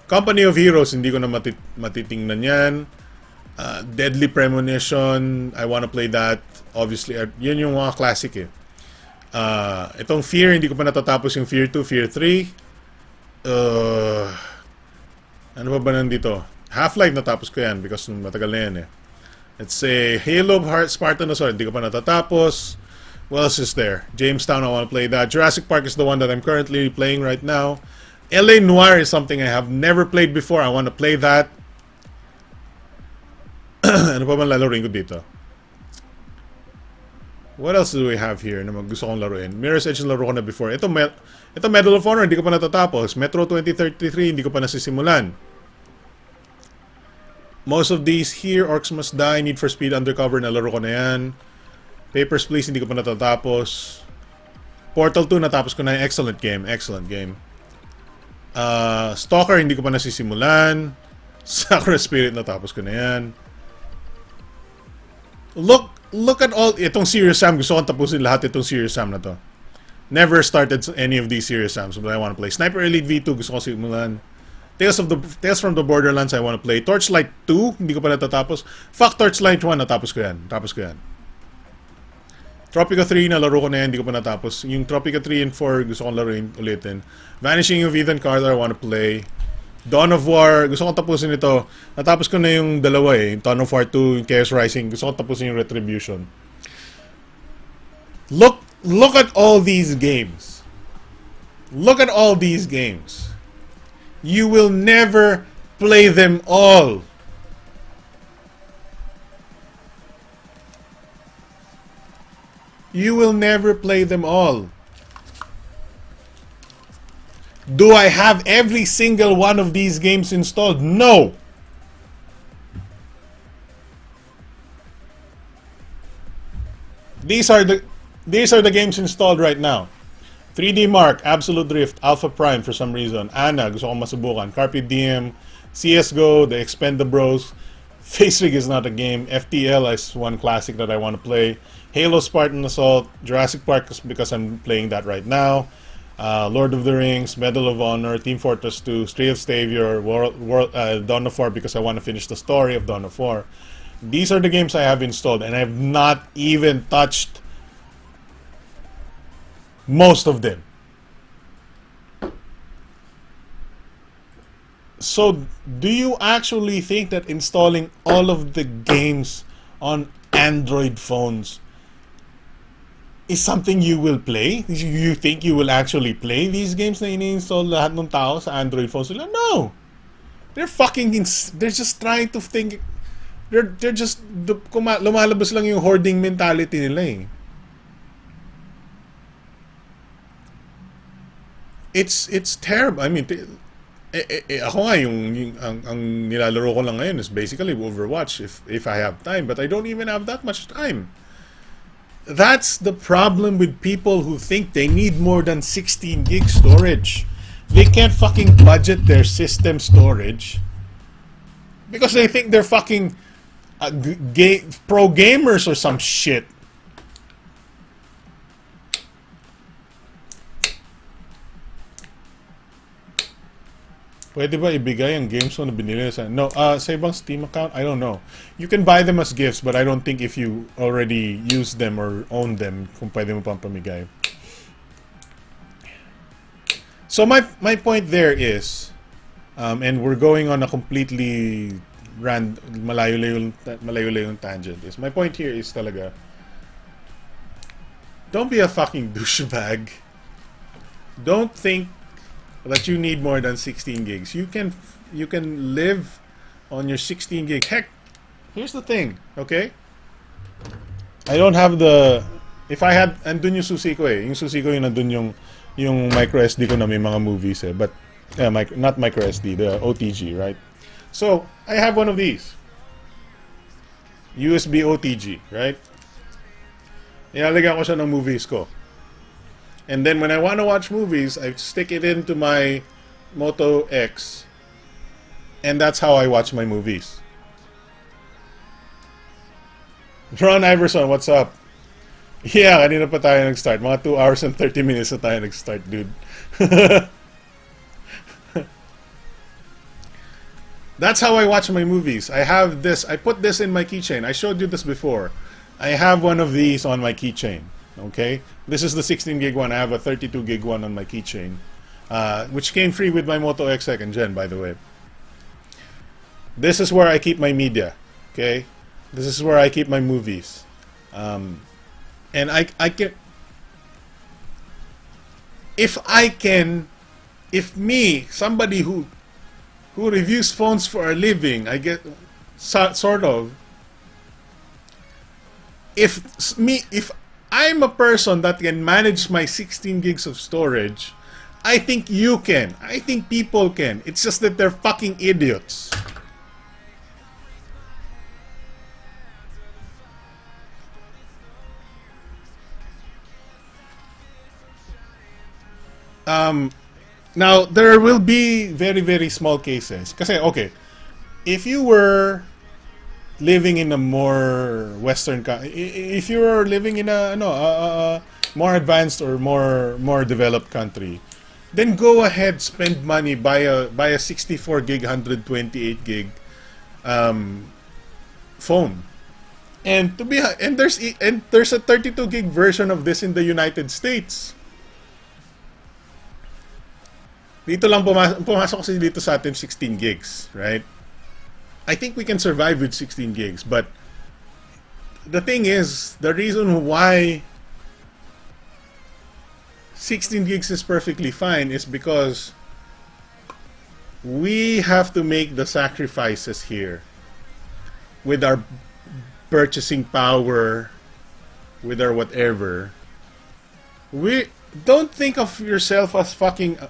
Company of Heroes hindi ko na matitingnan yan. Deadly Premonition, I wanna play that. Obviously, yun yung mga classic eh. Itong Fear, hindi ko pa natatapos yung Fear 2, Fear 3. Ano ba nandito? Half-Life natapos ko yan because matagal na yan eh. Let's say Halo Spartan Assault, hindi ko pa natatapos. What else is there? Jamestown, I wanna play that. Jurassic Park is the one that I'm currently playing right now. LA Noire is something I have never played before. I wanna play that. Ano pa man lalaroin ko dito? What else do we have here na gusto kong laruin? Mirror's Edge laro ko na before. Ito Medal of Honor, hindi ko pa natatapos. Metro 2033, hindi ko pa nasisimulan. Most of these here, Orcs Must Die, Need for Speed Undercover, nalaro ko na yan. Papers, Please, hindi ko pa natatapos. Portal 2, natapos ko na yan. Excellent game. Stalker, hindi ko pa nasisimulan. Sakura Spirit, natapos ko na yan. Look at all itong Serious Sam. Gusto kong tapusin lahat itong Serious Sam na to. Never started any of these Serious Sams, but I want to play. Sniper Elite V2, gusto kong simulan. Tales from the Borderlands, I want to play. Torchlight 2, hindi ko pa natatapos. Fuck Torchlight 1, natapos ko yan. Tropico 3, nalaro ko na yan, hindi ko pa natapos. Yung Tropico 3 and 4, gusto kong laruin ulitin. Vanishing of Ethan Carter, I want to play. Dawn of War, gusto kong tapusin ito. Natapos ko na yung dalawa eh. Dawn of War 2, yung Chaos Rising. Gusto kong tapusin yung Retribution. Look at all these games. You will never play them all. Do I have every single one of these games installed? No! These are the games installed right now. 3D Mark, Absolute Drift, Alpha Prime for some reason. Anna, gusto kong masubukan. Carpe Diem, CSGO, The Expendables. Face Rig is not a game. FTL is one classic that I want to play. Halo Spartan Assault, Jurassic Park because I'm playing that right now. Lord of the Rings, Medal of Honor, Team Fortress 2, Stray of Savior, Dawn of War because I want to finish the story of Dawn of War. These are the games I have installed and I have not even touched most of them. So, do you actually think that installing all of the games on Android phones is something you will play? You think you will actually play these games na ini-install lahat ng tao sa Android phones? No! They're just trying to think. They're just lumalabas lang yung hoarding mentality nila eh. It's terrible. I mean, ako nga ang nilalaro ko lang ngayon is basically Overwatch if I have time, but I don't even have that much time. That's the problem with people who think they need more than 16 gig storage. They can't fucking budget their system storage because they think they're fucking pro gamers or some shit. Pwede ba ibigay ang games mo na binili sa... No, sa ibang Steam account, I don't know. You can buy them as gifts, but I don't think if you already use them or own them, kung pwede mo pang pamigay. So my point there is, and we're going on a completely malayo-layong tangent. Is my point here is talaga, don't be a fucking douchebag. Don't think that you need more than 16 gigs. You can live on your 16 gig. Heck, here's the thing, okay? I don't have the... If I had... Andun yung susi ko eh. Yung susi ko yung nandun yung micro SD ko na may mga movies eh. But, not micro SD, the OTG, right? So, I have one of these. USB OTG, right? Ilalagyan ko siya ng movies ko. And then when I want to watch movies, I stick it into my Moto X. And that's how I watch my movies. Ron Iverson, what's up? Yeah, kanina pa tayo nag-start. Mga 2 hours and 30 minutes na tayo nag-start, dude. That's how I watch my movies. I have this. I put this in my keychain. I showed you this before. I have one of these on my keychain. Okay? This is the 16 gig one. I have a 32 gig one on my keychain. Which came free with my Moto X 2nd Gen, by the way. This is where I keep my media. Okay? This is where I keep my movies. And I can... If me, somebody who reviews phones for a living, I get... Sort of... If I'm a person that can manage my 16 gigs of storage, I think you can. I think people can. It's just that they're fucking idiots. Now, there will be very, very small cases. Kasi, okay, if you were living in a more Western, if you were living in a more advanced or more developed country, then go ahead, spend money, buy a 64 gig, 128 gig phone. And there's a 32 gig version of this in the United States. Dito lang pumasok kasi dito sa atin 16 gigs, right? I think we can survive with 16 gigs, but the thing is, the reason why 16 gigs is perfectly fine is because we have to make the sacrifices here with our purchasing power, with our whatever. We don't think of yourself as fucking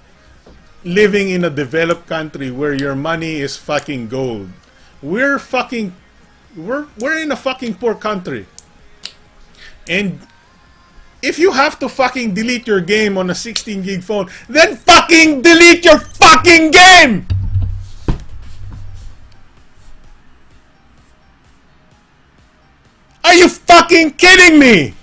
living in a developed country where your money is fucking gold. We're in a fucking poor country. And if you have to fucking delete your game on a 16 gig phone, then fucking delete your fucking game! Are you fucking kidding me?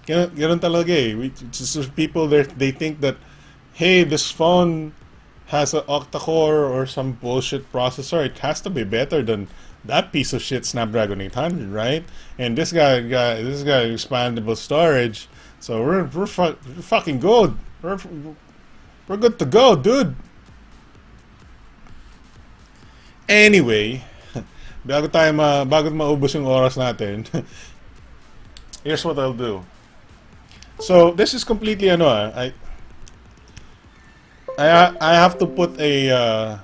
Ganun talaga eh. People they think that, hey, this phone has an octa-core or some bullshit processor. It has to be better than that piece of shit Snapdragon 800, right? And this guy expandable storage. So we're fucking good. We're good to go, dude. Anyway, bago maubos yung oras natin. Here's what I'll do. So this is completely I have to put I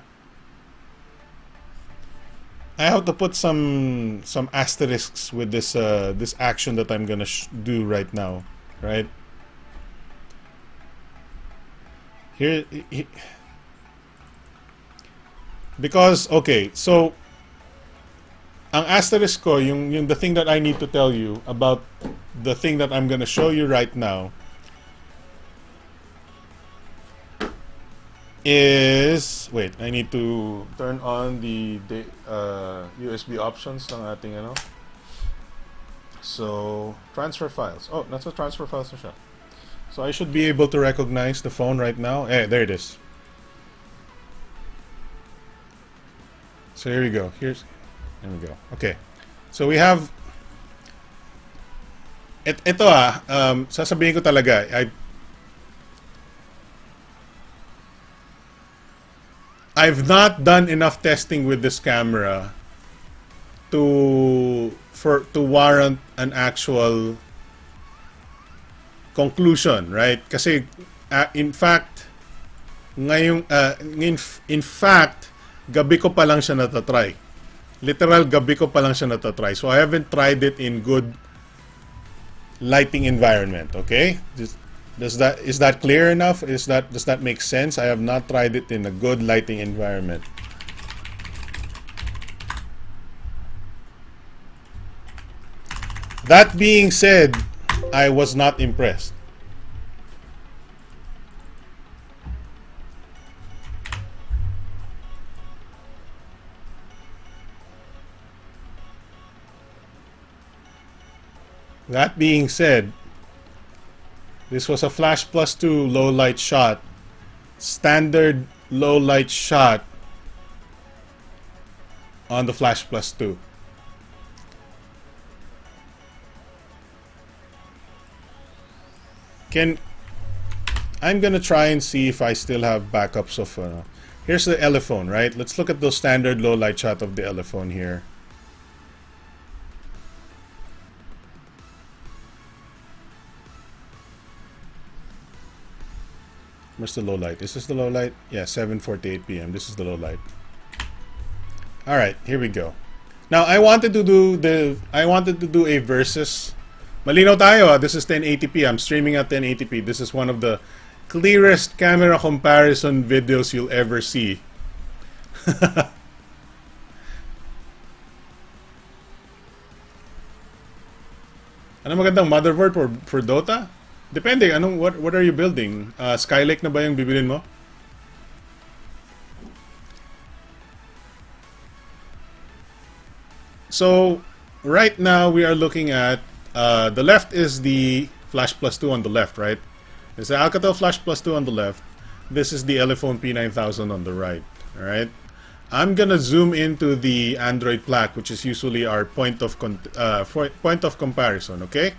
have to put some asterisks with this this action that I'm gonna do right now, right? Here, because okay, so ang asterisk ko, yung the thing that I need to tell you about the thing that I'm gonna show you right now is, wait, I need to turn on the USB options ng ating So transfer files. Oh, nasa transfer files na siya. So I should be able to recognize the phone right now. Eh, there it is. So here we go. There we go. Okay. So we have ito sasabihin ko talaga, I've not done enough testing with this camera to warrant an actual conclusion, right? Kasi in fact gabi ko pa lang siya natatry. Literal gabi ko pa lang siya natatry. So I haven't tried it in good lighting environment, okay? Is that clear enough? Does that make sense? I have not tried it in a good lighting environment. That being said, I was not impressed. That being said, this was a flash plus 2 low light shot. Standard low light shot on the flash plus 2. I'm gonna try and see if I still have backups of here's the elephone, right? Let's look at the standard low light shot of the elephone here. Where's the low light? Is this the low light? Yeah, 7:48 p.m. This is the low light. All right, here we go. Now I wanted to do a versus. Malinaw tayo. This is 1080p. I'm streaming at 1080p. This is one of the clearest camera comparison videos you'll ever see. Ano magandang motherboard for Dota? Depende, what are you building? Skylake na ba yung bibilin mo? So, right now we are looking at the left is the Flash Plus 2 on the left, right? It's the Alcatel Flash Plus 2 on the left. This is the Elephone P9000 on the right, alright? I'm gonna zoom into the Android plaque, which is usually our point of comparison, okay?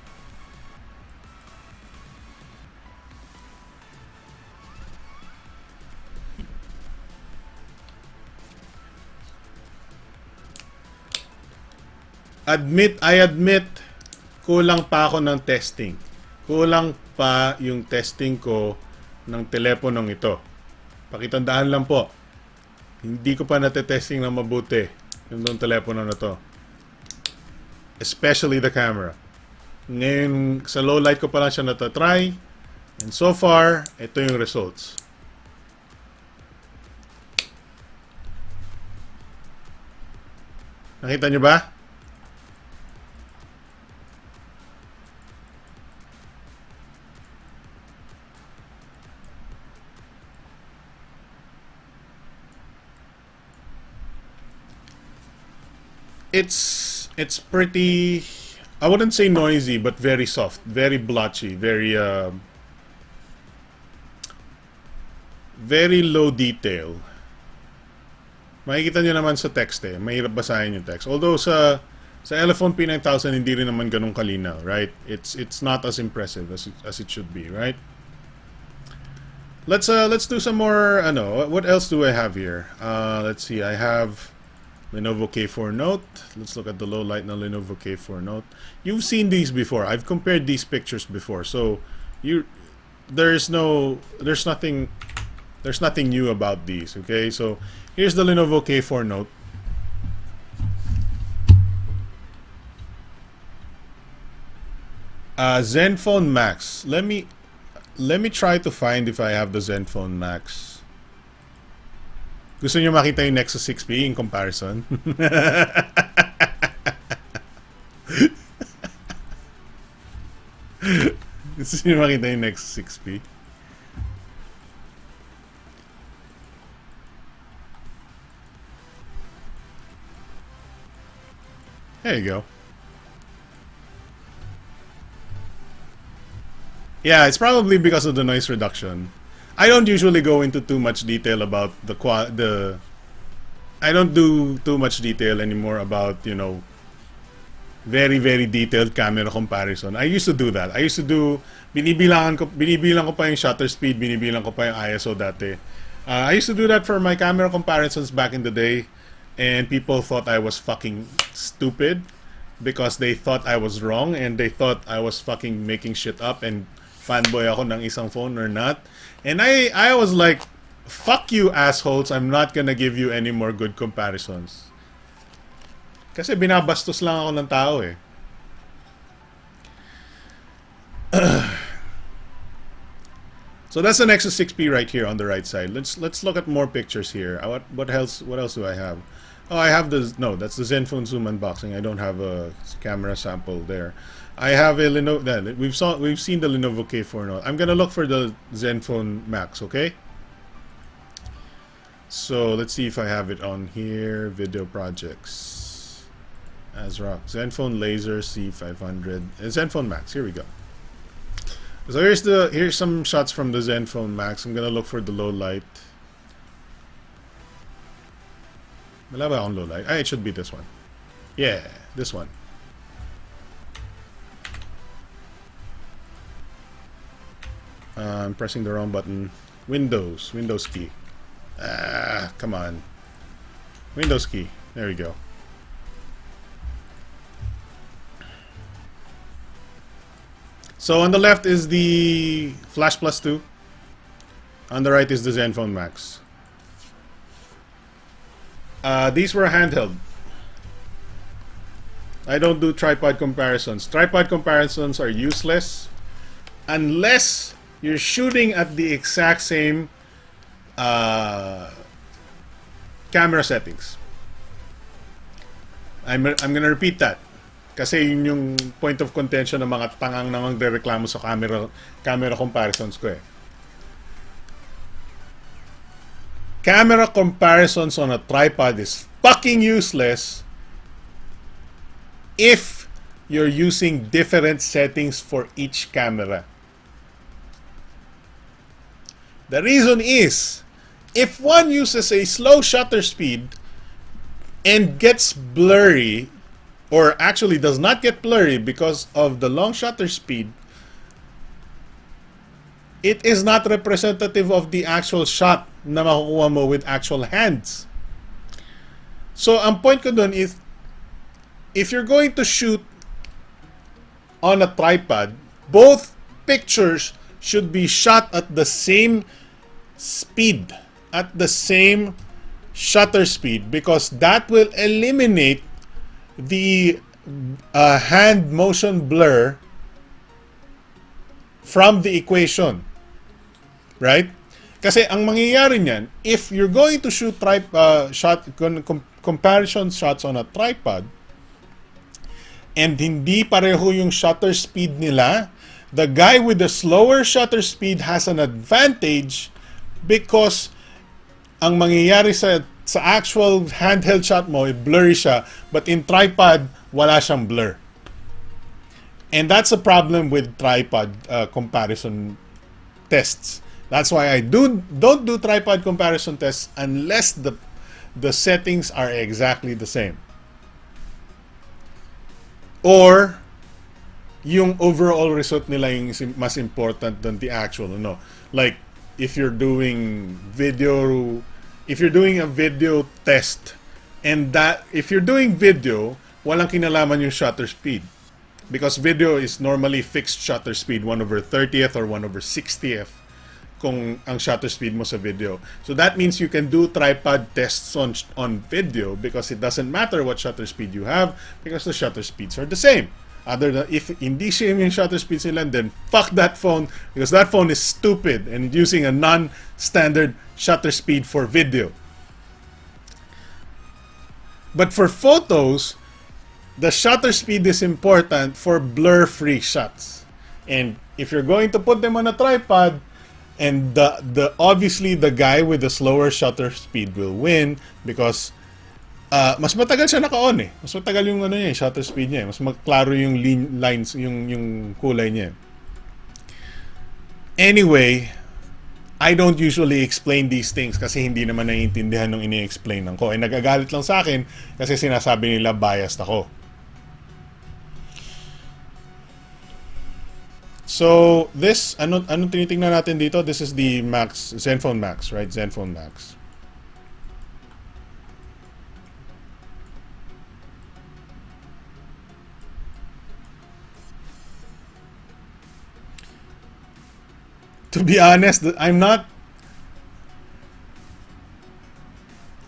I admit, kulang pa ako ng testing. Kulang pa yung testing ko ng teleponong ito. Pakitandaan lang po, hindi ko pa natetesting na mabuti yung telepono na to. Especially the camera. Ngayon, sa low light ko pa lang siya natatry. And so far, ito yung results. Nakita nyo ba? It's pretty, I wouldn't say noisy, but very soft, very blotchy, very low detail. Makikita nyo naman sa text eh, mahirap basahin yung text. Although sa Elephone P9000 hindi rin naman ganun kalinaw, right? It's not as impressive as it should be, right? Let's do some more. What else do I have here? Let's see. I have Lenovo K4 Note. Let's look at the low light na Lenovo K4 Note. You've seen these before. I've compared these pictures before. So there's nothing new about these, okay? So here's the Lenovo K4 Note. Zenfone Max. Let me try to find if I have the Zenfone Max. Gusto nyo makita yung Nexus 6P in comparison? Gusto nyo makita yung Nexus 6P? There you go. Yeah, it's probably because of the noise reduction. I don't usually go into too much detail about I don't do too much detail anymore about, you know, very, very detailed camera comparison. I used to do that. I used to do, binibilang ko pa yung shutter speed, binibilang ko pa yung ISO dati. I used to do that for my camera comparisons back in the day, and people thought I was fucking stupid because they thought I was wrong and they thought I was fucking making shit up and fanboy ako ng isang phone or not. And I was like, fuck you assholes, I'm not gonna give you any more good comparisons. Kasi binabastos lang ako ng tao eh. So that's the Nexus 6P right here on the right side. Let's look at more pictures here. What else do I have? Oh, I have the that's the Zenfone Zoom unboxing. I don't have a camera sample there. I have a Lenovo. We've seen the Lenovo K4 Note. I'm gonna look for the Zenfone Max. Okay. So let's see if I have it on here. Video projects. ASRock Zenfone Laser C500. Zenfone Max. Here we go. So here's some shots from the Zenfone Max. I'm gonna look for the low light. Wala ba akong low light? It should be this one. Yeah, this one. I'm pressing the wrong button. Windows key. Come on. Windows key. There we go. So on the left is the Flash Plus 2. On the right is the Zenfone Max. These were handheld. I don't do tripod comparisons. Tripod comparisons are useless unless you're shooting at the exact same camera settings. I'm gonna repeat that. Kasi yun yung point of contention ng mga tangang namang reklamo sa camera comparisons ko eh. Camera comparisons on a tripod is fucking useless if you're using different settings for each camera. The reason is, if one uses a slow shutter speed and gets blurry, or actually does not get blurry because of the long shutter speed, it is not representative of the actual shot na makukuha mo with actual hands. So, ang point ko dun is, if you're going to shoot on a tripod, both pictures should be shot at the same speed, at the same shutter speed, because that will eliminate the hand motion blur from the equation, right? Kasi ang mangyayari niyan, if you're going to shoot comparison shots on a tripod and hindi pareho yung shutter speed nila, the guy with the slower shutter speed has an advantage because ang mangyayari sa actual handheld shot mo, blurry siya, but in tripod, wala siyang blur. And that's a problem with tripod comparison tests. That's why I don't do tripod comparison tests unless the settings are exactly the same. Or yung overall result nila yung mas important than the actual, no? Like, if you're doing a video test, and that if you're doing video, walang kinalaman yung shutter speed, because video is normally fixed shutter speed, 1/30th or 1/60th kung ang shutter speed mo sa video. So that means you can do tripod tests on video because it doesn't matter what shutter speed you have because the shutter speeds are the same. Other than if hindi same yung shutter speeds nila, then fuck that phone because that phone is stupid and using a non-standard shutter speed for video. But for photos, the shutter speed is important for blur-free shots. And if you're going to put them on a tripod, and obviously the guy with the slower shutter speed will win because mas matagal siya naka-on eh. Mas matagal yung shutter speed niya. Mas magklaro yung lines, yung kulay niya. Anyway, I don't usually explain these things kasi hindi naman naiintindihan nung ini-explain ko. Eh, nagagalit lang sa akin kasi sinasabi nila biased ako. So, this, anong tinitingnan natin dito? This is the Max, Zenfone Max, right? Zenfone Max. To be honest, I'm not...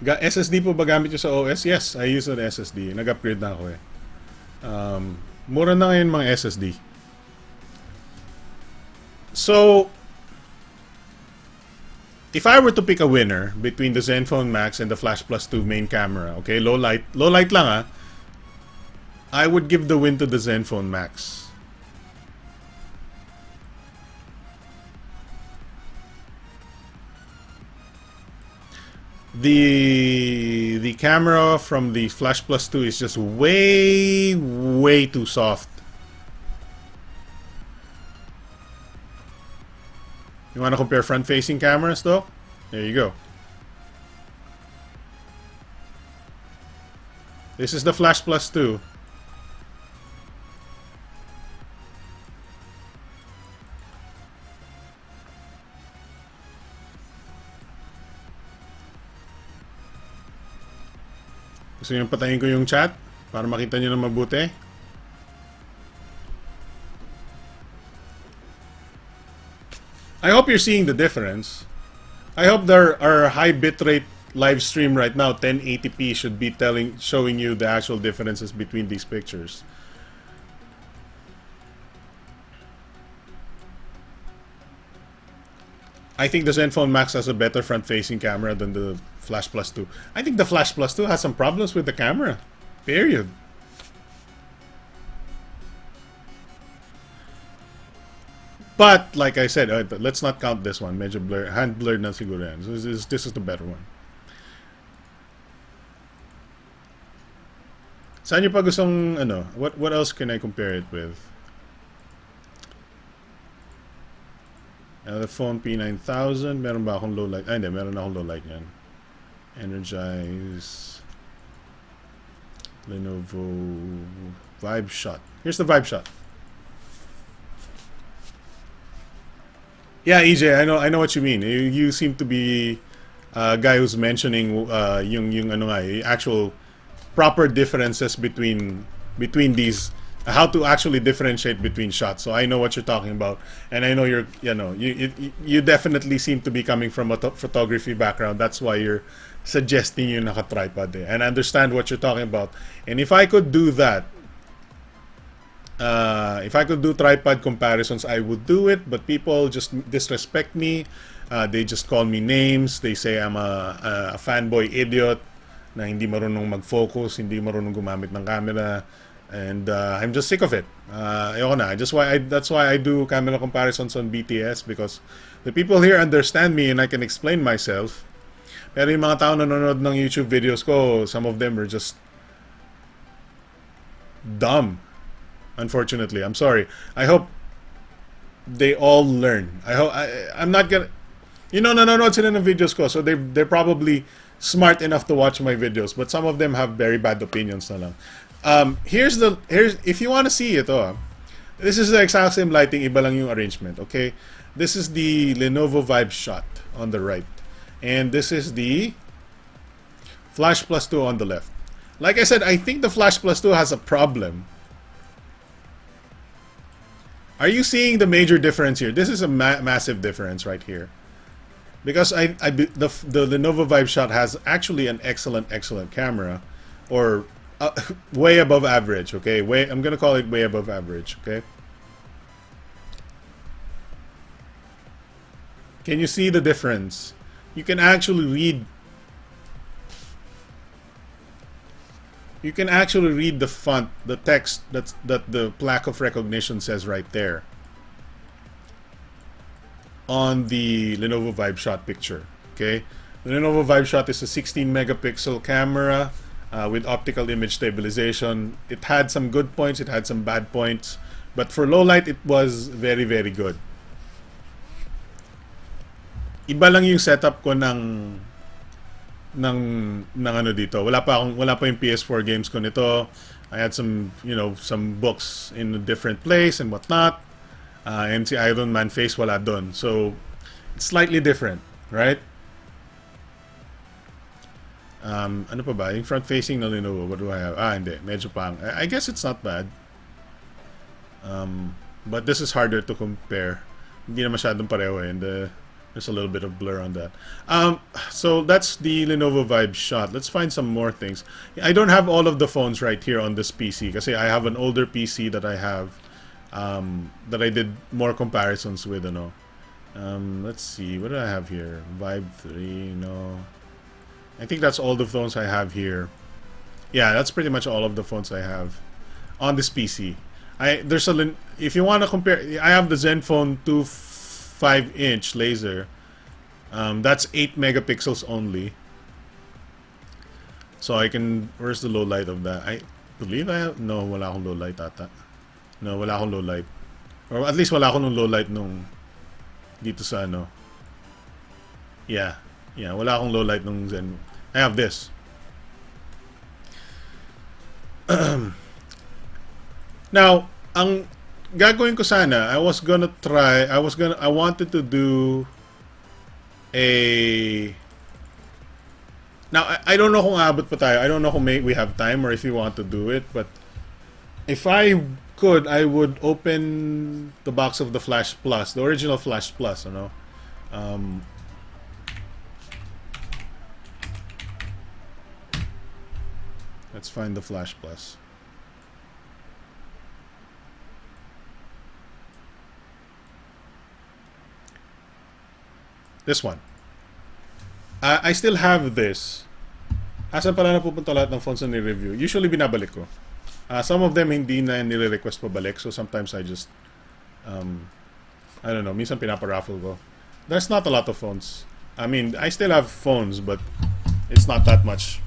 SSD po ba gamit nyo sa OS? Yes, I use an SSD. Nag-upgrade na ako eh. Mura na ngayon mga SSD. So, if I were to pick a winner between the Zenfone Max and the Flash Plus 2 main camera, okay, low light lang ah, I would give the win to the Zenfone Max. The camera from the Flash Plus 2 is just way too soft. You want to compare front-facing cameras though? There you go. This is the Flash Plus 2. Gusto nyo patayin ko yung chat para makita nyo na mabuti? I hope you're seeing the difference. I hope our high bitrate live stream right now, 1080p, should be showing you the actual differences between these pictures. I think the Zenfone Max has a better front-facing camera than the Flash Plus 2. I think the Flash Plus 2 has some problems with the camera. Period. But, like I said, let's not count this one. Medyo blur, hand blurred na siguro yan. So this is the better one. Saan nyo pa gustong, ano, what else can I compare it with? The phone P9000, meron ba akong low light? Ay, hindi, meron akong low light yan. Energize. Lenovo Vibe Shot. Here's the Vibe Shot. Yeah, EJ, I know what you mean. You seem to be a guy who's mentioning yung ano nga, actual proper differences between these, how to actually differentiate between shots. So I know what you're talking about, and I know you definitely seem to be coming from a photography background. That's why you're suggesting yung naka-tripod eh. And I understand what you're talking about. And if I could do that, if I could do tripod comparisons, I would do it, but people just disrespect me. They just call me names. They say I'm a fanboy idiot na hindi marunong mag-focus, hindi marunong gumamit ng camera, and I'm just sick of it. Ayoko na. That's why I do camera comparisons on BTS, because the people here understand me and I can explain myself. Pero yung mga tao nanonood ng YouTube videos ko, some of them are just dumb. Unfortunately, I'm sorry. I hope they all learn. I'm not gonna, nanonood sila ng videos ko, so they're probably smart enough to watch my videos, but some of them have very bad opinions na lang. Here's if you want to see it, this is the exact same lighting, iba lang yung arrangement, okay? This is the Lenovo Vibe Shot on the right, and this is the Flash Plus 2 on the left. Like I said, I think the Flash Plus 2 has a problem. Are you seeing the major difference here? This is a massive difference right here. Because the Lenovo Vibe Shot has actually an excellent camera, or way above average, okay? I'm gonna call it way above average, okay? Can you see the difference? You can actually read. You can actually read the font, the text that the plaque of recognition says right there on the Lenovo Vibe Shot picture. Okay, the Lenovo Vibe Shot is a 16 megapixel camera with optical image stabilization. It had some good points, it had some bad points, but for low light it was very, very good. iba lang yung setup ko ng ano dito. Wala pa yung PS4 games ko nito. I had some, some books in a different place and whatnot. And si Iron Man face wala dun. So it's slightly different, right? Ano pa ba? Yung front facing na Lenovo, what do I have? Hindi. Medyo pang. I guess it's not bad. But this is harder to compare. Hindi na masyadong pareho and there's a little bit of blur on that. So that's the Lenovo Vibe shot. Let's find some more things. I don't have all of the phones right here on this PC kasi I have an older PC that I have that I did more comparisons with. Let's see. What do I have here? Vibe 3, no. I think that's all the phones I have here. Yeah, that's pretty much all of the phones I have on this PC. If you want to compare, I have the Zenfone 2.5-inch laser. That's 8 megapixels only. So I can. Where's the low light of that? I believe I have. No, wala akong low light ata. No, wala akong low light. Or at least wala akong low light nung dito sa ano. Yeah, wala akong low light nung Zen. I have this. Now, ang gagawin ko sana, I wanted to do a... Now, I don't know kung aabot pa tayo. I don't know kung we have time or if you want to do it, but if I could, I would open the box of the Flash Plus, the original Flash Plus, let's find the Flash Plus. This one. I still have this. Asan pala napupunta lahat ng phones na ni-review? Usually binabalik ko. Some of them hindi na nire-request pabalik, so sometimes I just I don't know, minsan pinaparaffle ko. There's not a lot of phones. I mean, I still have phones, but it's not that much.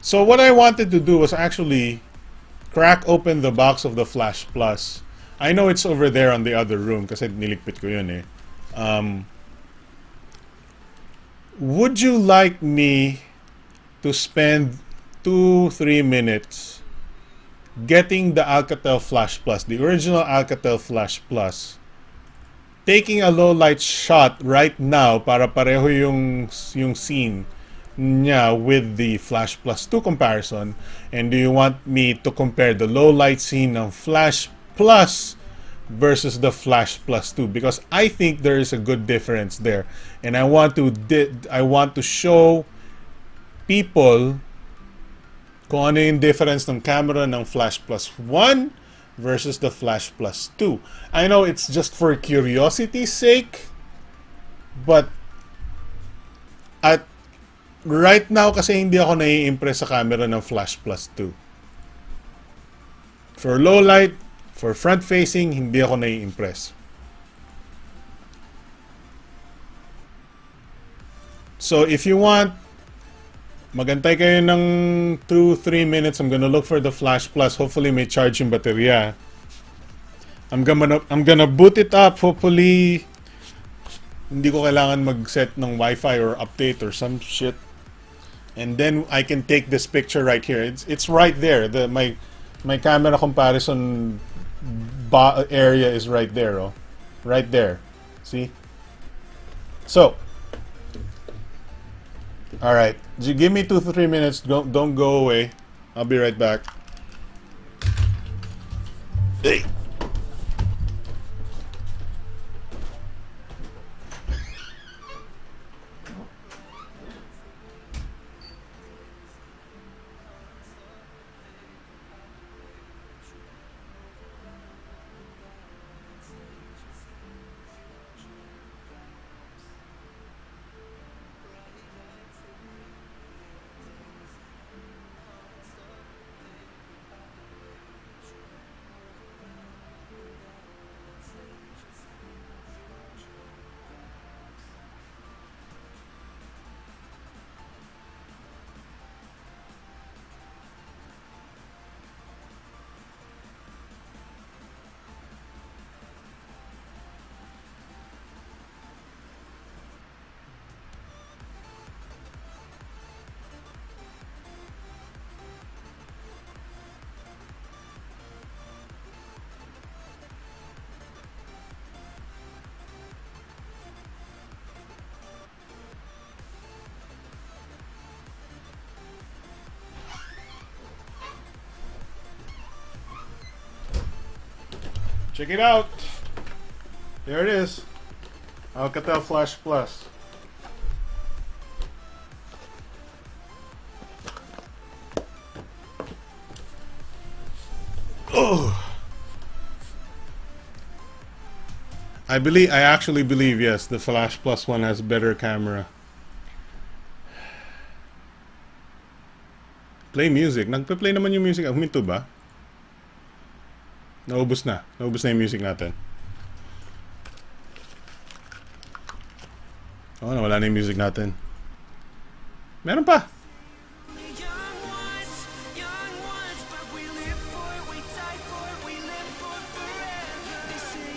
So what I wanted to do was actually crack open the box of the Flash Plus. I know it's over there on the other room kasi nilikpit ko yun eh. Would you like me to spend 2-3 minutes getting the Alcatel Flash Plus, the original Alcatel Flash Plus, taking a low light shot right now para pareho yung scene niya with the Flash Plus 2 comparison? And do you want me to compare the low light scene ng Flash Plus versus the Flash Plus 2? Because I think there is a good difference there, and I want to show people kung ano yung difference ng camera ng Flash Plus 1 versus the Flash Plus 2. I know it's just for curiosity's sake, but right now kasi hindi ako nai-impress sa camera ng Flash Plus 2. For low light, for front facing, hindi ako nai-impress. So if you want, magantay kayo ng 2-3 minutes. I'm gonna look for the Flash Plus. Hopefully may charge yung baterya. I'm gonna boot it up. Hopefully hindi ko kailangan mag-set ng Wi-Fi or update or some shit. And then I can take this picture right here. It's right there. My camera comparison area is right there, oh. Right there. See? So, all right. Give me 2-3 minutes. Don't go away. I'll be right back. Hey. Check it out. There it is. Alcatel Flash Plus. Oh. I actually believe, yes, the Flash Plus one has better camera. Play music. Nagpe-play naman yung music. Huminto ba? Naubos na. Naubos na yung music natin. Oh, nawala na yung music natin. Meron pa.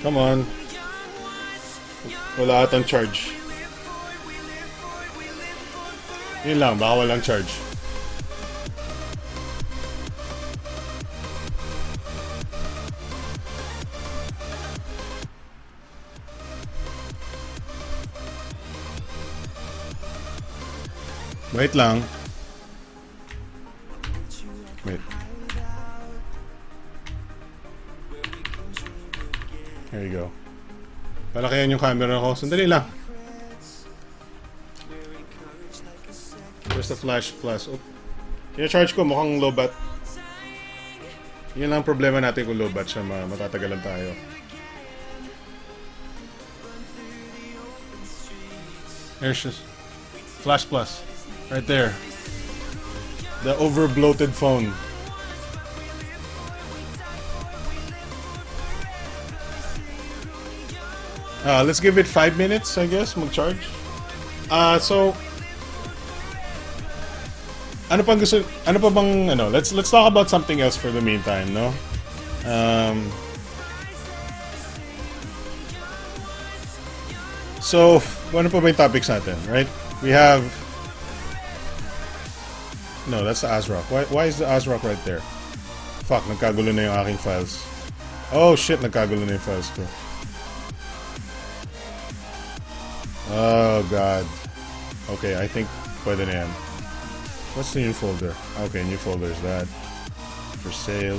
Come on. Wala atang charge. Yun lang, baka walang charge. Wait lang. Wait. There you go. Palakihan yung camera ko. Sandali lang. Where's the Flash Plus? Oh. Kina-charge ko, mukhang low bat. Yun lang problema natin kung low bat siya. Matatagalan tayo. There's just Flash Plus. Right there. The over-bloated phone. Let's give it 5 minutes, I guess, mag-charge. So ano pa bang let's talk about something else for the meantime, no? So ano pa ba yung topics natin, right? We have no, that's the ASRock. Why is the ASRock right there? Fuck, nagkagulo na yung aking files. Oh shit, nagkagulo na yung files ko. Oh god. Okay, I think pwede na yan. What's the new folder? Okay, new folder is that. For sale.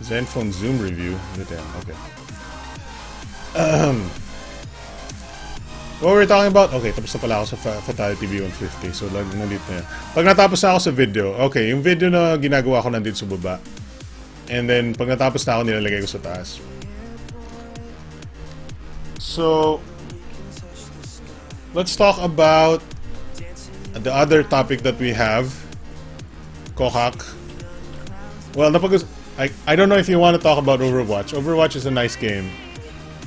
Zenfone Zoom review. Okay. What were we talking about? Okay, tapos na pala ako sa Fatality V150. So, nandito na yan. Pag natapos na ako sa video, okay, yung video na ginagawa ko nandito sa baba. And then, pag natapos na ako, nilalagay ko sa taas. So, let's talk about the other topic that we have. Kokak. Well, I don't know if you want to talk about Overwatch. Overwatch is a nice game.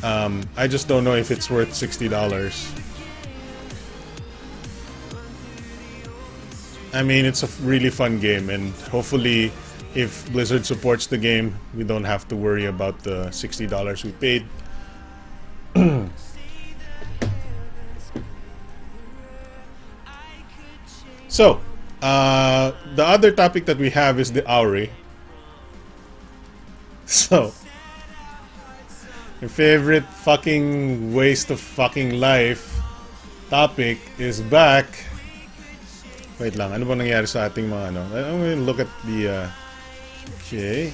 I just don't know if it's worth $60. I mean, it's a really fun game, and hopefully, if Blizzard supports the game, we don't have to worry about the $60 we paid. So, the other topic that we have is the Aurii. So, your favorite fucking waste of fucking life topic is back. Wait lang, ano ba nangyari sa ating mga ano? I'm gonna look at the okay.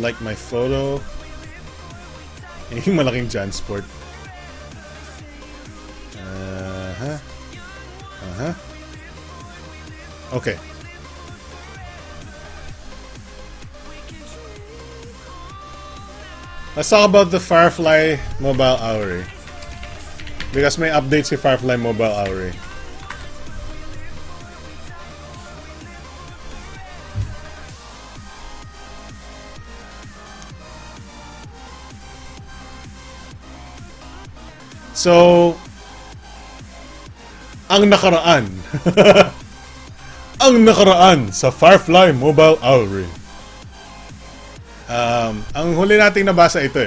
Like my photo. Yung malaking Jansport. Okay. Let's talk about the Firefly Mobile Aurii. Because may updates si Firefly Mobile Aurii. So, ang nakaraan. Ang nakaraan sa Firefly Mobile Aurii. Ang huli nating nabasa ito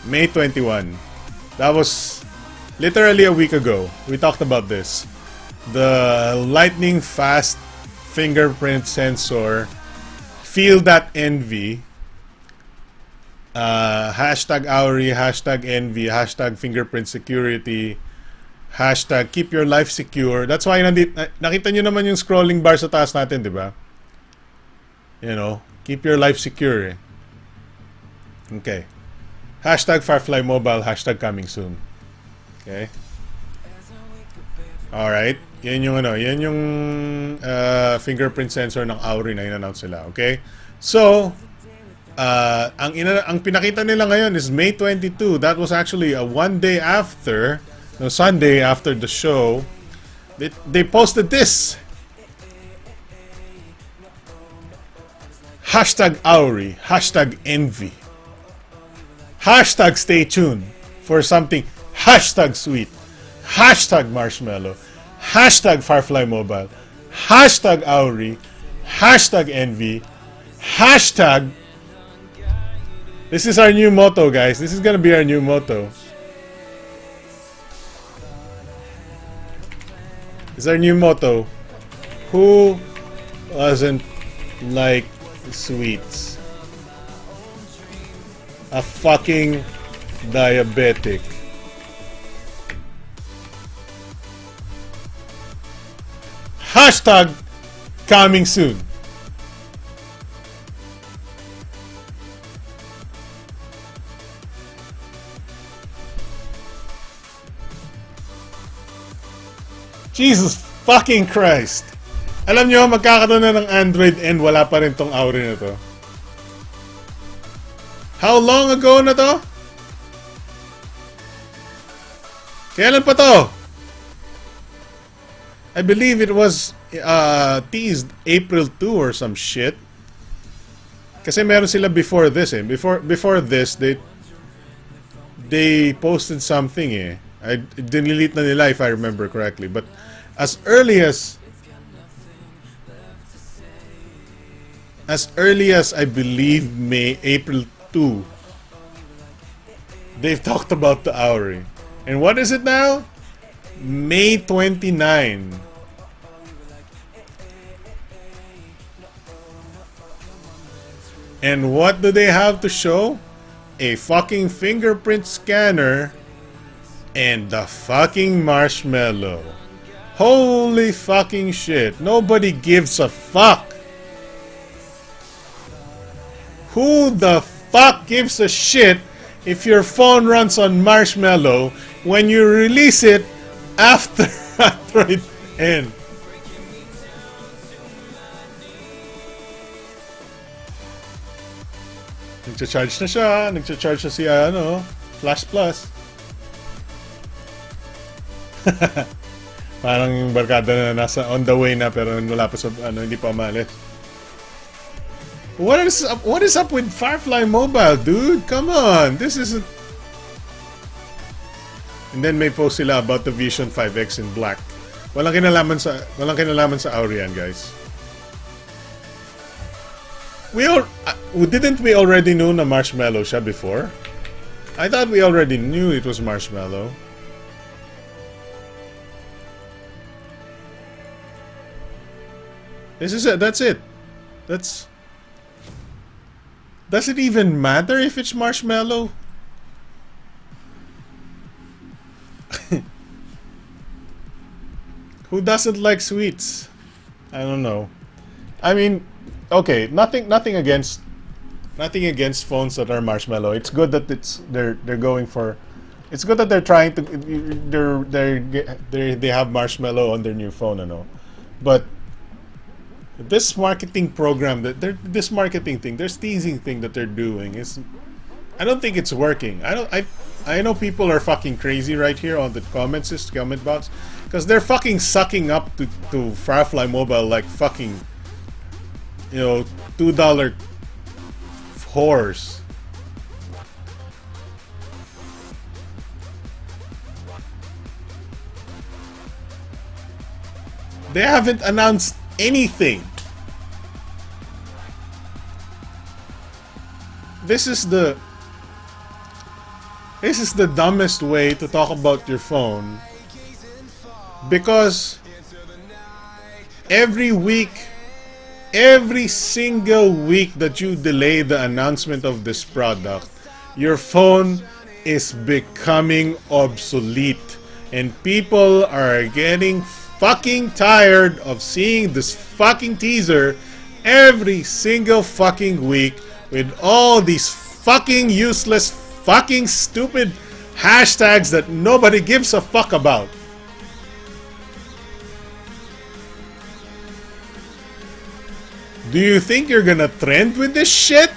May 21. That was literally a week ago. We talked about this. The lightning fast fingerprint sensor. Feel that envy. Hashtag Aurii, hashtag envy, hashtag fingerprint security, hashtag keep your life secure. That's why nakita nyo naman yung scrolling bar sa taas natin, di ba? You know, keep your life secure. Okay. Hashtag Firefly Mobile, hashtag coming soon. Okay. Alright. Yan yung ano, yan yung fingerprint sensor ng Aurii na in-announce nila. Okay? So, ang pinakita nila ngayon is May 22. That was actually a one day after, no, Sunday after the show. They posted this. Hashtag Aurii, hashtag envy. Hashtag stay tuned for something. Hashtag sweet. Hashtag marshmallow. Hashtag Firefly Mobile. Hashtag Aurii. Hashtag envy. Hashtag. This is our new motto, guys. This is gonna be our new motto. This is our new motto. Who doesn't like sweets? A fucking diabetic. Hashtag coming soon. Jesus fucking Christ. Alam nyo, magkakaroon na ng Android and wala pa rin tong Aurii na to. How long ago na to? Kailan pa to? I believe it was teased April 2 or some shit. Kasi meron sila before this eh. Before this, they posted something eh. I delete na nila if I remember correctly. But as early as I believe April 2, they've talked about the Aurii. And what is it now? May 29. And what do they have to show? A fucking fingerprint scanner and the fucking marshmallow. Holy fucking shit. Nobody gives a fuck. Who the fuck gives a shit if your phone runs on marshmallow when you release it after Android N? Nagcha-charge na siya. Nagcha-charge na si Flash Plus. Parang yung barkada na nasa on the way na pero wala pa sa hindi pa umalis. What is up with Firefly Mobile, dude? Come on. This isn't. And then may post sila about the Vision 5X in black. Walang kinalaman sa Aurii yan, guys. Didn't we already know na marshmallow siya before? I thought we already knew it was marshmallow. This is it. That's it. Does it even matter if it's marshmallow? Who doesn't like sweets? I don't know. I mean, okay, nothing against phones that are marshmallow. It's good that they're going for. It's good that they're trying to. They have marshmallow on their new phone, but this marketing program this marketing thing, this teasing thing that they're doing is, I don't think it's working. I know people are fucking crazy right here on the comment box because they're fucking sucking up to Firefly Mobile like fucking $2 whores. They haven't announced anything. This is the dumbest way to talk about your phone, because every single week that you delay the announcement of this product, your phone is becoming obsolete and people are getting fucking tired of seeing this fucking teaser every single fucking week with all these fucking useless, fucking stupid hashtags that nobody gives a fuck about. Do you think you're gonna trend with this shit?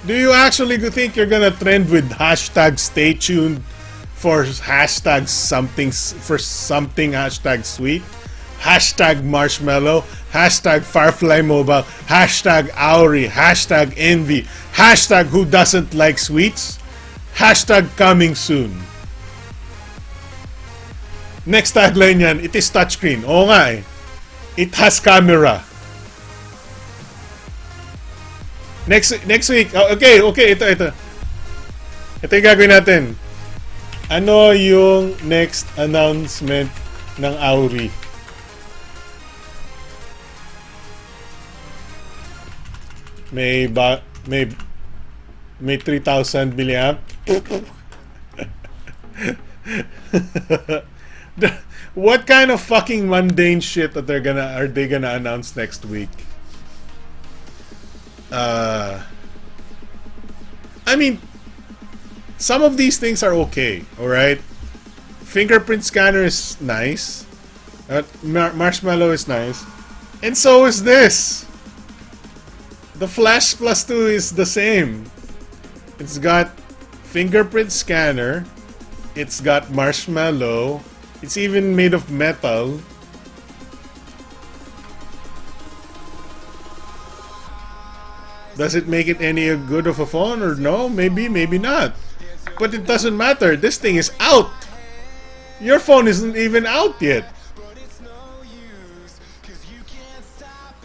Do you actually think you're gonna trend with hashtag stay tuned for hashtag something hashtag sweet, hashtag marshmallow, hashtag Firefly Mobile, hashtag Aurii, hashtag envy, hashtag who doesn't like sweets, hashtag coming soon? Next tagline yan, it is touchscreen. Oo nga eh. It has camera. Next week, okay, ito. Ito yung gagawin natin. Ano yung next announcement ng Aurii? May 3,000 milliamp. What kind of fucking mundane shit that are they gonna announce next week? I mean, some of these things are okay, alright? Fingerprint scanner is nice. Marshmallow is nice. And so is this. The Flash Plus 2 is the same. It's got fingerprint scanner. It's got marshmallow. It's even made of metal. Does it make it any good of a phone or no? Maybe, maybe not. But it doesn't matter. This thing is out. Your phone isn't even out yet.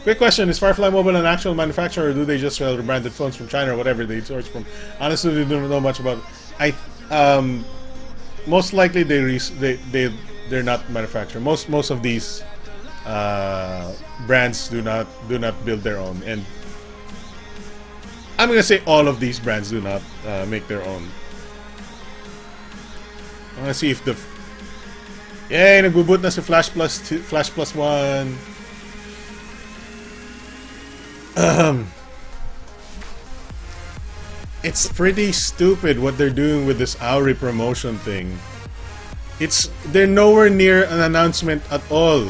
Quick question, is Firefly Mobile an actual manufacturer, or do they just sell rebranded phones from China or whatever they source from? Honestly, I don't know much about it. Most likely they're not manufacturer. Most of these brands do not build their own, and I'm gonna say all of these brands do not make their own. I'm gonna see if the yay, nagbo-boot na si Flash Plus 1. It's pretty stupid what they're doing with this Aurii promotion thing. They're nowhere near an announcement at all.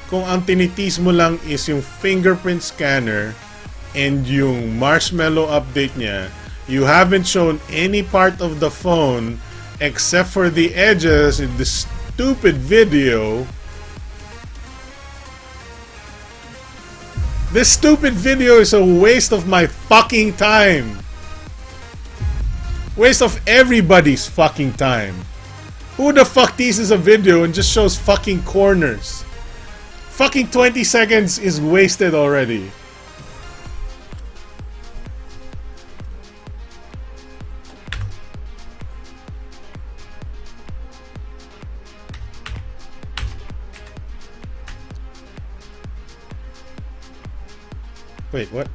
Kung ang tinitis mo lang is yung fingerprint scanner and yung marshmallow update niya, you haven't shown any part of the phone except for the edges in the stupid video. This stupid video is a waste of my fucking time. Waste of everybody's fucking time. Who the fuck teases a video and just shows fucking corners? Fucking 20 seconds is wasted already. Wait, what?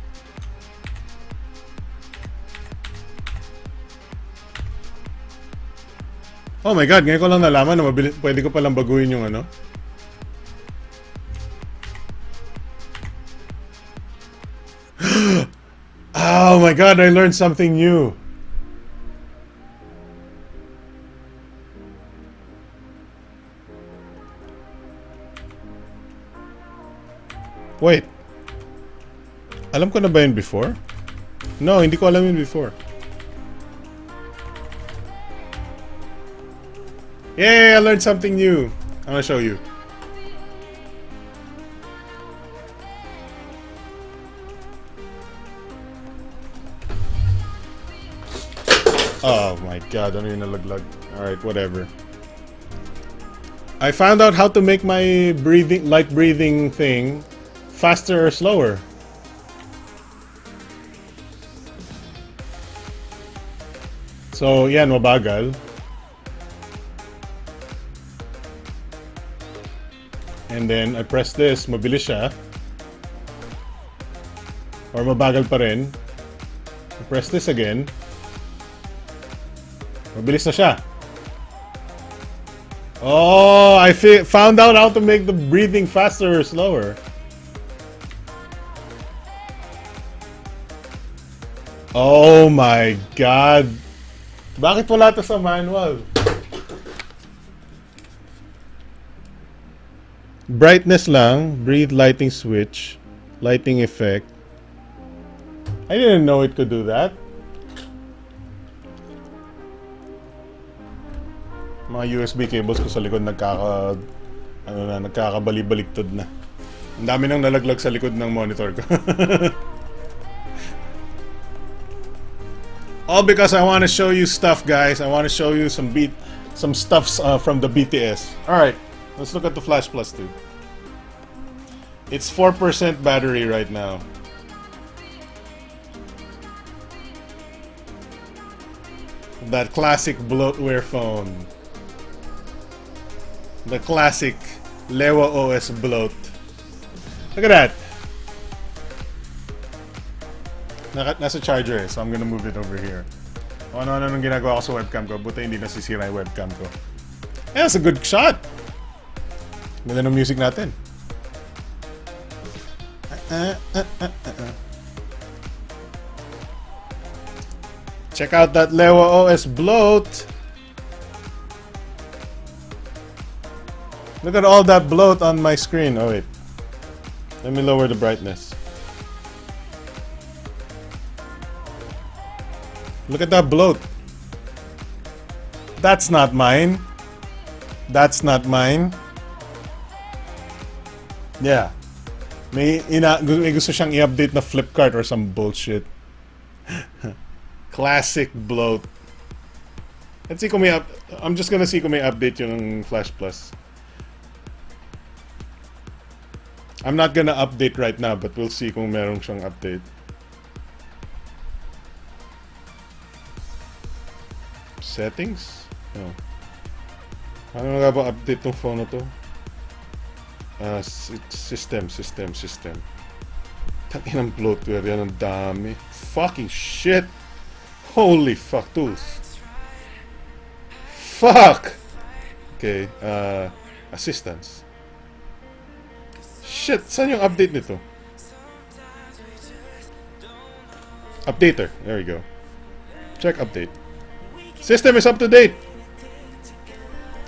Oh my god, ngayon ko lang nalaman na pwede ko palang baguhin yung ano. Oh my god, I learned something new. Wait. Alam ko na ba yun before? No, hindi ko alam yun before. Yay, I learned something new. I'm gonna show you. Oh my god, ano yung nalaglag. Alright, whatever. I found out how to make my light breathing thing faster or slower. So, yan, mabagal. And then, I press this, mabilis siya. Or mabagal pa rin. I press this again. Mabilis na siya. Oh, I found out how to make the breathing faster or slower. Oh my god. Bakit wala to sa manual? Brightness lang, breathe lighting switch, lighting effect. I didn't know it could do that. Mga USB cables ko sa likod nagkakabali-baliktad na. Ang dami nang nalaglag sa likod ng monitor ko. All because I want to show you stuff, guys. I want to show you some stuffs from the BTS. All right, let's look at the Flash Plus, dude. It's 4% battery right now. That classic bloatware phone. The classic Lewa OS bloat. Look at that. Nasa charger eh, so I'm gonna move it over here. O ano nung ginagawa ko sa webcam ko, buti hindi nasisira yung webcam ko. Yeah, that's a good shot. Ganda ng music natin. Check out that Lewa OS bloat. Look at all that bloat on my screen. Oh wait. Let me lower the brightness. Look at that bloat. That's not mine. That's not mine. Yeah. May gusto siyang i-update na Flipkart or some bullshit. Classic bloat. Let's see kung may I'm just gonna see kung may update yung Flash Plus. I'm not gonna update right now, but we'll see kung meron siyang update. Settings? No. Ano nga ba update ng phone na to? System. Takin ng bloatware yan, ang dami. Fucking shit! Holy fuck, tools. Fuck! Okay, assistance. Shit, saan yung update nito? Updater, there we go. Check update. System is up to date.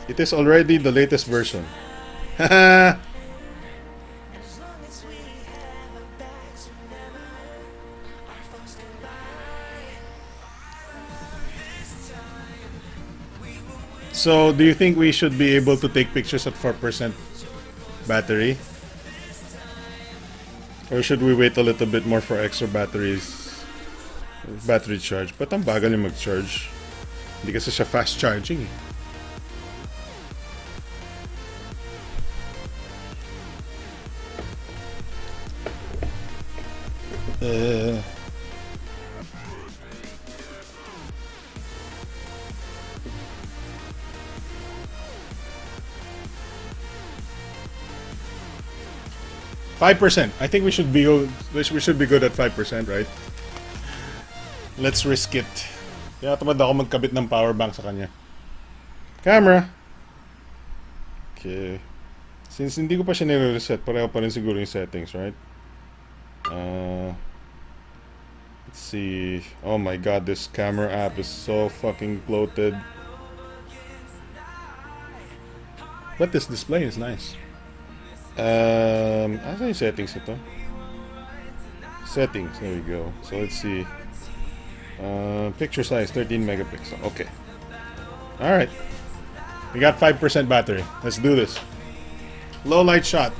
It is already the latest version. Haha. So, do you think we should be able to take pictures at 4% battery? Or should we wait a little bit more for extra battery charge? Ba't ang bagal yung mag-charge? Hindi kasi siya fast charging. Uh, 5%. I think we should be good at 5%, right? Let's risk it. Kaya tamad ako magkabit ng power bank sa kanya. Camera. Okay. Since hindi ko pa siya nire-reset, pareho pa rin siguro yung settings, right? Let's see. Oh my god, this camera app is so fucking bloated. But this display is nice. Asan yung settings ito? Settings, there we go. So let's see. Picture size 13 megapixel. Okay. Alright. We got 5% battery. Let's do this. Low light shot.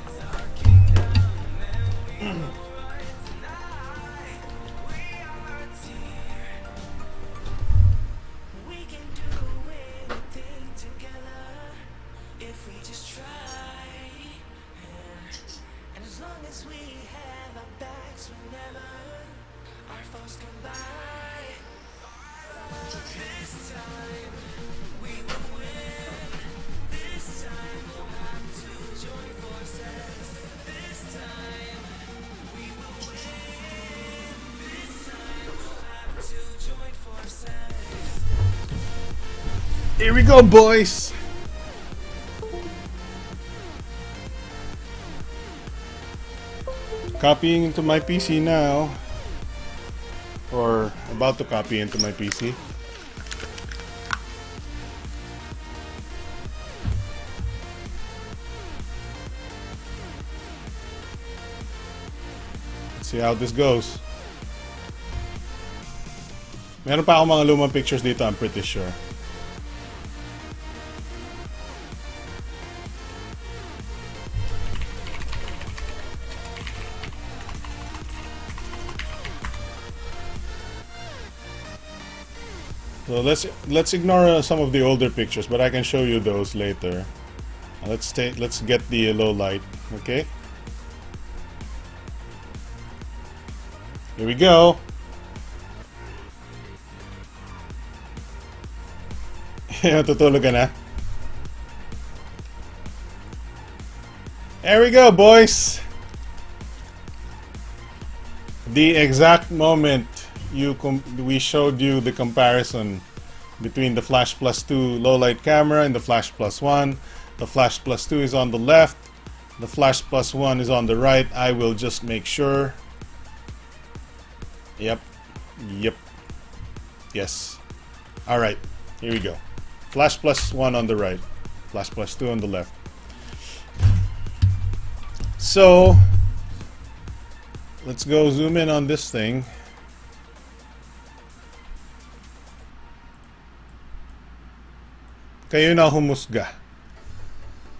Here we go, boys! Copying into my PC now. or about to copy into my PC. Let's see how this goes. Meron pa akong mga lumang pictures dito, I'm pretty sure. So let's ignore some of the older pictures, but I can show you those later. Let's get the low light, okay? Here we go. Tutulog ka na. There we go, boys. The exact moment we showed you the comparison between the Flash Plus 2 low light camera and the Flash Plus 1. The Flash Plus 2 is on the left. The Flash Plus 1 is on the right. I will just make sure. Yep. Yes. Alright, here we go. Flash Plus 1 on the right. Flash Plus 2 on the left. So, let's go zoom in on this thing. Kayo na humusga.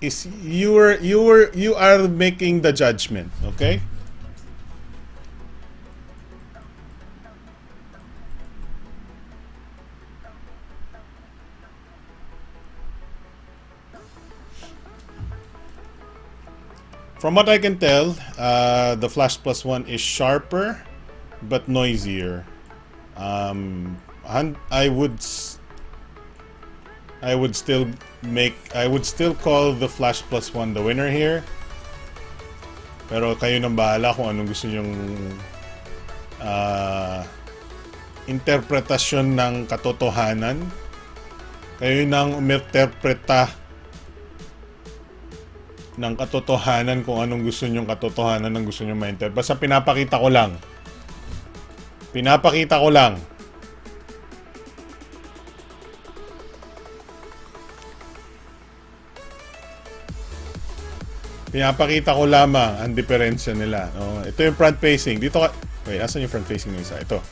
You are making the judgment, okay? From what I can tell, the Flash Plus 1 is sharper but noisier. I would still call the Flash Plus 1 the winner here. Pero kayo nang bahala kung anong gusto nyong interpretasyon ng katotohanan. Kayo nang uminterpreta ng katotohanan kung anong gusto nyong katotohanan ng gusto nyong ma-interpret. Basta pinapakita ko lang. Pinapakita ko lamang ang diferensya nila. No? Ito yung front facing. Dito ka... Wait, asan yung front facing ng isa? Ito.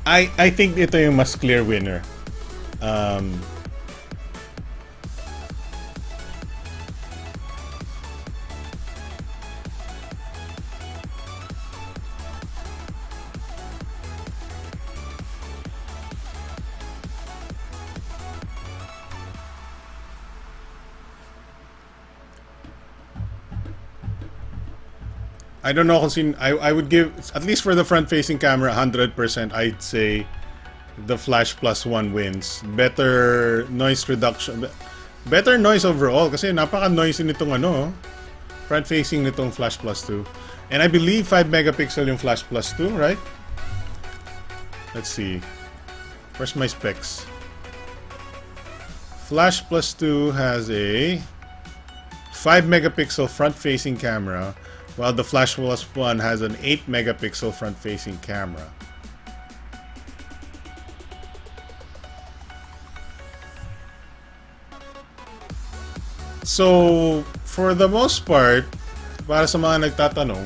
I think ito yung mas clear winner. I don't know kung I would give, at least for the front-facing camera, 100%, I'd say the Flash Plus 1 wins. Better noise reduction. Better noise overall kasi napaka-noisy nitong front-facing nitong Flash Plus 2. And I believe 5 megapixel yung Flash Plus 2, right? Let's see. Where's my specs? Flash Plus 2 has a 5 megapixel front-facing camera, while the Flash Plus 1 has an 8 megapixel front-facing camera. So, for the most part, para sa mga nagtatanong,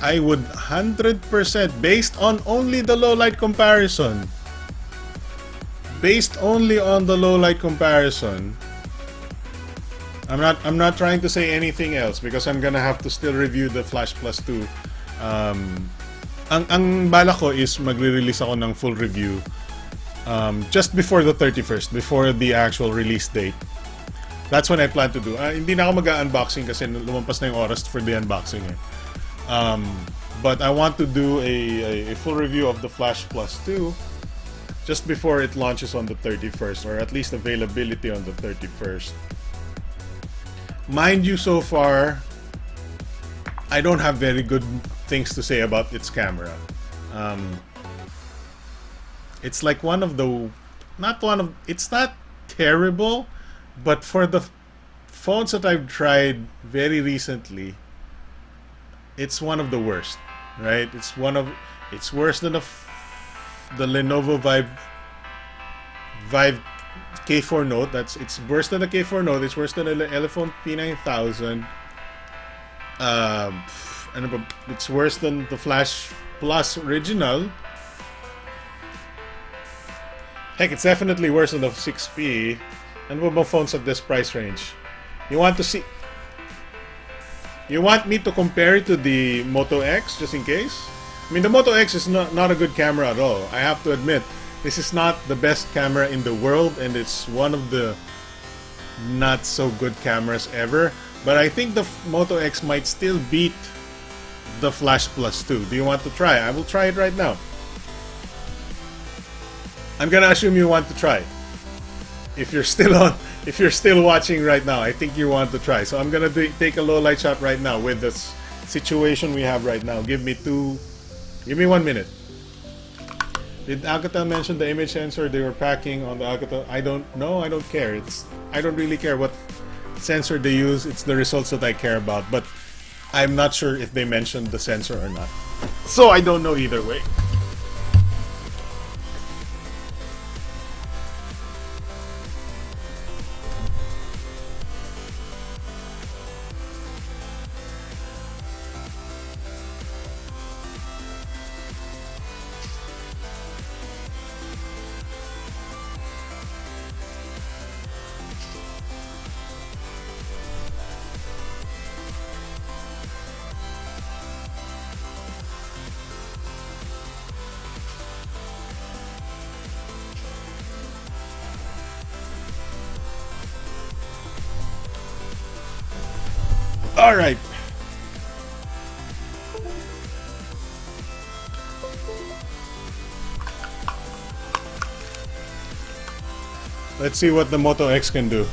I would 100% based on only the low light comparison. Based only on the low light comparison, I'm not trying to say anything else because I'm gonna have to still review the Flash Plus 2. Ang bala ko is magre-release ako ng full review just before the 31st, before the actual release date. That's when I plan to do. Hindi na ako mag-unboxing kasi lumampas na yung oras for the unboxing eh. But I want to do a full review of the Flash Plus 2 just before it launches on the 31st, or at least availability on the 31st. Mind you, so far, I don't have very good things to say about its camera. It's like one of the... it's not terrible, but for the phones that I've tried very recently, it's one of the worst, right? It's worse than the Lenovo Vive K4 Note. It's worse than the K4 Note. It's worse than the Elephone P9000. And it's worse than the Flash Plus original. Heck, it's definitely worse than the 6P. And what about phones at this price range? You want me to compare it to the Moto X, just in case? I mean, the Moto X is not a good camera at all. I have to admit, this is not the best camera in the world, and it's one of the not so good cameras ever. But I think the Moto X might still beat the Flash Plus 2. Do you want to try? I will try it right now. I'm gonna assume you want to try. If you're still watching right now, I think you want to try. So I'm gonna take a low light shot right now with this situation we have right now. Give me 1 minute. Did Alcatel mention the image sensor they were packing on the Alcatel? I don't know. I don't care. I don't really care what sensor they use. It's the results that I care about. But I'm not sure if they mentioned the sensor or not. So I don't know either way. All right. Let's see what the Moto X can do.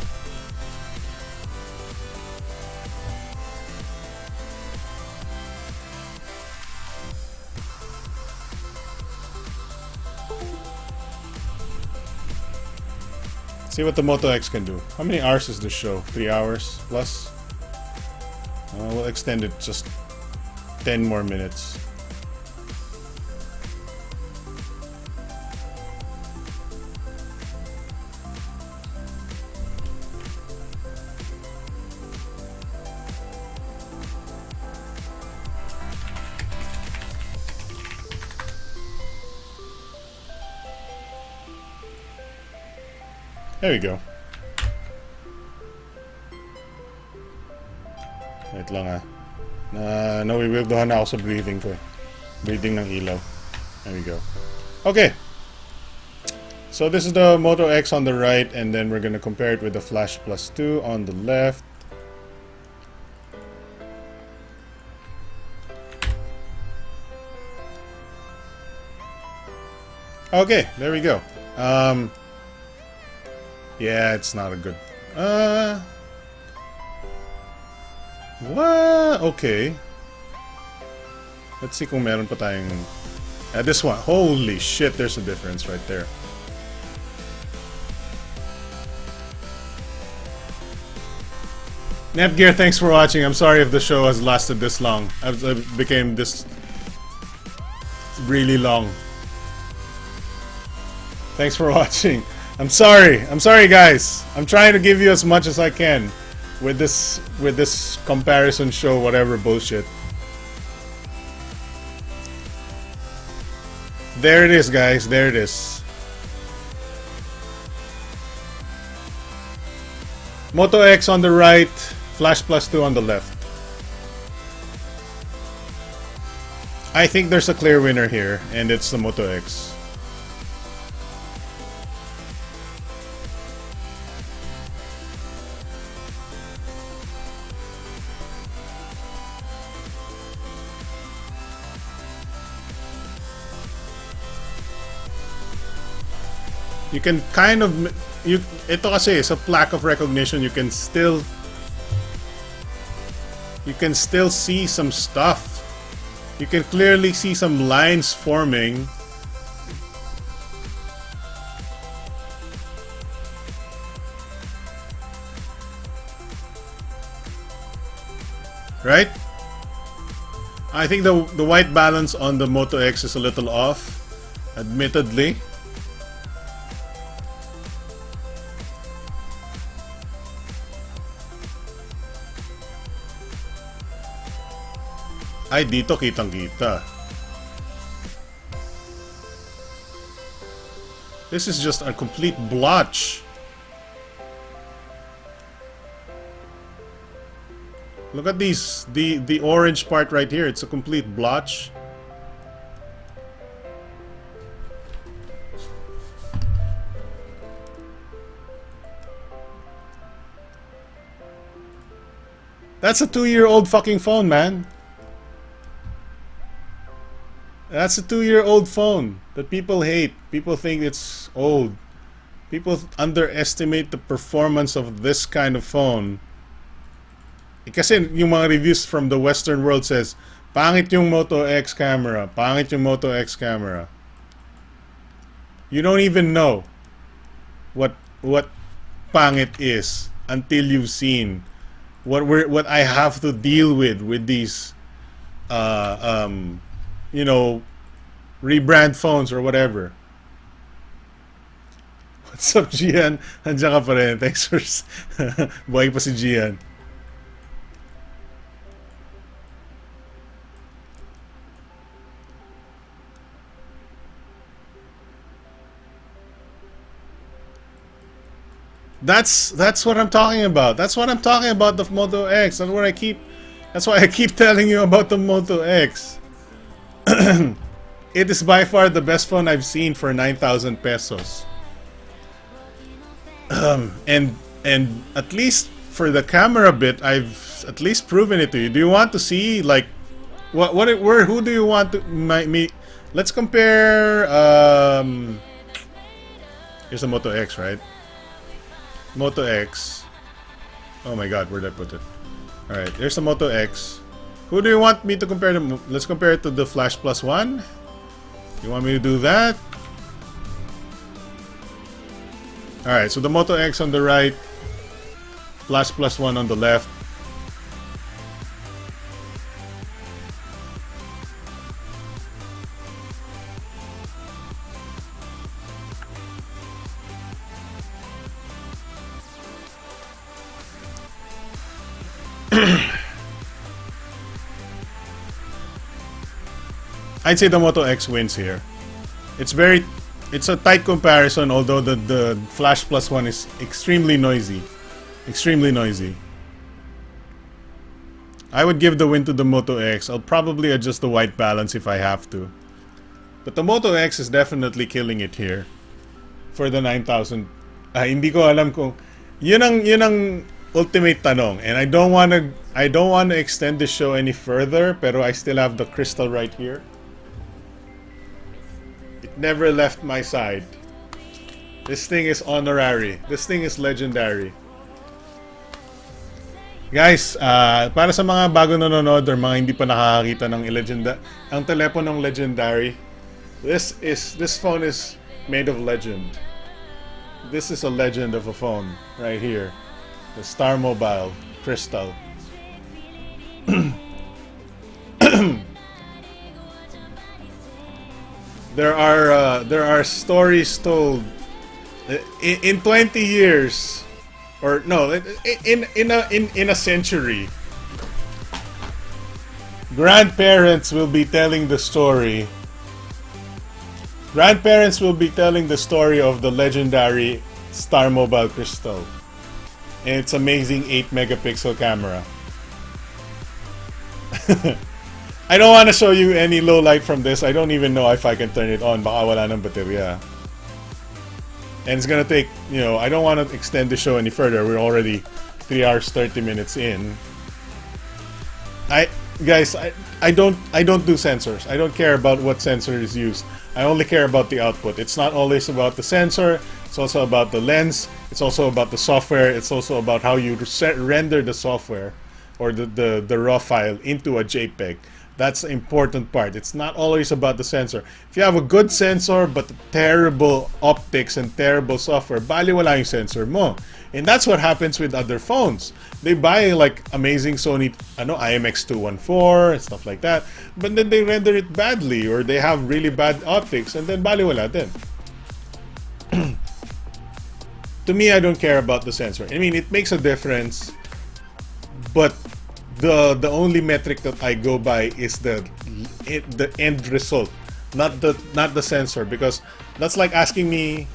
See what the Moto X can do. How many hours is this show? 3 hours plus? We'll extend it just 10 more minutes. There we go. Wait lang ah. Nawiwildohan na ako sa breathing ko eh. Breathing ng ilaw. There we go. Okay. So this is the Moto X on the right, and then we're gonna compare it with the Flash Plus 2 on the left. Okay, there we go. Yeah, it's not a good... What? Okay. Let's see kung meron pa tayong... this one. Holy shit, there's a difference right there. Netgear, thanks for watching. I'm sorry if the show has lasted this long. It became this really long. Thanks for watching. I'm sorry guys. I'm trying to give you as much as I can with this comparison show, whatever bullshit. There it is, guys. There it is. Moto X on the right, Flash Plus 2 on the left. I think there's a clear winner here, and it's the Moto X. You can kind of... ito kasi, sa lack of recognition, you can still see some stuff. You can clearly see some lines forming. right? I think the white balance on the Moto X is a little off, admittedly. Ay, dito kitang-kita. This is just a complete blotch. Look at these, the orange part right here. It's a complete blotch. That's a 2-year-old fucking phone, man. That's a 2-year-old phone that people hate. People think it's old. People underestimate the performance of this kind of phone. Kasi yung mga reviews from the Western world says, pangit yung Moto X camera. Pangit yung Moto X camera. You don't even know what pangit is until you've seen what I have to deal with these you know, rebrand phones or whatever. What's up, Gian? Andiyan ka pa rin. Thanks for buhay pa si Gian. That's what I'm talking about. That's what I'm talking about, the Moto X. That's why I keep telling you about the Moto X. It is by far the best phone I've seen for 9,000 pesos. And at least for the camera bit, I've at least proven it to you. Do you want to see like who do you want to me? Let's compare. Here's the Moto X, right? Moto X. Oh my God, where did I put it? All right, here's the Moto X. Who do you want me to compare them? Let's compare it to the Flash Plus One. You want me to do that? All right, so the Moto X on the right, Flash Plus One on the left. I'd say the Moto X wins here. It's a tight comparison, although the Flash Plus One is extremely noisy. Extremely noisy. I would give the win to the Moto X. I'll probably adjust the white balance if I have to. But the Moto X is definitely killing it here. For the 9,000. Hindi ko alam kung... Yun ang ultimate tanong. And I don't wanna extend the show any further, pero I still have the crystal right here. It never left my side. This thing is honorary. This thing is legendary. Guys, para sa mga bago nanonood or mga hindi pa nakakakita ng ang teleponong legendary, this phone is made of legend. This is a legend of a phone right here. The Star Mobile Crystal. There are stories told in 20 years, or no, in a century. Grandparents will be telling the story. Grandparents will be telling the story of the legendary Star Mobile Crystal and its amazing 8-megapixel camera. I don't want to show you any low light from this. I don't even know if I can turn it on. Baka wala ng baterya. And it's gonna take, you know, I don't want to extend the show any further. We're already 3 hours 30 minutes in. Guys, I don't do sensors. I don't care about what sensor is used. I only care about the output. It's not always about the sensor. It's also about the lens. It's also about the software. It's also about how you render the software or the raw file into a JPEG. That's the important part. It's not always about the sensor. If you have a good sensor but terrible optics and terrible software, baliwala yung sensor mo. And that's what happens with other phones. They buy like amazing Sony IMX214 and stuff like that, but then they render it badly or they have really bad optics and then baliwala din. To me, I don't care about the sensor. I mean, it makes a difference, but the only metric that I go by is the end result, not the sensor, because that's like asking me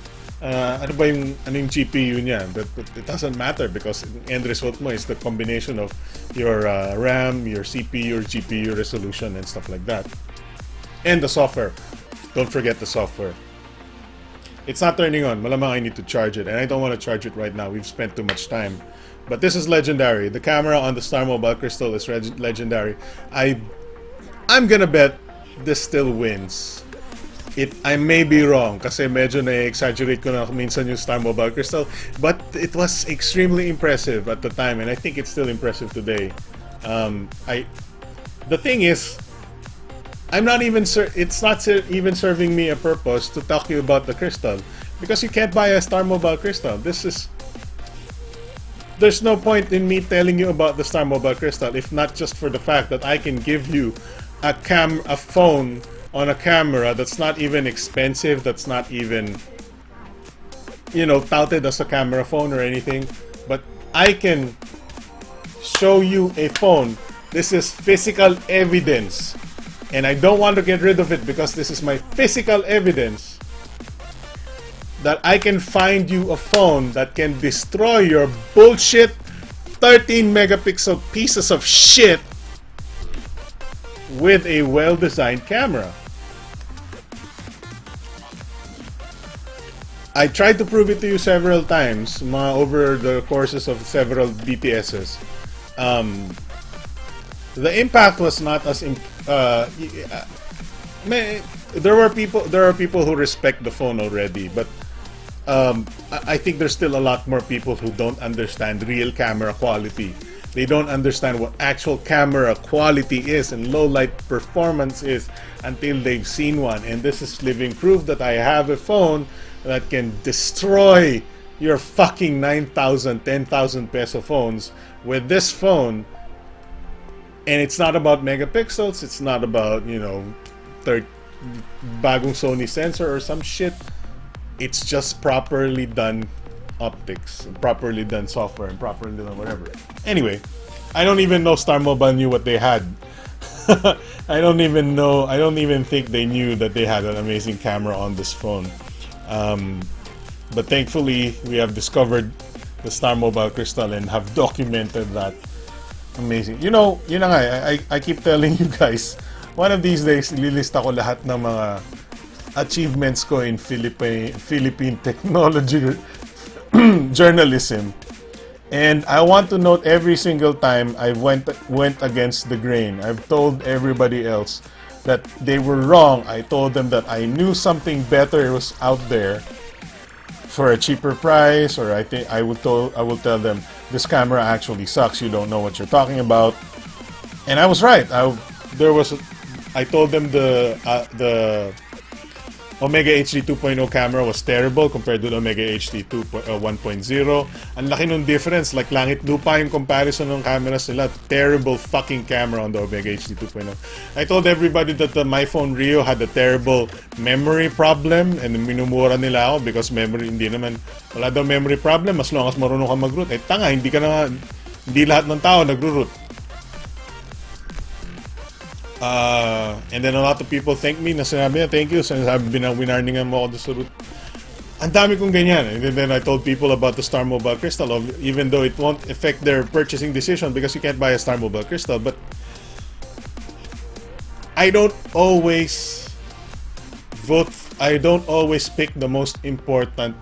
ano yung GPU niya. But it doesn't matter because the end result mo is the combination of your RAM, your CPU, your GPU resolution and stuff like that, and the software. Don't forget the software. It's not turning on. Malamang I need to charge it, and I don't want to charge it right now. We've spent too much time. But this is legendary. The camera on the Star Mobile Crystal is legendary. I'm gonna bet this still wins. I may be wrong kasi medyo na-exaggerate ko na minsan yung Star Mobile Crystal, but it was extremely impressive at the time, and I think it's still impressive today. The thing is, I'm not even it's not even serving me a purpose to talk to you about the crystal because you can't buy a Star Mobile Crystal. There's no point in me telling you about the Star Mobile Crystal if not just for the fact that I can give you a phone on a camera that's not even expensive, that's not even, you know, touted as a camera phone or anything, but I can show you a phone. This is physical evidence, and I don't want to get rid of it because this is my physical evidence that I can find you a phone that can destroy your bullshit 13 megapixel pieces of shit with a well-designed camera. I tried to prove it to you several times over the courses of several BTSs. The impact was not as there are people who respect the phone already, but I think there's still a lot more people who don't understand real camera quality. They don't understand what actual camera quality is and low light performance is until they've seen one. And this is living proof that I have a phone that can destroy your fucking 9,000, 10,000 peso phones with this phone. And it's not about megapixels, it's not about, you know, bagong Sony sensor or some shit. It's just properly done optics, properly done software, and properly done whatever. Anyway, I don't even know Star Mobile knew what they had. I don't even think they knew that they had an amazing camera on this phone. But thankfully, we have discovered the Star Mobile Crystal and have documented that. Amazing. You know nga, I keep telling you guys, one of these days, ililista ko lahat ng mga achievements ko in Philippine technology journalism. And I want to note every single time I went against the grain. I've told everybody else that they were wrong. I told them that I knew something better was out there for a cheaper price, or I will tell them this camera actually sucks. You don't know what you're talking about. And I was right. I told them the Omega HD 2.0 camera was terrible compared to the Omega HD 1.0. Ang laki ng difference, like langit lupa yung comparison ng cameras nila. Terrible fucking camera on the Omega HD 2.0. I told everybody that my phone Rio had a terrible memory problem, and minumura nila ako because memory, hindi wala daw memory problem as long as marunong ka mag-root. Tanga, hindi lahat ng tao nagro-root. And then a lot of people thank me na sinabi niya, thank you, sinasabi winarningan mo ako sa root. Ang dami kong ganyan. And then I told people about the Star Mobile Crystal, even though it won't affect their purchasing decision because you can't buy a Star Mobile Crystal. But I don't always pick the most important.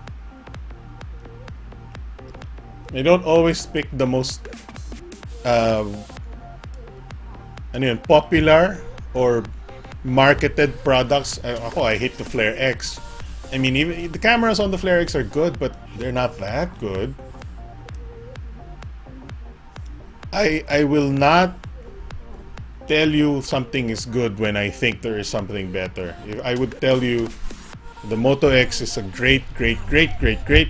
I don't always pick the most popular or marketed products. I hate the Flare X. I mean, even the cameras on the Flare X are good, but they're not that good. I will not tell you something is good when I think there is something better. If I would tell you the Moto X is a great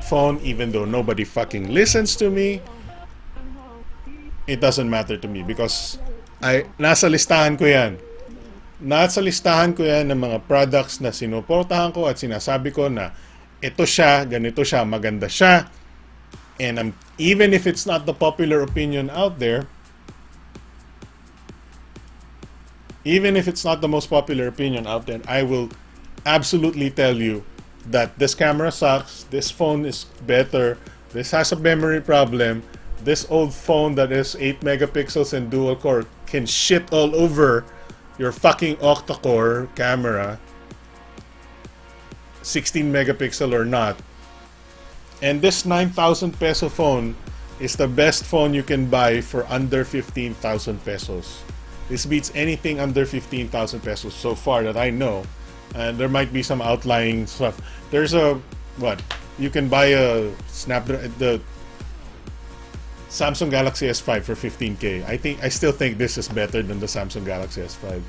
phone, even though nobody fucking listens to me, it doesn't matter to me because nasa listahan ko yan. Nasa listahan ko yan ng mga products na sinuportahan ko at sinasabi ko na ito siya, ganito siya, maganda siya. And even if it's not the popular opinion out there, even if it's not the most popular opinion out there, I will absolutely tell you that this camera sucks, this phone is better, this has a memory problem, this old phone that is 8 megapixels and dual core can shit all over your fucking octa-core camera, 16 megapixel or not. And this 9,000 peso phone is the best phone you can buy for under 15,000 pesos. This beats anything under 15,000 pesos so far that I know. And there might be some outlying stuff. There's you can buy a the Samsung Galaxy S5 for 15K. I still think this is better than the Samsung Galaxy S5.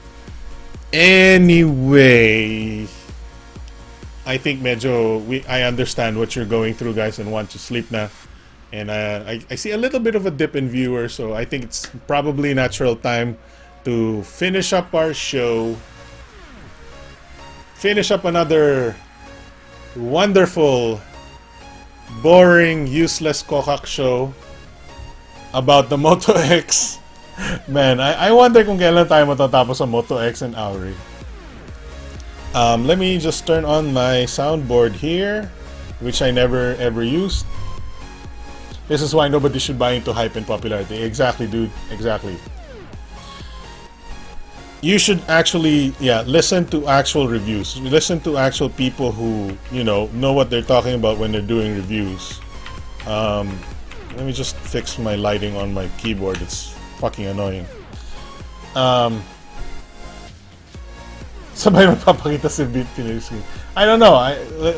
Anyway, I think I understand what you're going through, guys, and want to sleep na. And I see a little bit of a dip in viewers, so I think it's probably natural time to finish up our show. Finish up another wonderful, boring, useless Kokak show about the Moto X. Man, I wonder kung kailan tayo matatapos sa Moto X and Aurii. Let me just turn on my soundboard here, which I never ever used. This is why nobody should buy into hype and popularity. Exactly, dude. Exactly. You should actually, listen to actual reviews. Listen to actual people who, know what they're talking about when they're doing reviews. Let me just fix my lighting on my keyboard. It's fucking annoying. Sabay magpapakita si Beat Pinay. I don't know.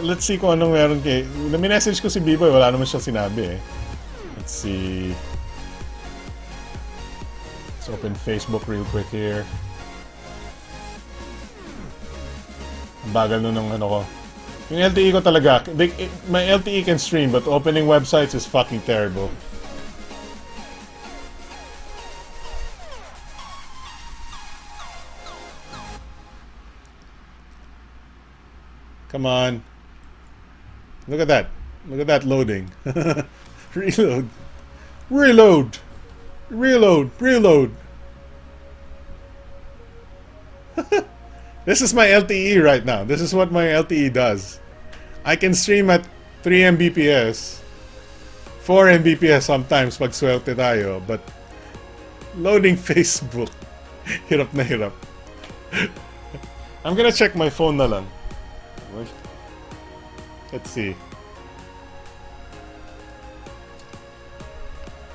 Let's see kung anong meron kay... Na-message ko si B-Boy. Wala naman siya sinabi eh. Let's see. Let's open Facebook real quick here. Bagal nun ng ano ko. Yung LTE ko talaga, my LTE can stream but opening websites is fucking terrible. Come on. Look at that. Look at that loading. Reload. Reload. Reload. Reload. This is my LTE right now. This is what my LTE does. I can stream at 3 Mbps, 4 Mbps sometimes pag swerte tayo, but loading Facebook, hirap na hirap. I'm gonna check my phone na lang. Let's see.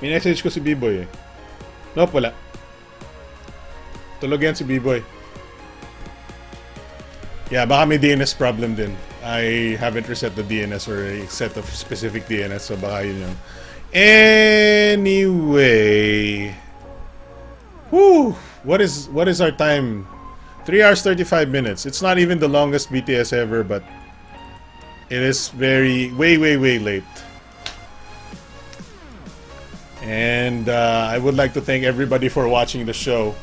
May message ko si B-Boy eh. Nope, wala. Tulog yan si B-Boy. Yeah, baka may DNS problem din. I haven't reset the DNS or a set of specific DNS, so baka yun yung... Anyway... Whew! What is our time? 3 hours 35 minutes. It's not even the longest BTS ever, but... It is way late. And I would like to thank everybody for watching the show.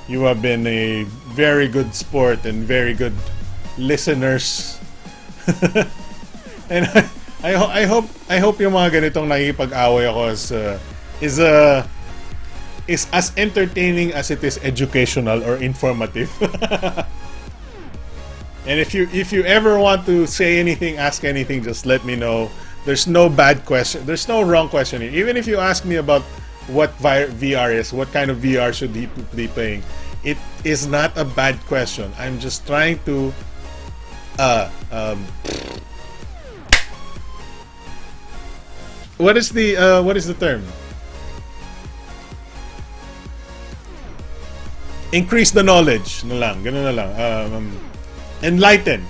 You have been a very good sport and very good listeners. And I hope yung mga ganitong nakikipag-away ako is as entertaining as it is educational or informative. And if you ever want to say anything, ask anything, just let me know. There's no bad question. There's no wrong question here. Even if you ask me about what VR is, what kind of VR should he be playing, it is not a bad question. I'm just trying to what is the term? Increase the knowledge na lang, ganun na lang. Enlighten.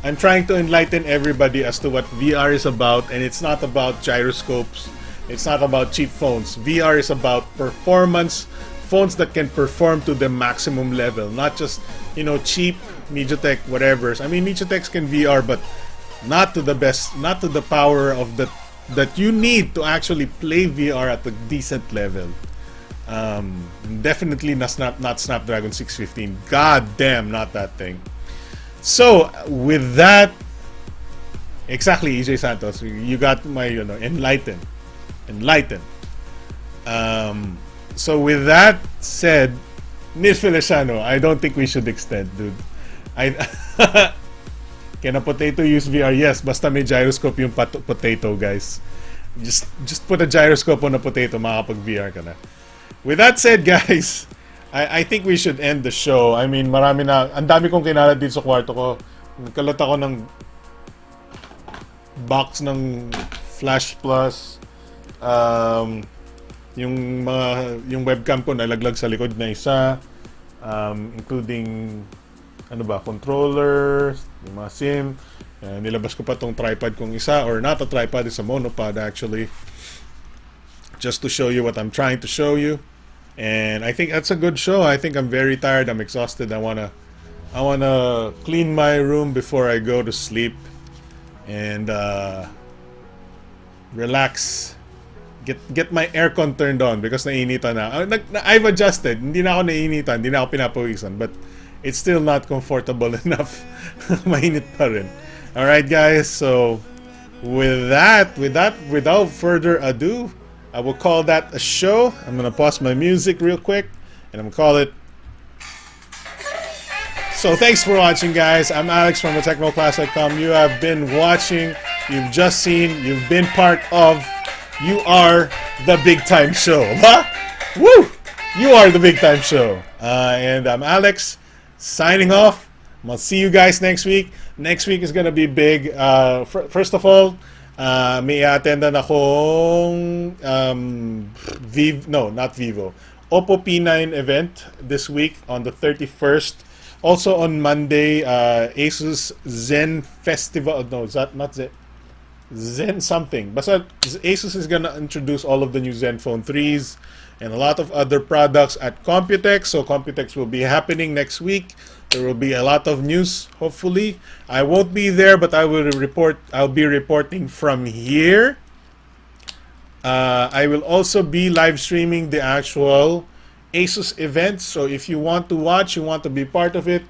I'm trying to enlighten everybody as to what VR is about, and it's not about gyroscopes. It's not about cheap phones. VR is about performance phones that can perform to the maximum level, not just, you know, cheap MediaTek whatevers. I mean, MediaTeks can VR, but not to the best, not to the power of that you need to actually play VR at a decent level. Definitely not Snapdragon 615. God damn, not that thing. So with that, exactly, EJ Santos, you got my, you know, enlightened. So with that said, Neil Feliciano, I don't think we should extend, dude. Can a potato use VR? Yes, basta may gyroscope yung potato, guys. Just put a gyroscope on a potato, makakapag-VR ka na. With that said, guys, I think we should end the show. I mean, marami na, ang dami kong kinalat dito sa kwarto ko. Nagkalat ako ng box ng Flash Plus. Yung webcam ko nalaglag sa likod na isa. Including ano ba, controller, yung mga SIM. Nilabas ko pa tong tripod kong isa, or not a tripod, it's a monopod actually. Just to show you what I'm trying to show you. And I think that's a good show. I think I'm very tired. I'm exhausted. I wanna clean my room before I go to sleep and relax. Get my aircon turned on because nainitan na. I've adjusted. Hindi na ako nainitan, hindi na ako pinapawisan, but it's still not comfortable enough. Mainit pa rin. All right, guys. So without further ado, I will call that a show. I'm gonna pause my music real quick, and I'm gonna call it. So thanks for watching, guys. I'm Alex from thetechnoclass.com. You have been watching. You've just seen. You've been part of. You are the big time show. Huh? Woo! You are the big time show. And I'm Alex, signing off. I'll see you guys next week. Next week is gonna be big. First of all, may attendan akong not Vivo, Oppo P9 event this week on the 31st. Also on Monday, Asus Zen Festival. No, is that not Zen? Zen something. But Asus is gonna introduce all of the new Zenfone 3s and a lot of other products at Computex. So Computex will be happening next week. There will be a lot of news, hopefully. I won't be there, but I will report. I'll be reporting from here. I will also be live streaming the actual Asus event. So if you want to watch, you want to be part of it,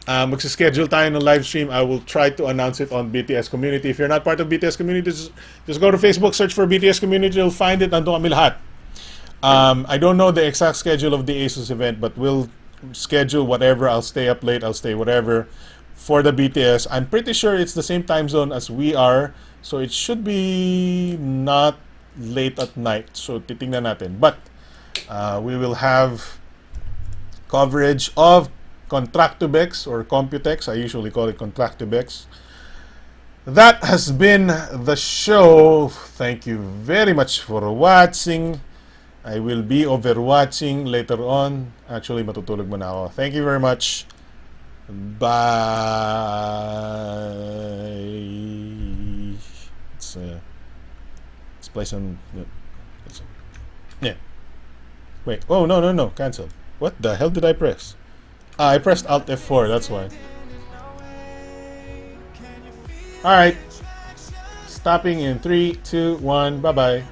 magsischedule tayo ng live stream. I will try to announce it on BTS Community. If you're not part of BTS Community, just go to Facebook, search for BTS Community. You'll find it. Nandun kami lahat. I don't know the exact schedule of the Asus event, but we'll schedule whatever. I'll stay up late, I'll stay whatever for the BTS. I'm pretty sure it's the same time zone as we are, so it should be not late at night. So titingnan natin. But we will have coverage of Contractubex or Computex. I usually call it Contractubex. That has been the show. Thank you very much for watching. I will be overwatching later on. Actually, matutulog muna ako. Thank you very much. Bye. Let's play some. Yeah. Wait. Oh, no. Cancel. What the hell did I press? I pressed Alt F4. That's why. Alright. Stopping in 3, 2, 1. Bye-bye.